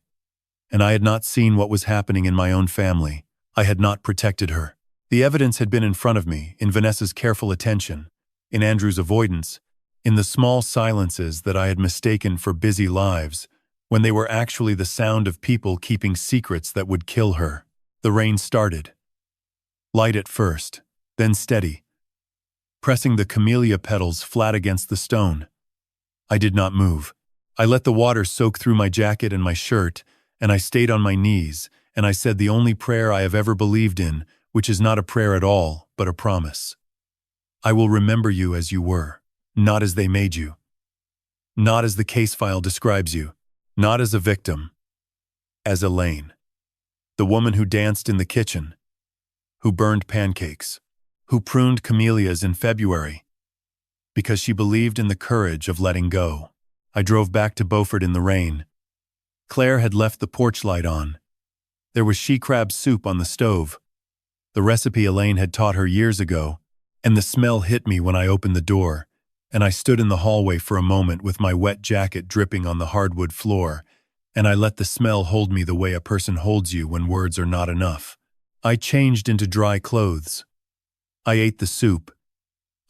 and I had not seen what was happening in my own family. I had not protected her. The evidence had been in front of me, in Vanessa's careful attention, in Andrew's avoidance, in the small silences that I had mistaken for busy lives, when they were actually the sound of people keeping secrets that would kill her. The rain started. Light at first, then steady, pressing the camellia petals flat against the stone. I did not move. I let the water soak through my jacket and my shirt, and I stayed on my knees, and I said the only prayer I have ever believed in, which is not a prayer at all, but a promise. I will remember you as you were, not as they made you. Not as the case file describes you, not as a victim. As Elaine. The woman who danced in the kitchen, who burned pancakes, who pruned camellias in February, because she believed in the courage of letting go. I drove back to Beaufort in the rain. Claire had left the porch light on. There was she-crab soup on the stove, the recipe Elaine had taught her years ago, and the smell hit me when I opened the door, and I stood in the hallway for a moment with my wet jacket dripping on the hardwood floor, and I let the smell hold me the way a person holds you when words are not enough. I changed into dry clothes. I ate the soup.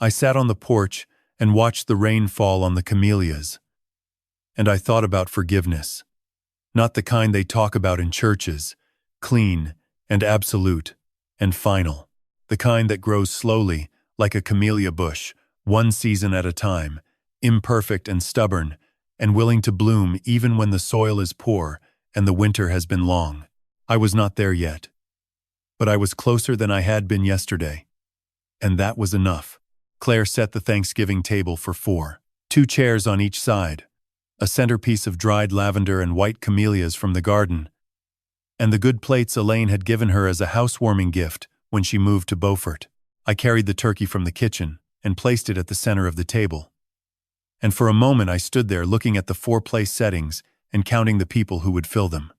I sat on the porch and watched the rain fall on the camellias. And I thought about forgiveness. Not the kind they talk about in churches, clean and absolute and final. The kind that grows slowly, like a camellia bush, one season at a time, imperfect and stubborn, and willing to bloom even when the soil is poor and the winter has been long. I was not there yet. But I was closer than I had been yesterday. And that was enough. Claire set the Thanksgiving table for 4. 2 chairs on each side, a centerpiece of dried lavender and white camellias from the garden, and the good plates Elaine had given her as a housewarming gift when she moved to Beaufort. I carried the turkey from the kitchen and placed it at the center of the table. And for a moment I stood there looking at the 4 place settings and counting the people who would fill them.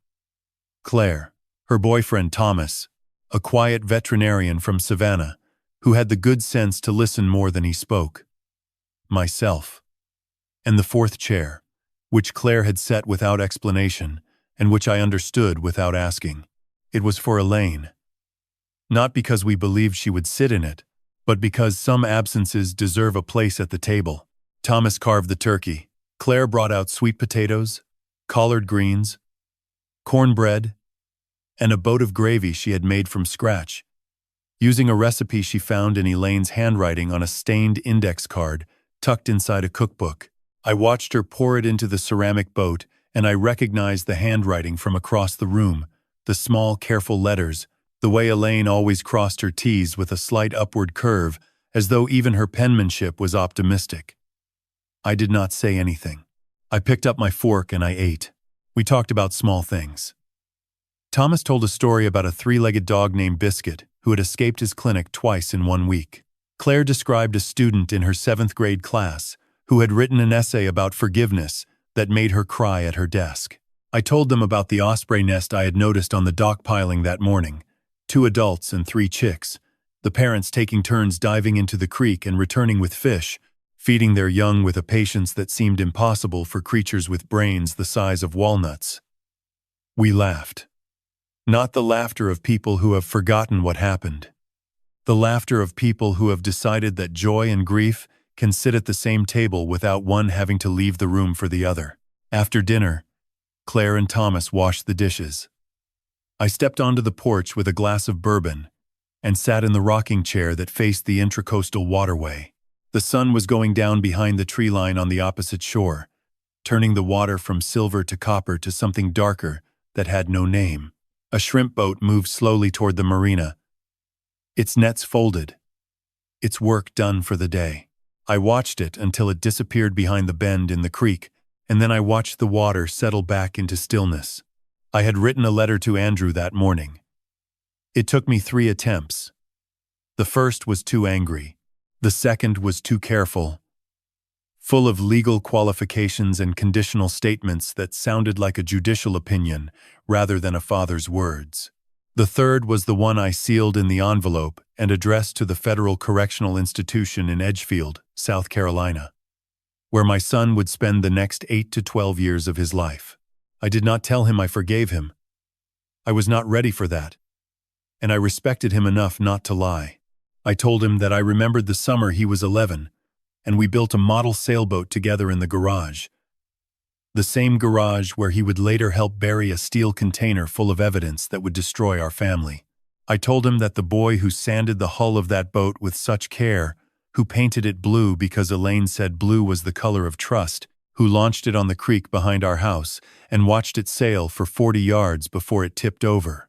Claire, her boyfriend Thomas, a quiet veterinarian from Savannah, who had the good sense to listen more than he spoke. Myself. And the 4th chair, which Claire had set without explanation, and which I understood without asking. It was for Elaine. Not because we believed she would sit in it, but because some absences deserve a place at the table. Thomas carved the turkey. Claire brought out sweet potatoes, collard greens, cornbread, and a boat of gravy she had made from scratch, using a recipe she found in Elaine's handwriting on a stained index card tucked inside a cookbook. I watched her pour it into the ceramic boat, and I recognized the handwriting from across the room, the small, careful letters, the way Elaine always crossed her T's with a slight upward curve, as though even her penmanship was optimistic. I did not say anything. I picked up my fork and I ate. We talked about small things. Thomas told a story about a 3-legged dog named Biscuit who had escaped his clinic twice in 1 week. Claire described a student in her 7th grade class who had written an essay about forgiveness that made her cry at her desk. I told them about the osprey nest I had noticed on the dock piling that morning, 2 adults and 3 chicks, the parents taking turns diving into the creek and returning with fish, feeding their young with a patience that seemed impossible for creatures with brains the size of walnuts. We laughed. Not the laughter of people who have forgotten what happened. The laughter of people who have decided that joy and grief can sit at the same table without one having to leave the room for the other. After dinner, Claire and Thomas washed the dishes. I stepped onto the porch with a glass of bourbon and sat in the rocking chair that faced the intracoastal waterway. The sun was going down behind the tree line on the opposite shore, turning the water from silver to copper to something darker that had no name. A shrimp boat moved slowly toward the marina, its nets folded, its work done for the day. I watched it until it disappeared behind the bend in the creek, and then I watched the water settle back into stillness. I had written a letter to Andrew that morning. It took me 3 attempts. The first was too angry. The second was too careful, full of legal qualifications and conditional statements that sounded like a judicial opinion rather than a father's words. The third was the one I sealed in the envelope and addressed to the Federal Correctional Institution in Edgefield, South Carolina, where my son would spend the next 8 to 12 years of his life. I did not tell him I forgave him. I was not ready for that, and I respected him enough not to lie. I told him that I remembered the summer he was 11, and we built a model sailboat together in the garage, the same garage where he would later help bury a steel container full of evidence that would destroy our family. I told him that the boy who sanded the hull of that boat with such care, who painted it blue because Elaine said blue was the color of trust, who launched it on the creek behind our house and watched it sail for 40 yards before it tipped over.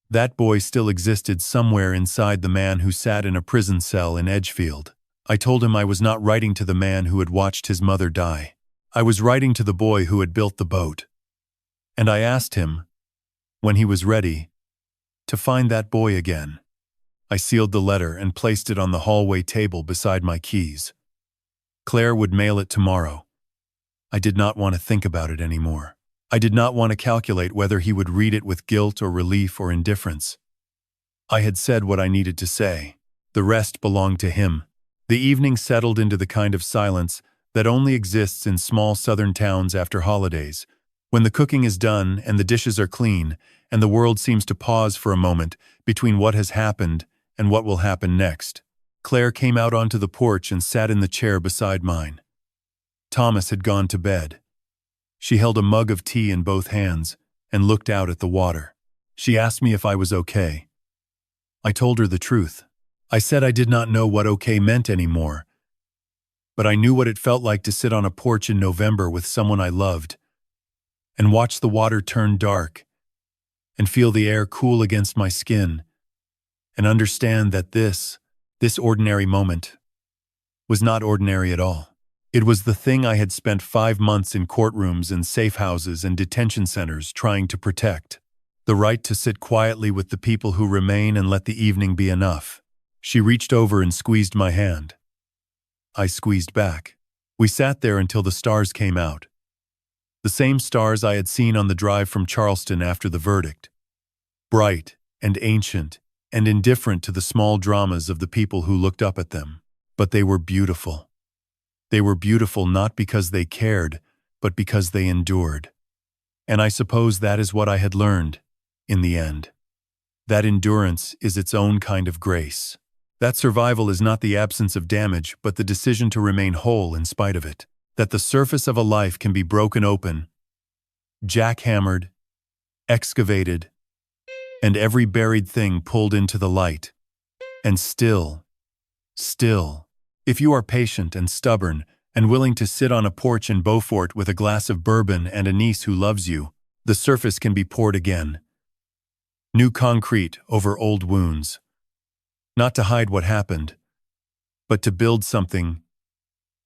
That boy still existed somewhere inside the man who sat in a prison cell in Edgefield. I told him I was not writing to the man who had watched his mother die. I was writing to the boy who had built the boat. And I asked him, when he was ready, to find that boy again. I sealed the letter and placed it on the hallway table beside my keys. Claire would mail it tomorrow. I did not want to think about it anymore. I did not want to calculate whether he would read it with guilt or relief or indifference. I had said what I needed to say. The rest belonged to him. The evening settled into the kind of silence that only exists in small southern towns after holidays, when the cooking is done and the dishes are clean, and the world seems to pause for a moment between what has happened and what will happen next. Claire came out onto the porch and sat in the chair beside mine. Thomas had gone to bed. She held a mug of tea in both hands and looked out at the water. She asked me if I was okay. I told her the truth. I said I did not know what okay meant anymore, but I knew what it felt like to sit on a porch in November with someone I loved and watch the water turn dark and feel the air cool against my skin and understand that this ordinary moment was not ordinary at all. It was the thing I had spent 5 months in courtrooms and safe houses and detention centers trying to protect. The right to sit quietly with the people who remain and let the evening be enough. She reached over and squeezed my hand. I squeezed back. We sat there until the stars came out. The same stars I had seen on the drive from Charleston after the verdict. Bright and ancient and indifferent to the small dramas of the people who looked up at them. But they were beautiful. They were beautiful not because they cared, but because they endured. And I suppose that is what I had learned, in the end. That endurance is its own kind of grace. That survival is not the absence of damage, but the decision to remain whole in spite of it. That the surface of a life can be broken open, jackhammered, excavated, and every buried thing pulled into the light. And still, if you are patient and stubborn and willing to sit on a porch in Beaufort with a glass of bourbon and a niece who loves you, the surface can be poured again. New concrete over old wounds. Not to hide what happened, but to build something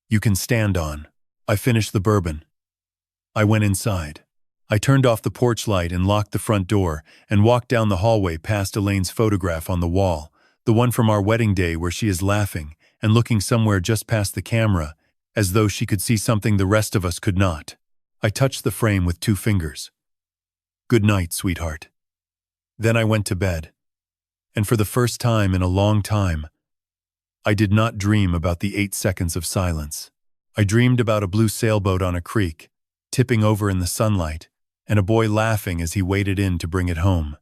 you can stand on. I finished the bourbon. I went inside. I turned off the porch light and locked the front door and walked down the hallway past Elaine's photograph on the wall, the one from our wedding day where she is laughing and looking somewhere just past the camera, as though she could see something the rest of us could not. I touched the frame with 2 fingers. Good night, sweetheart. Then I went to bed. And for the first time in a long time, I did not dream about the 8 seconds of silence. I dreamed about a blue sailboat on a creek, tipping over in the sunlight, and a boy laughing as he waded in to bring it home.